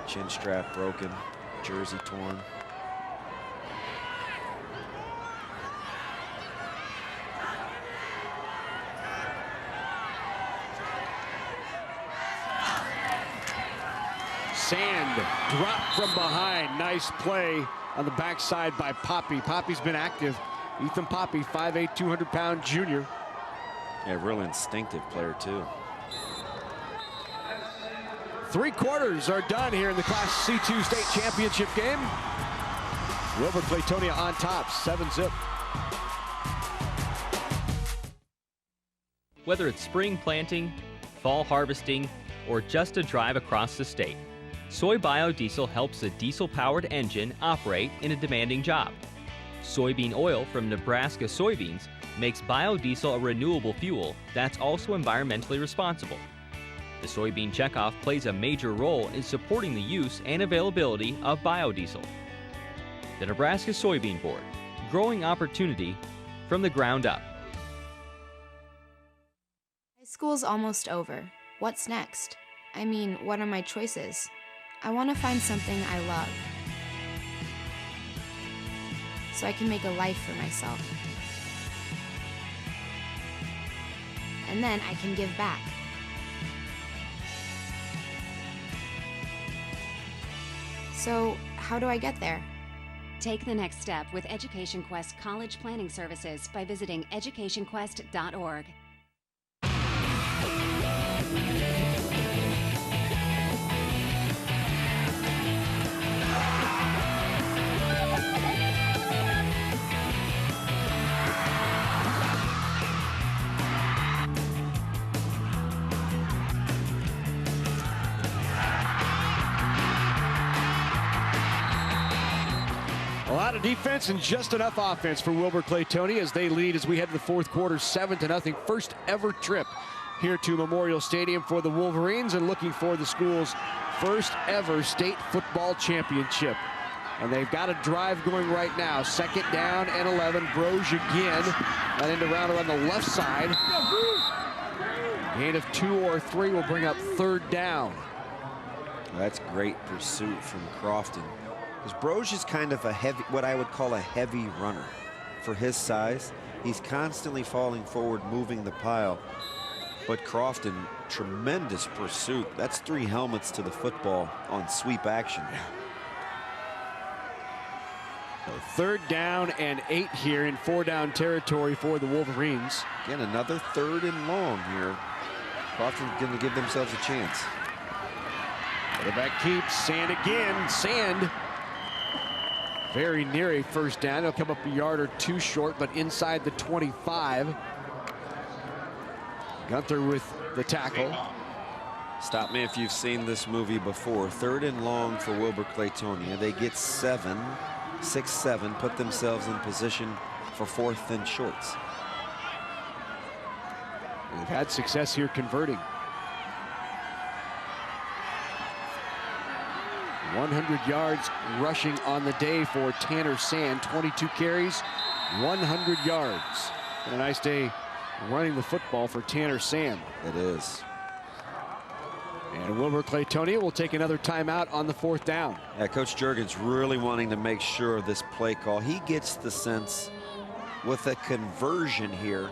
Chin strap broken, jersey torn. Sand dropped from behind. Nice play on the backside by Poppy. Poppy's been active. Ethan Poppy, 5'8", 200-pound junior. Yeah, real instinctive player, too. 3 quarters are done here in the Class C2 state championship game. Wilber-Clatonia on top, 7-0. Whether it's spring planting, fall harvesting, or just a drive across the state, soy biodiesel helps a diesel-powered engine operate in a demanding job. Soybean oil from Nebraska soybeans makes biodiesel a renewable fuel that's also environmentally responsible. The soybean checkoff plays a major role in supporting the use and availability of biodiesel. The Nebraska Soybean Board, growing opportunity from the ground up. High school's almost over. What's next? I mean, what are my choices? I want to find something I love, so I can make a life for myself. And then I can give back. So, how do I get there? Take the next step with Education Quest College Planning Services by visiting educationquest.org. defense and just enough offense for Wilber-Clatonia as they lead as we head to the fourth quarter, 7-0. First ever trip here to Memorial Stadium for the Wolverines, and looking for the school's first ever state football championship. And they've got a drive going right now. 2nd down and 11. Broge again. That end around on the left side. Gain of 2 or 3 will bring up 3rd down. That's great pursuit from Crofton. Because Broge is kind of a heavy, what I would call a heavy runner. For his size, he's constantly falling forward, moving the pile. But Crofton, tremendous pursuit. That's 3 helmets to the football on sweep action. So 3rd down and 8 here in 4-down territory for the Wolverines. Again, another 3rd and long here. Crofton's going to give themselves a chance. Quarterback keeps. Sand again. Sand very near a 1st down. He'll come up a yard or 2 short, but inside the 25. Gunther with the tackle. Stop me if you've seen this movie before. 3rd and long for Wilber-Clatonia. They get 6-7, put themselves in position for 4th and shorts. They've had success here converting. 100 yards rushing on the day for Tanner Sand. 22 carries, 100 yards. And a nice day running the football for Tanner Sand. It is. And Wilber-Clatonia will take another timeout on the 4th down. Yeah, Coach Juergens really wanting to make sure of this play call. He gets the sense with a conversion here,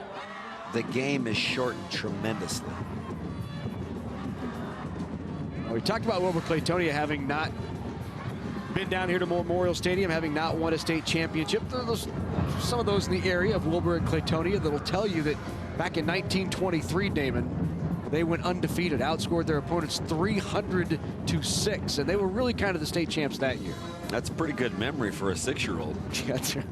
the game is shortened tremendously. We talked about Wilber-Clatonia having not been down here to Memorial Stadium, having not won a state championship. There's some of those in the area of Wilber and Clatonia that'll tell you that back in 1923, Damon, they went undefeated, outscored their opponents 300-6, and they were really kind of the state champs that year. That's a pretty good memory for a 6-year-old. That's right.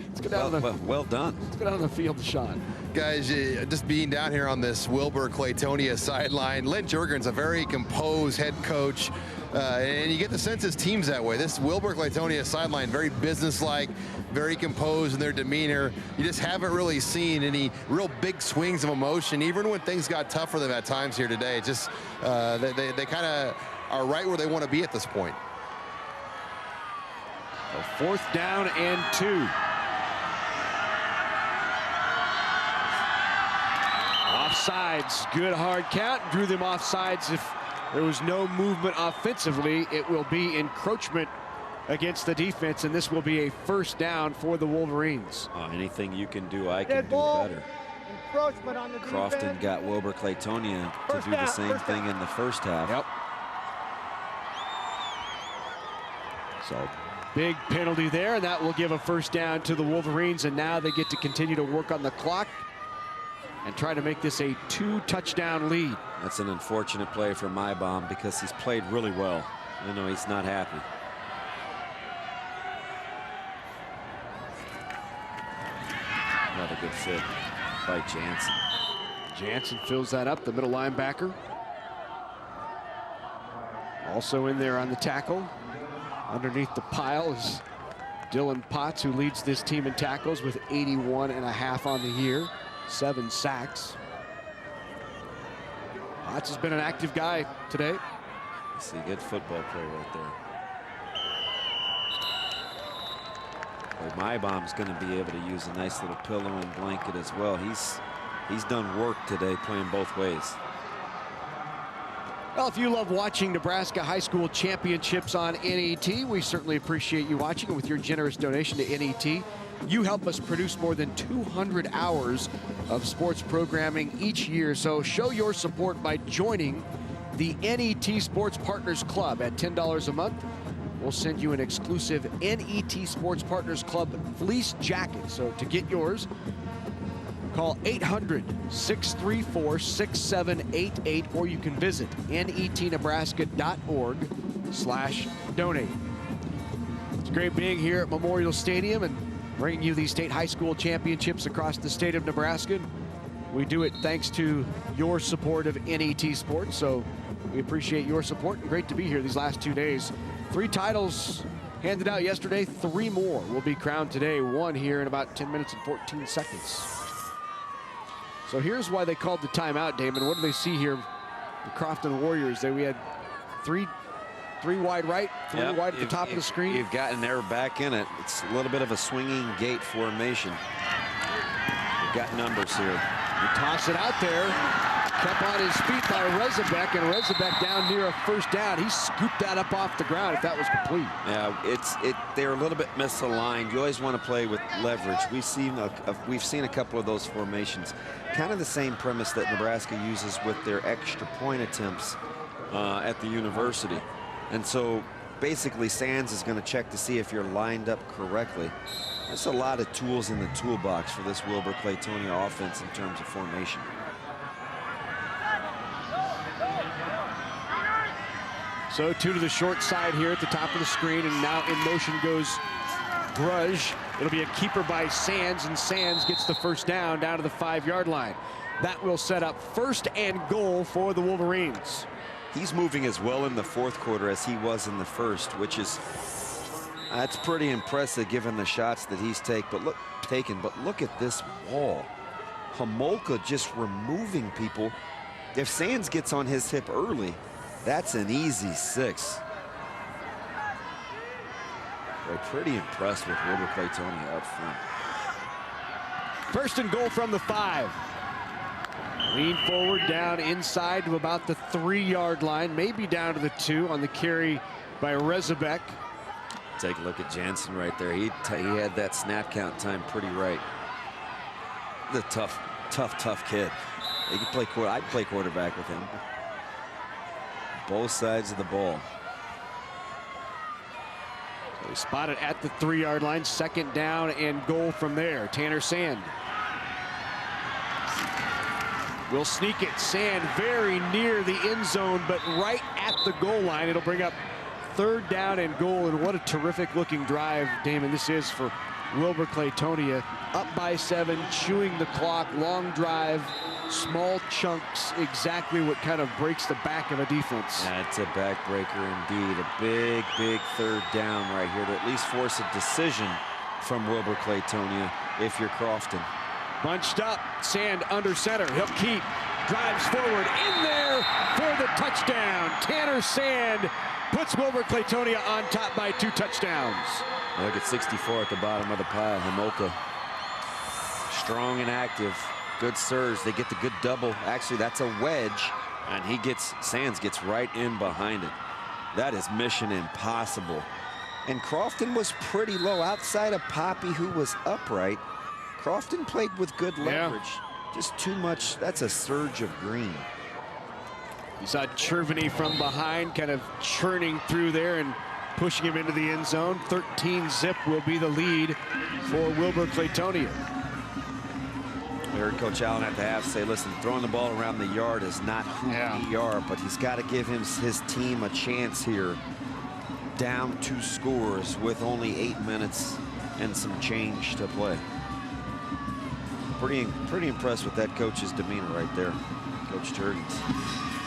Let's go down well done. Let's go down the field, Sean. Guys, just being down here on this Wilber-Clatonia sideline, Lynn Juergens, a very composed head coach, and you get the sense his team's that way. This Wilber-Clatonia sideline, very businesslike, very composed in their demeanor. You just haven't really seen any real big swings of emotion, even when things got tough for them at times here today. Just they kind of are right where they want to be at this point. So 4th down and 2. Offsides, good hard count, drew them offsides. If there was no movement offensively, it will be encroachment against the defense, and this will be a 1st down for the Wolverines. Anything you can do, I can do better. Encroachment on the Crofton defense. got Wilber-Clatonia to do the same thing in the 1st half. Yep. So big penalty there, and that will give a 1st down to the Wolverines, and now they get to continue to work on the clock and try to make this a 2-touchdown lead. That's an unfortunate play for Mybom because he's played really well. I know he's not happy. Another good fit by Jansen. Jansen fills that up, the middle linebacker. Also in there on the tackle. Underneath the pile is Dylan Potts, who leads this team in tackles with 81.5 on the year. 7 sacks. Potts has been an active guy today. You see, good football play right there. Mybom's going to be able to use a nice little pillow and blanket as well. He's done work today playing both ways. Well, if you love watching Nebraska high school championships on NET, we certainly appreciate you watching. And with your generous donation to NET, you help us produce more than 200 hours of sports programming each year. So show your support by joining the NET Sports Partners Club at $10 a month. We'll send you an exclusive NET Sports Partners Club fleece jacket. So to get yours, call 800-634-6788, or you can visit netnebraska.org/donate. It's great being here at Memorial Stadium and bringing you these state high school championships across the state of Nebraska. We do it thanks to your support of NET Sports, so we appreciate your support, and great to be here these last 2 days. 3 titles handed out yesterday. 3 more will be crowned today. 1 here in about 10 minutes and 14 seconds. So here's why they called the timeout, Damon. What do they see here? The Crofton Warriors. We had three wide right, 3 wide at the top of the screen. You've gotten there back in it. It's a little bit of a swinging gate formation. You've got numbers here. You toss it out there. Kept on his feet by Rezabek, and Rezabek down near a first down. He scooped that up off the ground if that was complete. Yeah, they're a little bit misaligned. You always want to play with leverage. We've seen a couple of those formations. Kind of the same premise that Nebraska uses with their extra point attempts at the university. And so basically Sands is going to check to see if you're lined up correctly. There's a lot of tools in the toolbox for this Wilber-Clatonia offense in terms of formation. So 2 to the short side here at the top of the screen, and now in motion goes Grudge. It'll be a keeper by Sands, and Sands gets the first down to the 5-yard line. That will set up 1st and goal for the Wolverines. He's moving as well in the 4th quarter as he was in the 1st, which is that's pretty impressive given the shots that he's taken. But look at this wall. Homolka just removing people. If Sands gets on his hip early, that's an easy 6. We're pretty impressed with Wilber-Clatonia up front. 1st and goal from the 5. Lean forward down inside to about the 3-yard line, maybe down to the 2 on the carry by Rezabek. Take a look at Jansen right there. He had that snap count time pretty right. The tough kid. He could play I'd play quarterback with him. Both sides of the ball. So he spotted at the 3-yard line. 2nd down and goal from there. Tanner Sand will sneak it. Sand very near the end zone, but right at the goal line. It'll bring up 3rd down and goal. And what a terrific looking drive, Damon, this is for Wilber-Clatonia. Up by 7, chewing the clock, long drive, small chunks, exactly what kind of breaks the back of a defense. That's a backbreaker indeed. A big 3rd down right here to at least force a decision from Wilber-Clatonia if you're Crofton. Bunched up, Sand under center. He'll keep, drives forward, in there for the touchdown. Tanner Sand puts Wilber-Clatonia on top by 2 touchdowns. Look at 64 at the bottom of the pile. Homolka, strong and active. Good surge. They get the good double. Actually, that's a wedge, and Sands gets right in behind it. That is mission impossible. And Crofton was pretty low outside of Poppy, who was upright. Crofton played with good leverage. Just too much. That's a surge of green. You saw Chervany from behind, kind of churning through there and pushing him into the end zone. 13-zip will be the lead for Wilber-Clatonia. We heard Coach Allen at the half say, listen, throwing the ball around the yard is not who we are, but he's got to give his team a chance here. Down 2 scores with only 8 minutes and some change to play. Pretty impressed with that coach's demeanor right there. Coach Jurgens.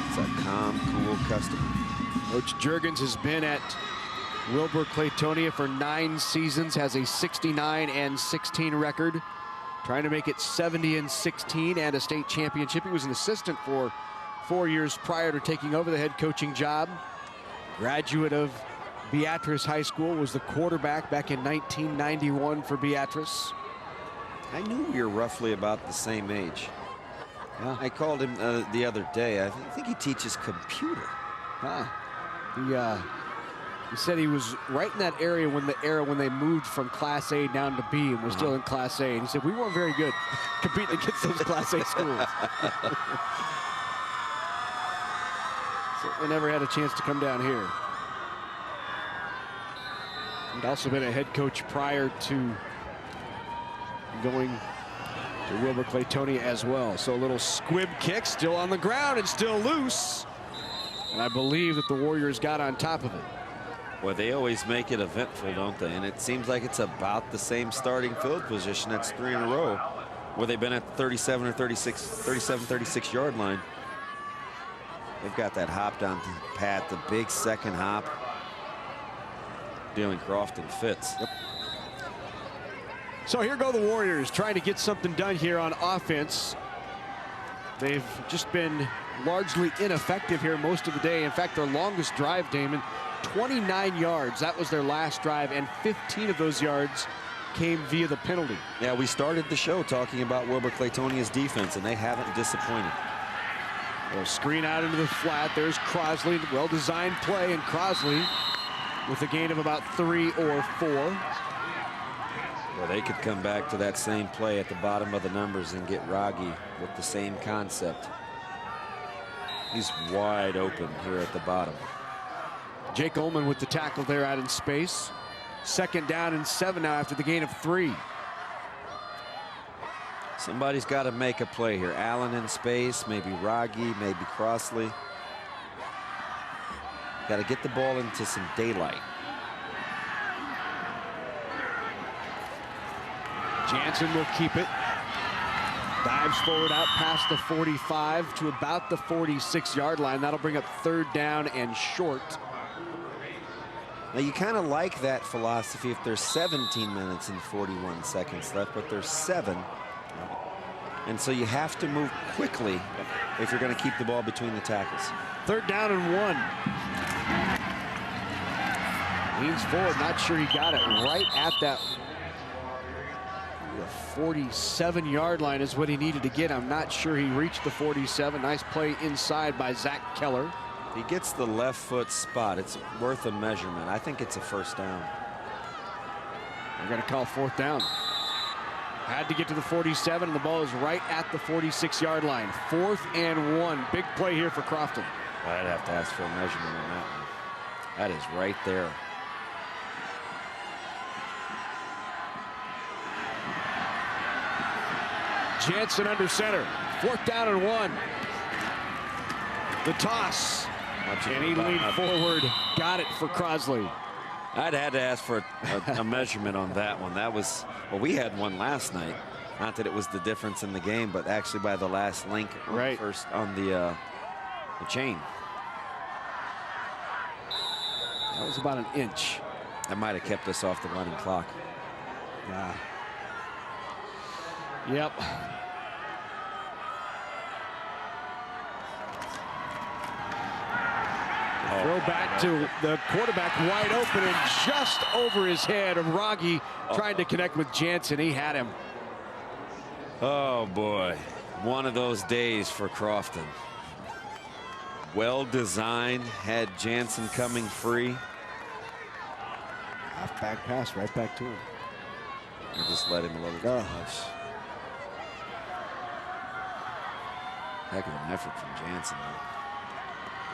It's a calm, cool customer. Coach Jurgens has been at Wilber-Clatonia for 9 seasons, has a 69-16 record. Trying to make it 70-16 and a state championship. He was an assistant for 4 years prior to taking over the head coaching job. Graduate of Beatrice High School, was the quarterback back in 1991 for Beatrice. I knew we were roughly about the same age. Yeah. I called him the other day. I think he teaches computer. He said he was right in that area when they moved from Class A down to B and was still in Class A. And he said, we weren't very good competing against those Class A schools. So we never had a chance to come down here. He'd also been a head coach prior to going to Wilber-Clatonia as well. So a little squib kick, still on the ground and still loose. And I believe that the Warriors got on top of it. Well, they always make it eventful, don't they? And it seems like it's about the same starting field position. That's 3 in a row where they've been at 37 or 36 yard line. They've got that hop down to Pat, the big second hop. dealing Crofton fits. Yep. So here go the Warriors trying to get something done here on offense. They've just been largely ineffective here most of the day. In fact, their longest drive, Damon, 29 yards. That was their last drive, and 15 of those yards came via the penalty. Yeah, we started the show talking about Wilber-Clatonia's defense, and they haven't disappointed. Well, screen out into the flat. There's Crosley. Well-designed play, and Crosley with a gain of about 3 or 4. Well, they could come back to that same play at the bottom of the numbers and get Raggi with the same concept. He's wide open here at the bottom. Jake Ullman with the tackle there out in space. 2nd down and 7 now after the gain of 3. Somebody's got to make a play here. Allen in space, maybe Raggi, maybe Crossley. Got to get the ball into some daylight. Jansen will keep it. Dives forward out past the 45 to about the 46-yard line. That'll bring up 3rd down and short. Now you kind of like that philosophy if there's 17 minutes and 41 seconds left, but there's 7. And so you have to move quickly if you're going to keep the ball between the tackles. 3rd down and 1. Leans forward, not sure he got it right at that 47-yard line is what he needed to get. I'm not sure he reached the 47. Nice play inside by Zach Keller. He gets the left foot spot. It's worth a measurement. I think it's a 1st down. They're going to call 4th down. Had to get to the 47, and the ball is right at the 46-yard line. 4th and 1. Big play here for Crofton. I'd have to ask for a measurement on that one. That is right there. Jansen under center. 4th down and 1. The toss. And he leaned forward. Got it for Crosley. I'd had to ask for a measurement on that one. That was, well, we had one last night. Not that it was the difference in the game, but actually by the last link right first on the chain. That was about an inch. That might have kept us off the running clock. Yeah. Yep. Throw back to the quarterback wide open and just over his head of Raggi trying to connect with Jansen. He had him. Oh boy, one of those days for Crofton. Well designed, had Jansen coming free. Half-back pass right back to him. I just let him a little too much. Heck of an effort from Jansen.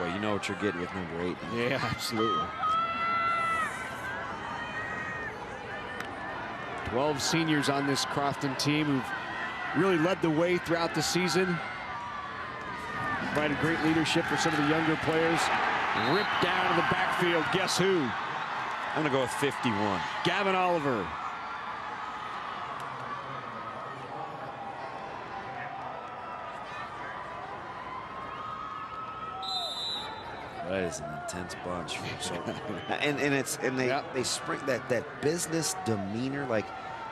Well, you know what you're getting with number 8. Yeah, absolutely. 12 seniors on this Crofton team who've really led the way throughout the season. Provided great leadership for some of the younger players. Ripped down to the backfield. Guess who? I'm going to go with 51. Gavin Oliver. That is an intense bunch. They spring that business demeanor, like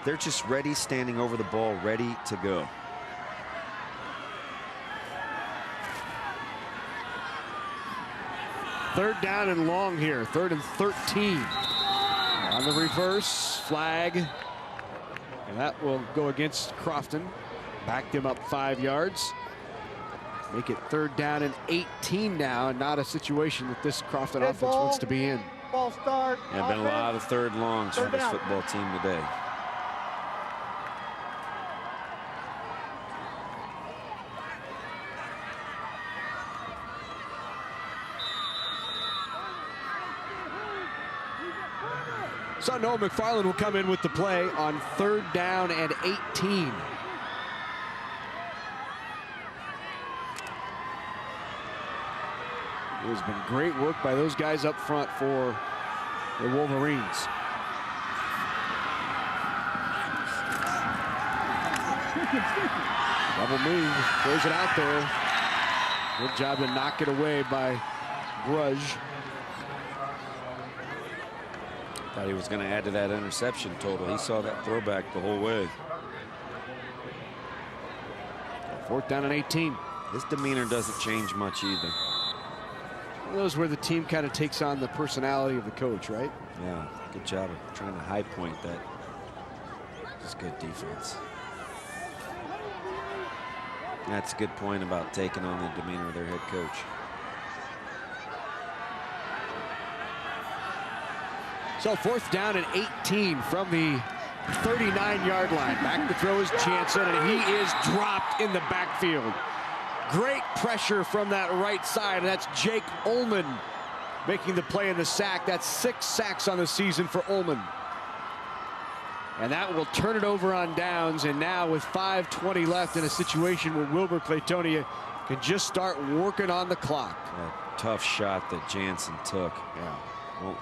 they're just ready, standing over the ball, ready to go. Third down and long here. 3rd and 13. On the reverse flag, and that will go against Crofton. Backed him up 5 yards. Make it 3rd down and 18 now, and not a situation that this Crofton offense wants to be in. Ball start. Yeah, been a lot of 3rd longs for this football team today. So Noah McFarland will come in with the play on 3rd down and 18. It has been great work by those guys up front for the Wolverines. Double move, throws it out there. Good job to knock it away by Grudge. Thought he was going to add to that interception total. He saw that throwback the whole way. 4th down and 18. His demeanor doesn't change much either. One of those where the team kind of takes on the personality of the coach, right? Yeah, good job of trying to high point that. Just good defense. That's a good point about taking on the demeanor of their head coach. So 4th down and 18 from the 39-yard line. Back to throw is Jansen, and he is dropped in the backfield. Great pressure from that right side, and that's Jake Ullman making the play in the sack. That's 6 sacks on the season for Ullman. And that will turn it over on downs, and now with 5:20 left in a situation where Wilber-Clatonia can just start working on the clock. That tough shot that Jansen took. Yeah. Well,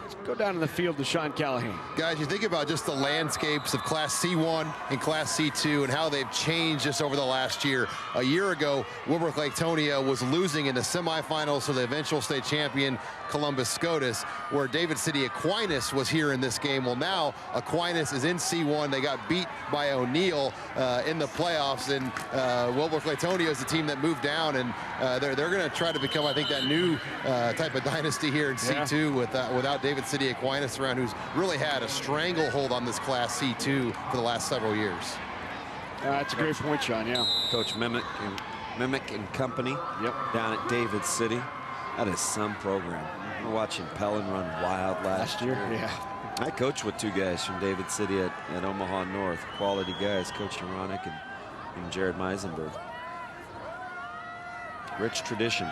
let's go down to the field to Sean Callahan. Guys, you think about just the landscapes of Class C1 and Class C2 and how they've changed just over the last year. A year ago, Wilber-Clatonia was losing in the semifinals to the eventual state champion Columbus SCOTUS, where David City Aquinas was here in this game. Well, now Aquinas is in C1. They got beat by O'Neill in the playoffs, and Wilber-Clatonia is the team that moved down, and they're going to try to become, I think, that new type of dynasty here in C2 without David City Aquinas around, who's really had a stranglehold on this Class C2 for the last several years. That's a great point, Sean. Yeah, Coach Mimic and company down at David City. That is some program. We're watching Pellin run wild last year. Yeah. I coached with 2 guys from David City at Omaha North. Quality guys, Coach Uronic and Jared Meisenberg. Rich tradition.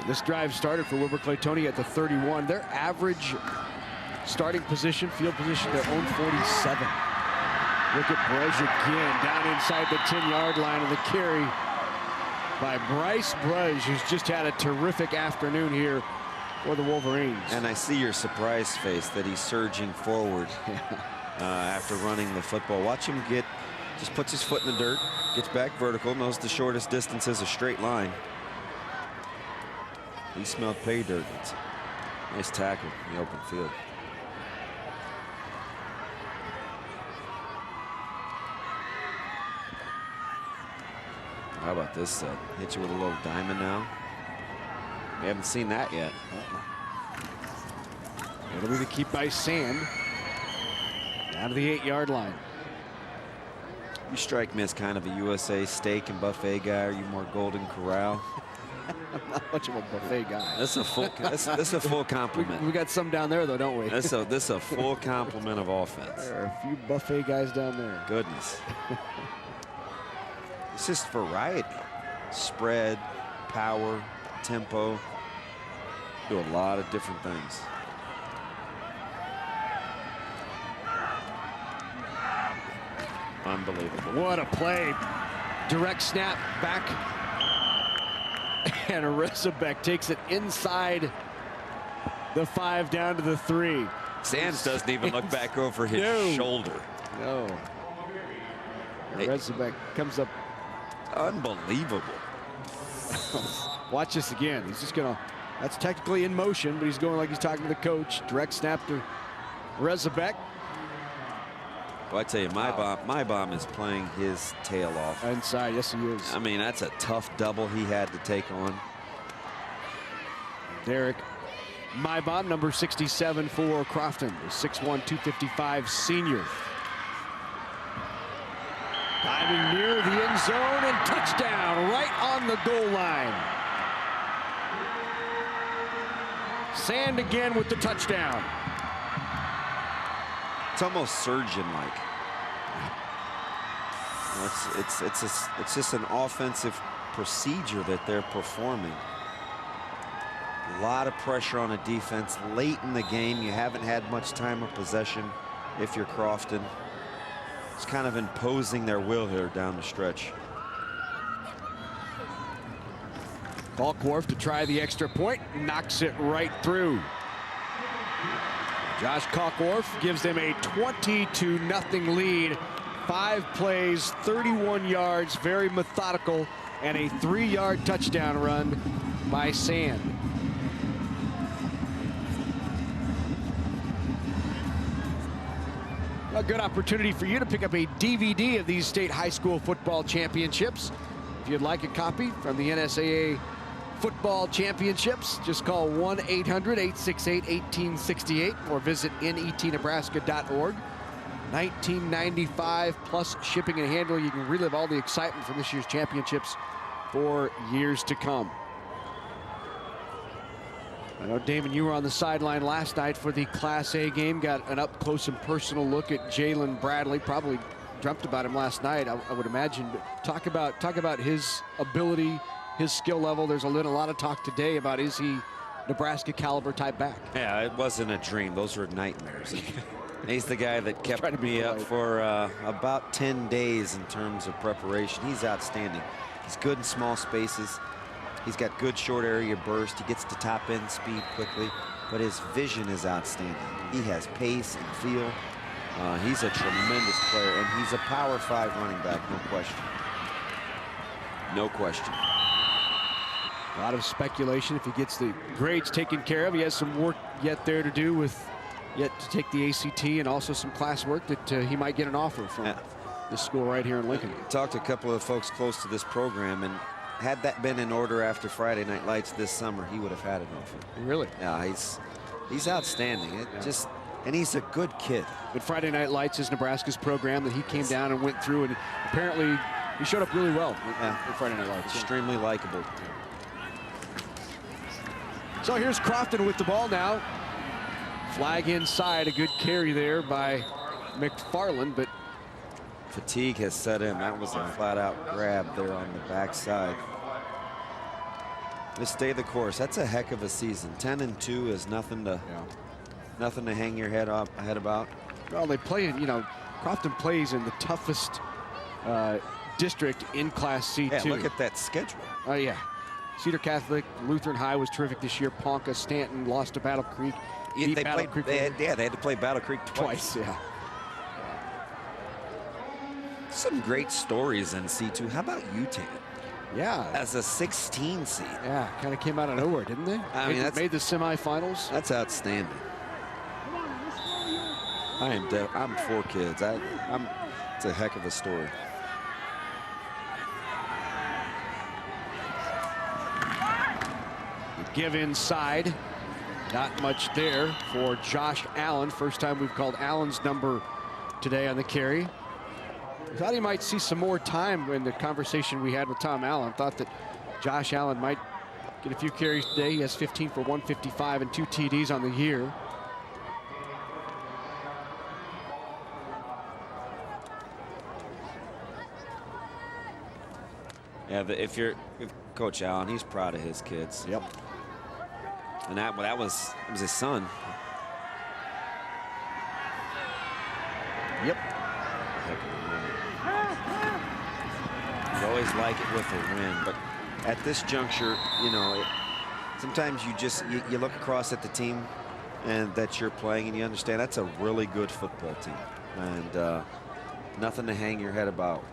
This drive started for Wilber-Clatonia at the 31. Their average starting position, field position, their own 47. Look at Brej again, down inside the 10-yard line, and the carry by Bryce Brej, who's just had a terrific afternoon here for the Wolverines. And I see your surprise face that he's surging forward after running the football. Watch him just puts his foot in the dirt, gets back vertical, knows the shortest distance is a straight line. He smelled pay dirt. It's a nice tackle in the open field. How about this set? Hit you with a little diamond now. We haven't seen that yet. It'll be the keep by Sand. Down to the 8-yard line. You strike me as kind of a USA steak and buffet guy. Are you more Golden Corral? I'm not much of a buffet guy. That's a full. That's a full compliment. We got some down there though, don't we? This a full complement of offense. There are a few buffet guys down there. Goodness. It's just variety. Spread, power, tempo. Do a lot of different things. Unbelievable. What a play. Direct snap back. And Rezabek takes it inside the 5 down to the 3. Sands doesn't even look back over his shoulder. No. Rezabek comes up. Unbelievable. Watch this again. He's just gonna, that's technically in motion, but he's going like he's talking to the coach. Direct snap to Rezabek. Well, I tell you, my bomb is playing his tail off. Inside, yes he is. I mean, that's a tough double he had to take on. Derek Mybom, number 67 for Crofton, the 6'1", 255 senior. Diving near the end zone and touchdown right on the goal line. Sand again with the touchdown. It's almost surgeon-like. It's just an offensive procedure that they're performing. A lot of pressure on a defense late in the game. You haven't had much time of possession if you're Crofton. It's kind of imposing their will here down the stretch. Kalkworth to try the extra point, knocks it right through. Josh Kalkworth gives them a 22-0 lead. 5 plays, 31 yards, very methodical, and a 3-yard touchdown run by Sand. A good opportunity for you to pick up a DVD of these state high school football championships. If you'd like a copy from the NSAA football championships, just call 1-800-868-1868 or visit netnebraska.org. $19.95 plus shipping and handling. You can relive all the excitement from this year's championships for years to come. I know, Damon, you were on the sideline last night for the Class A game. Got an up-close and personal look at Jalen Bradley. Probably dreamt about him last night, I would imagine. But talk about his ability, his skill level. There's a lot of talk today about, is he Nebraska caliber type back? Yeah, it wasn't a dream. Those were nightmares. He's the guy that kept me up for about 10 days in terms of preparation. He's outstanding. He's good in small spaces. He's got good short area burst. He gets to top end speed quickly, but his vision is outstanding. He has pace and feel. He's a tremendous player, and he's a Power 5 running back, no question. No question. A lot of speculation if he gets the grades taken care of. He has some work yet there to do with yet to take the ACT and also some classwork that he might get an offer from this school right here in Lincoln. Talked to a couple of folks close to this program, and had that been in order after Friday Night Lights this summer, he would have had an offer. Really? Yeah, he's outstanding. And he's a good kid. But Friday Night Lights is Nebraska's program that he came down and went through, and apparently he showed up really well with Friday Night Lights. Extremely likable. So here's Crofton with the ball now. Flag inside, a good carry there by McFarland, but fatigue has set in. That was a flat-out grab there on the backside. Just stay the course. That's a heck of a season. 10-2 is nothing to hang your head about. Well, they play in, Crofton plays in the toughest district in Class C2. Yeah, look at that schedule. Oh yeah, Cedar Catholic, Lutheran High was terrific this year. Ponca, Stanton lost to Battle Creek. They had to play Battle Creek twice. Yeah. Some great stories in C2. How about UTAN? Yeah. As a 16 seed. Yeah, kind of came out of nowhere, didn't they? Made the semifinals. That's outstanding. I'm 4 kids. It's a heck of a story. The give inside. Not much there for Josh Allen. First time we've called Allen's number today on the carry. I thought he might see some more time in the conversation we had with Tom Allen. Thought that Josh Allen might get a few carries today. He has 15 for 155 and 2 TDs on the year. Yeah, if Coach Allen, he's proud of his kids. Yep. And that was his son. Yep. You always like it with a win, but at this juncture, sometimes you look across at the team and that you're playing, and you understand that's a really good football team, and nothing to hang your head about.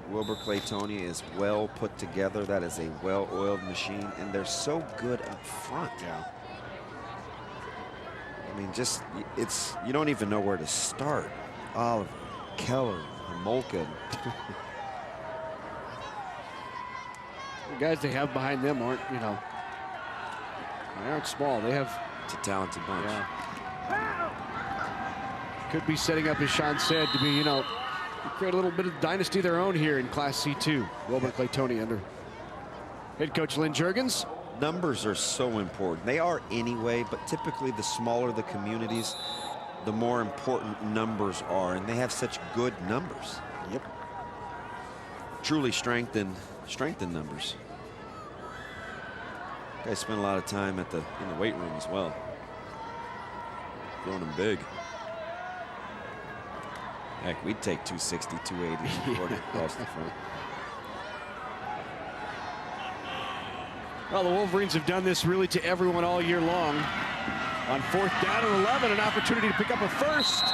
Wilber-Clatonia is well put together. That is a well-oiled machine, and they're so good up front. Yeah. I mean, you don't even know where to start. Oliver, Keller, Homolka. The guys they have behind them aren't, they aren't small. It's a talented bunch. Yeah. Could be setting up, as Sean said, to be, create a little bit of dynasty of their own here in Class C2. Wilber-Clatonia under head coach Lynn Juergens. Numbers are so important. They are anyway, but typically the smaller the communities, the more important numbers are, and they have such good numbers. Yep. Truly strength in numbers. Guys spend a lot of time in the weight room as well. Growing them big. Heck, we'd take 260, 280 across the front. Well, the Wolverines have done this really to everyone all year long. On 4th down and 11, an opportunity to pick up a first.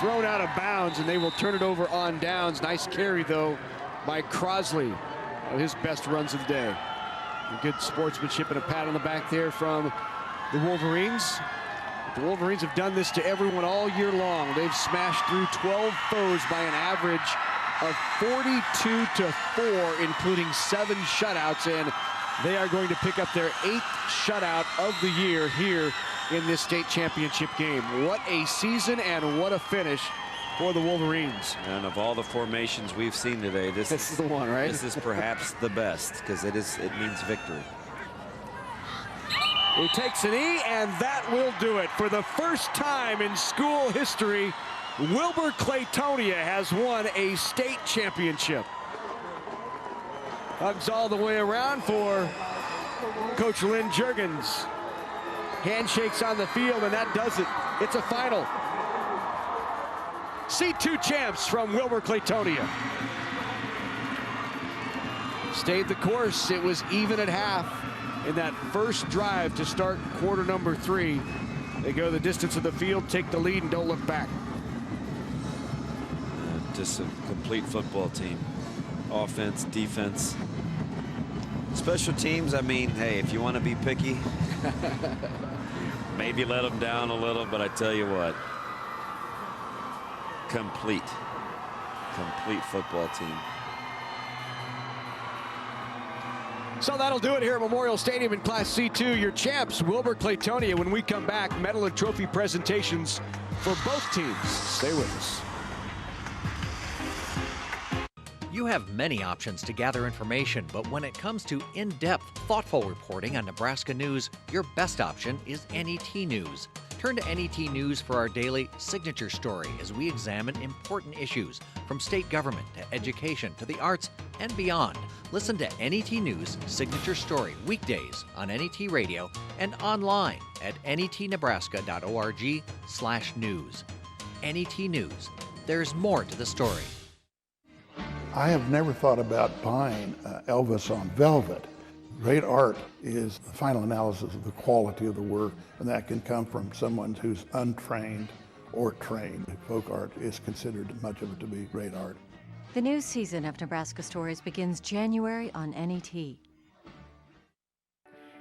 Thrown out of bounds, and they will turn it over on downs. Nice carry, though, by Crosley. One of his best runs of the day. A good sportsmanship and a pat on the back there from the Wolverines. The Wolverines have done this to everyone all year long. They've smashed through 12 foes by an average of 42-4, including 7 shutouts, and they are going to pick up their 8th shutout of the year here in this state championship game. What a season and what a finish for the Wolverines. And of all the formations we've seen today, this is the one, right? This is perhaps the best, because it means victory. He takes a knee, and that will do it. For the first time in school history, Wilber-Clatonia has won a state championship. Hugs all the way around for Coach Lynn Juergens. Handshakes on the field, and that does it. It's a final. C2 champs from Wilber-Clatonia. Stayed the course. It was even at half in that first drive to start quarter number 3. They go the distance of the field, take the lead, and don't look back. Just a complete football team. Offense, defense, special teams. I mean, hey, if you want to be picky, maybe let them down a little, but I tell you what, complete football team. So that'll do it here at Memorial Stadium in Class C2. Your champs, Wilber-Clatonia. When we come back, medal and trophy presentations for both teams. Stay with us. You have many options to gather information, but when it comes to in-depth, thoughtful reporting on Nebraska news, your best option is NET News. Turn to NET News for our daily Signature Story as we examine important issues from state government to education to the arts and beyond. Listen to NET News Signature Story weekdays on NET Radio and online at netnebraska.org/news. NET News. There's more to the story. I have never thought about buying Elvis on velvet. Great art is the final analysis of the quality of the work, and that can come from someone who's untrained or trained. Folk art is considered much of it to be great art. The new season of Nebraska Stories begins January on NET.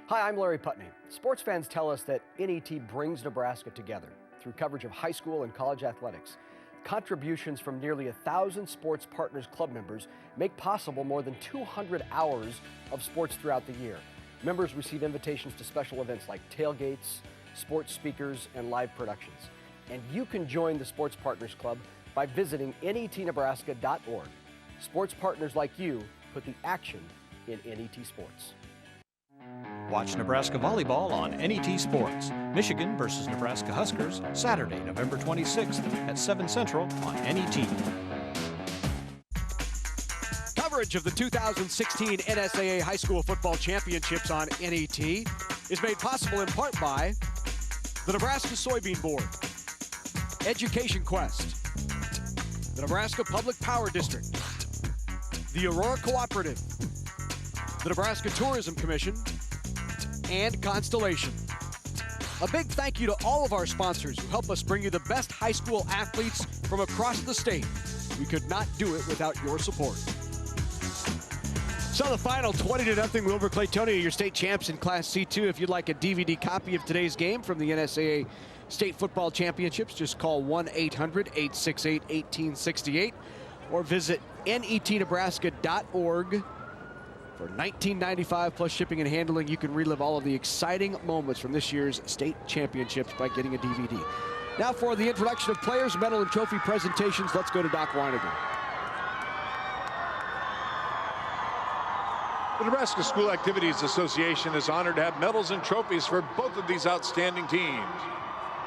Hi, I'm Larry Putney. Sports fans tell us that NET brings Nebraska together through coverage of high school and college athletics. Contributions from nearly 1,000 Sports Partners Club members make possible more than 200 hours of sports throughout the year. Members receive invitations to special events like tailgates, sports speakers, and live productions. And you can join the Sports Partners Club by visiting netnebraska.org. Sports partners like you put the action in NET Sports. Watch Nebraska volleyball on NET Sports. Michigan versus Nebraska Huskers, Saturday, November 26th at 7 Central on NET. Coverage of the 2016 NSAA High School Football Championships on NET is made possible in part by the Nebraska Soybean Board, Education Quest, the Nebraska Public Power District, the Aurora Cooperative, the Nebraska Tourism Commission, and Constellation. A big thank you to all of our sponsors who help us bring you the best high school athletes from across the state. We could not do it without your support. So the final 20-0 Wilber-Clatonia, your state champs in Class C2. If you'd like a DVD copy of today's game from the NSAA State Football Championships, just call 1-800-868-1868 or visit netnebraska.org. For $19.95 plus shipping and handling, you can relive all of the exciting moments from this year's state championships by getting a DVD. Now for the introduction of players, medal, and trophy presentations, let's go to Doc Weiniger. The Nebraska School Activities Association is honored to have medals and trophies for both of these outstanding teams.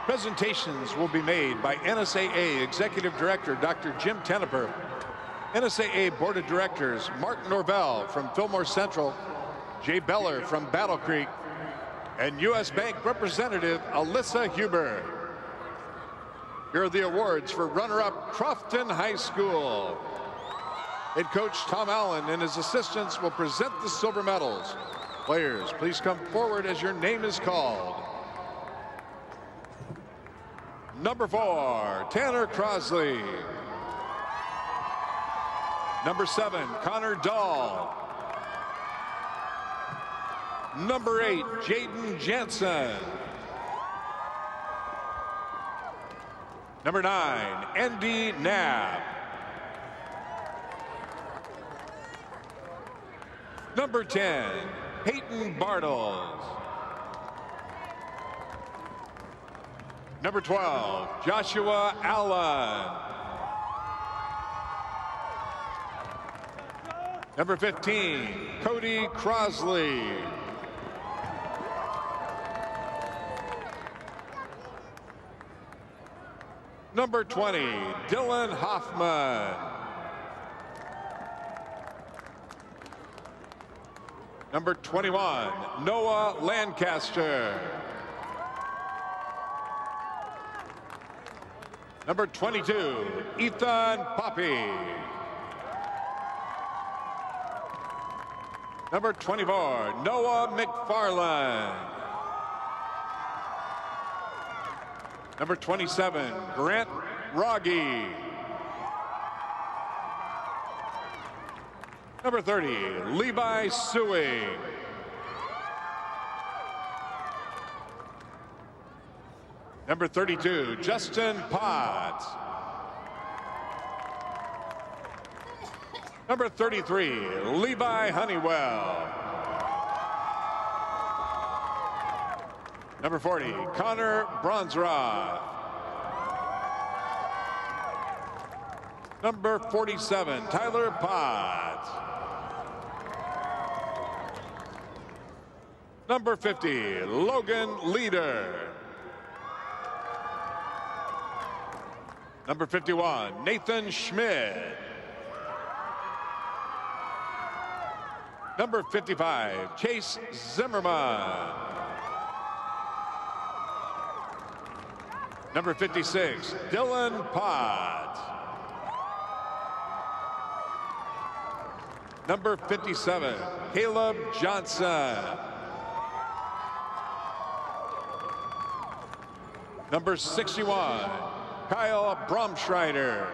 Presentations will be made by NSAA Executive Director Dr. Jim Tenneper, NSAA Board of Directors Mark Norvell from Fillmore Central, Jay Beller from Battle Creek, and U.S. Bank Representative Alyssa Huber. Here are the awards for runner-up Crofton High School. Head coach Tom Allen and his assistants will present the silver medals. Players, please come forward as your name is called. Number 4, Tanner Crosley. Number 7, Connor Dahl. Number 8, Jaden Jensen. Number 9, Andy Knapp. Number 10, Peyton Bartles. Number 12, Joshua Allen. Number 15, Cody Crosley. Number 20, Dylan Hoffman. Number 21, Noah Lancaster. Number 22, Ethan Poppy. Number 24, Noah McFarland. Number 27, Grant Rogge. Number 30, Levi Suey. Number 32, Justin Potts. Number 33, Levi Honeywell. Number 40, Connor Bronsroth. Number 47, Tyler Potts. Number 50, Logan Leader. Number 51, Nathan Schmidt. Number 55, Chase Zimmerman. Number 56, Dylan Potts. Number 57, Caleb Johnson. Number 61, Kyle Bromschreider.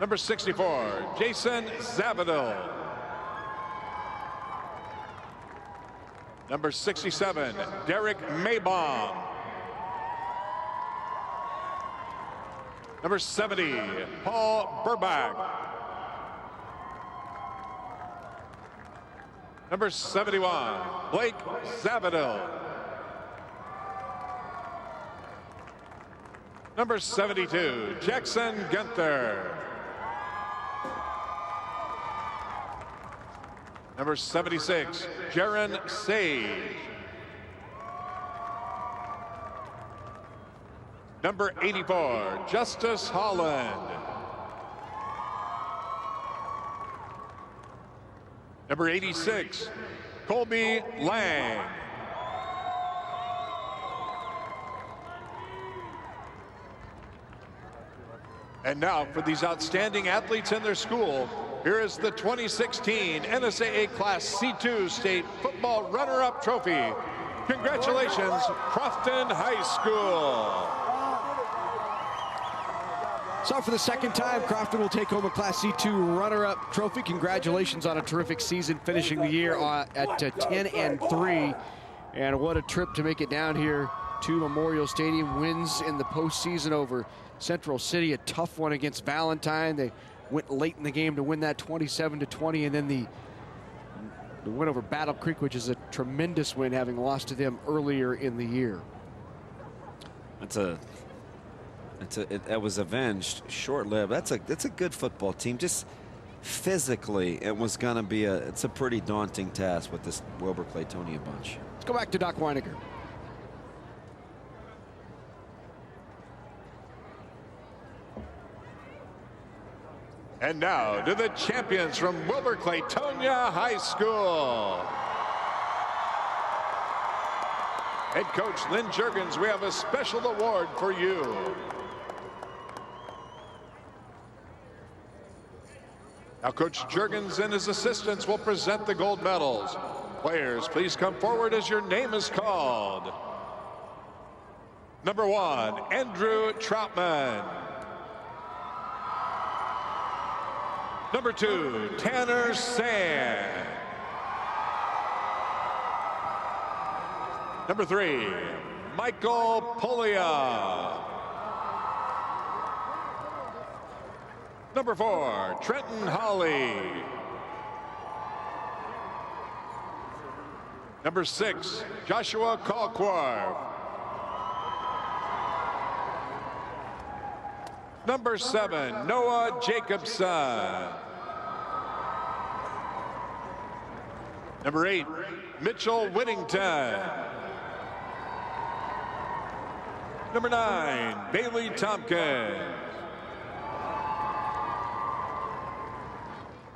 Number 64, Jason Zabadil. Number 67, Derek Maybaum. Number 70, Paul Burbach. Number 71, Blake Zabadil. Number 72, Jackson Gunther. Number 76, Jaron Sage. Number 84, Justice Holland. Number 86, Colby Lang. And now for these outstanding athletes in their school, here is the 2016 NSAA Class C2 State Football Runner-Up Trophy. Congratulations, Crofton High School. So for the second time, Crofton will take home a Class C2 runner-up trophy. Congratulations on a terrific season, finishing the year at 10-3. And what a trip to make it down here to Memorial Stadium. Wins in the postseason over Central City, a tough one against Valentine. They went late in the game to win that 27-20, and then the win over Battle Creek, which is a tremendous win, having lost to them earlier in the year. That was avenged, short-lived. That's a good football team. Just physically, it was going to be it's a pretty daunting task with this Wilber-Clatonia bunch. Let's go back to Doc Weiniger. And now to the champions from Wilber-Clatonia High School. Head coach Lynn Juergens, we have a special award for you. Now Coach Juergens and his assistants will present the gold medals. Players, please come forward as your name is called. Number 1, Andrew Troutman. Number 2, Tanner Sand. Number 3, Michael Polia. Number 4, Trenton Holly. Number 6, Joshua Colquarv. Number 7, Noah Jacobson. Number 8, Mitchell Whittington. Number 9, Bailey Tompkins.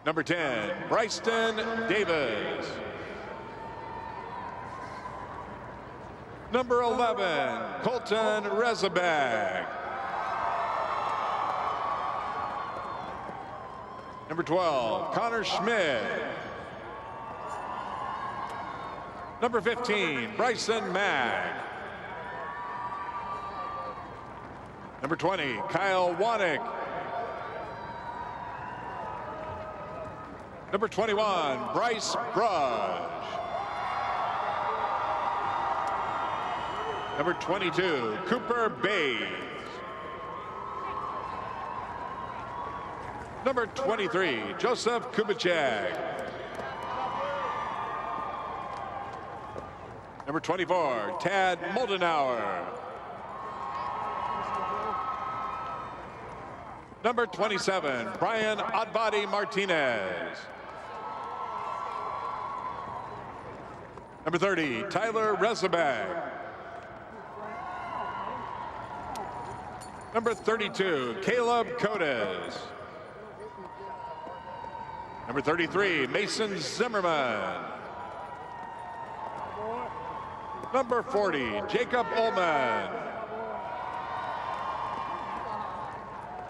Number 10, Bryston Davis. Number 11, Colton Rezabag. Number 12, Connor Schmidt. Number 15, Bryson Mack. Number 20, Kyle Wanick. Number 21, Bryce Brush. Number 22, Cooper Bays. Number 23, Joseph Kubicek. Number 24, Tad Moldenauer. Number 27, Brian Adbadi Martinez. Number 30, Tyler Rezabag. Number 32, Caleb Codes. Number 33, Mason Zimmerman. Number 40, Jacob Ullman.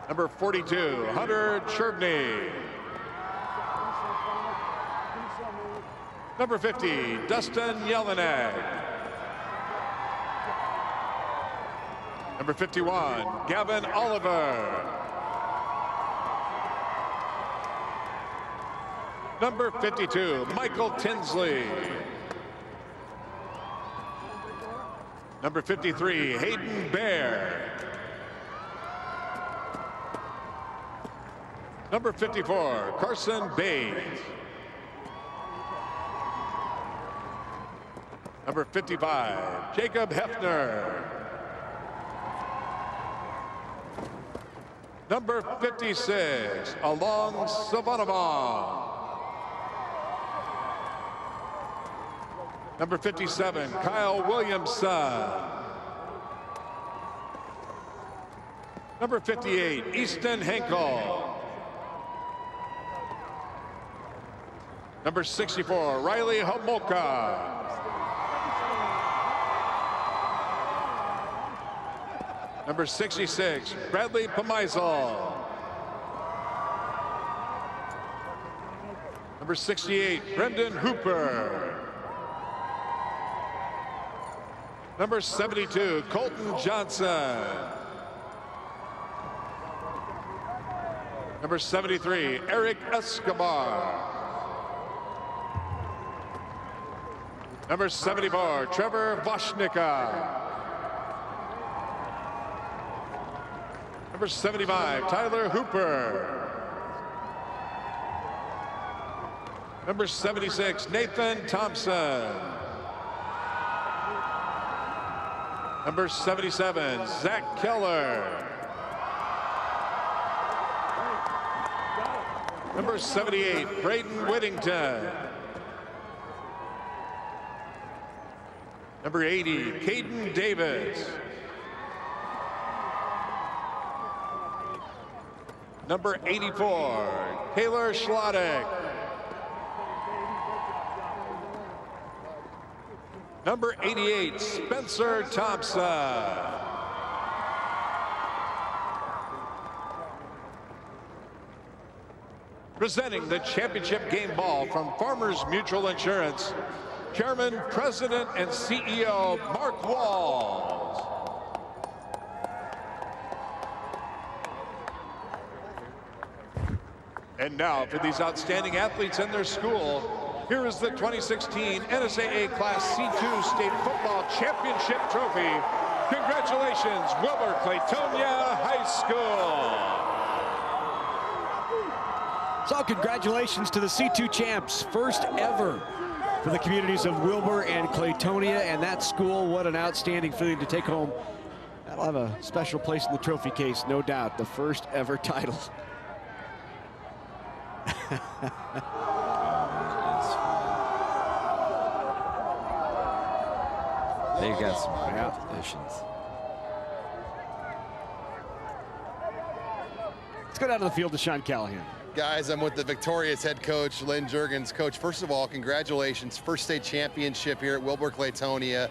Number 42, Hunter Chervney. Number 50, Dustin Jelinek. Number 51, Gavin Oliver. Number 52, Michael Tinsley. Number 53, Hayden Bear. Number 54, Carson Bays. Number 55, Jacob Hefner. Number 56, Along Savanavong. Number 57, Kyle Williamson. Number 58, Easton Henkel. Number 64, Riley Homolka. Number 66, Bradley Pomeisel. Number 68, Brendan Hooper. Number 72, Colton Johnson. Number 73, Eric Escobar. Number 74, Trevor Voshnicka. Number 75, Tyler Hooper. Number 76, Nathan Thompson. Number 77, Zach Keller. Number 78, Braden Whittington. Number 80, Caden Davis. Number 84, Taylor Schlottick. Number 88, Spencer Thompson. Presenting the championship game ball from Farmers Mutual Insurance, Chairman, President, and CEO, Mark Walls. And now for these outstanding athletes and their school, here is the 2016 NSAA Class C2 State Football Championship Trophy. Congratulations, Wilber-Clatonia High School. So congratulations to the C2 champs, first ever for the communities of Wilber and Clatonia, and that school, what an outstanding feeling to take home. That'll have a special place in the trophy case, no doubt, the first ever title. They've got some great additions. Let's go down to the field to Sean Callahan. Guys, I'm with the victorious head coach, Lynn Juergens. Coach, first of all, congratulations. First state championship here at Wilber-Clatonia.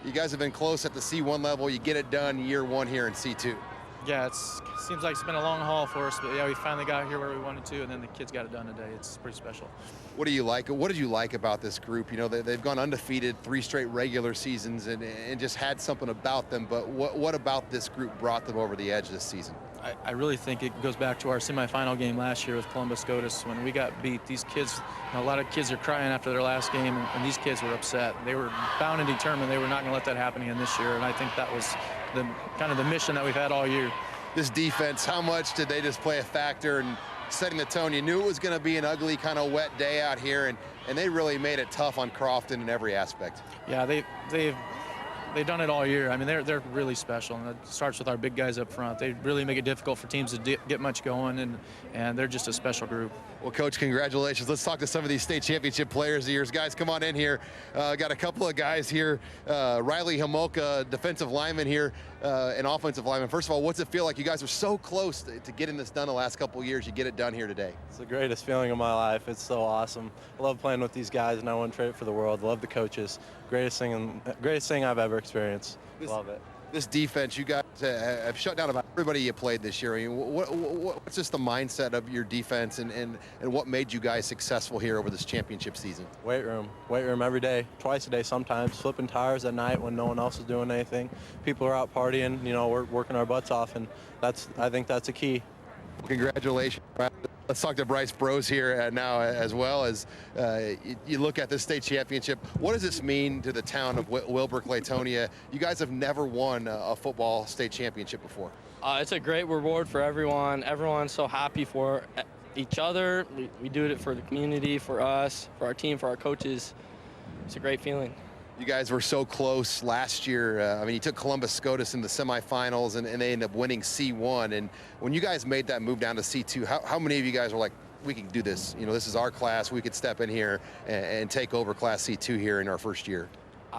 You guys have been close at the C1 level. You get it done year one here in C2. Yeah, it seems like it's been a long haul for us, but yeah, we finally got here where we wanted to, and then the kids got it done today. It's pretty special. What do you like? What did you like about this group? You know, they've gone undefeated 3 straight regular seasons and just had something about them, but what about this group brought them over the edge this season? I really think it goes back to our semifinal game last year with Columbus SCOTUS. When we got beat, these kids, a lot of kids are crying after their last game, and these kids were upset. They were bound and determined they were not going to let that happen again this year, and I think that was kind of the mission that we've had all year. This defense, how much did they just play a factor in setting the tone? You knew it was going to be an ugly, kind of wet day out here, and they really made it tough on Crofton in every aspect. Yeah, they've done it all year. I mean, they're really special, and it starts with our big guys up front. They really make it difficult for teams to get much going, and they're just a special group. Well, Coach, congratulations. Let's talk to some of these state championship players of yours. Guys, come on in here. Got a couple of guys here. Riley Homolka, defensive lineman here, and offensive lineman. First of all, what's it feel like? You guys were so close to getting this done the last couple of years. You get it done here today. It's the greatest feeling of my life. It's so awesome. I love playing with these guys, and I wouldn't trade it for the world. I love the coaches. Greatest thing I've ever experienced. Love it. This defense, you guys have shut down about everybody you played this year. I mean, what's just the mindset of your defense, and what made you guys successful here over this championship season? Weight room every day, twice a day sometimes, flipping tires at night when no one else is doing anything. People are out partying, you know, we're working our butts off, and I think that's a key. Congratulations. Let's talk to Bryce Brose here now, as well as you look at this state championship. What does this mean to the town of Wilber-Clatonia? You guys have never won a football state championship before. It's a great reward for everyone. Everyone's so happy for each other. We do it for the community, for us, for our team, for our coaches. It's a great feeling. You guys were so close last year. I mean, you took Columbus SCOTUS in the semifinals, and they ended up winning C1. And when you guys made that move down to C2, how many of you guys were like, we can do this? You know, this is our class. We could step in here and take over Class C2 here in our first year.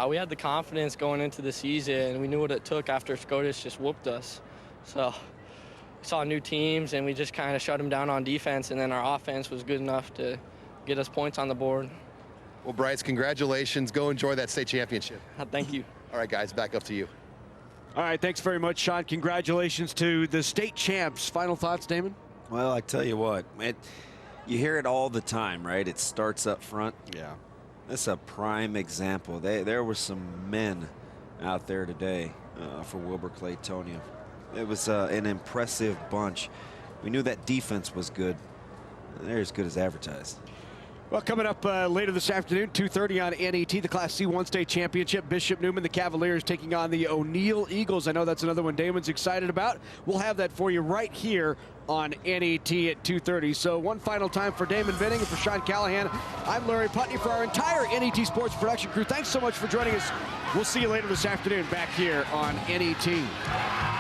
We had the confidence going into the season, and we knew what it took after SCOTUS just whooped us. So we saw new teams, and we just kind of shut them down on defense, and then our offense was good enough to get us points on the board. Well, Bryce, congratulations. Go enjoy that state championship. Thank you. All right, guys, back up to you. All right, thanks very much, Sean. Congratulations to the state champs. Final thoughts, Damon? Well, I tell you what, you hear it all the time, right? It starts up front. Yeah. That's a prime example. There were some men out there today for Wilber-Clatonia. It was an impressive bunch. We knew that defense was good. They're as good as advertised. Well, coming up later this afternoon, 2:30 on NET, the Class C1 State Championship. Bishop Neumann, the Cavaliers, taking on the O'Neill Eagles. I know that's another one Damon's excited about. We'll have that for you right here on NET at 2:30. So one final time for Damon Benning and for Sean Callahan. I'm Larry Putney for our entire NET Sports production crew. Thanks so much for joining us. We'll see you later this afternoon back here on NET.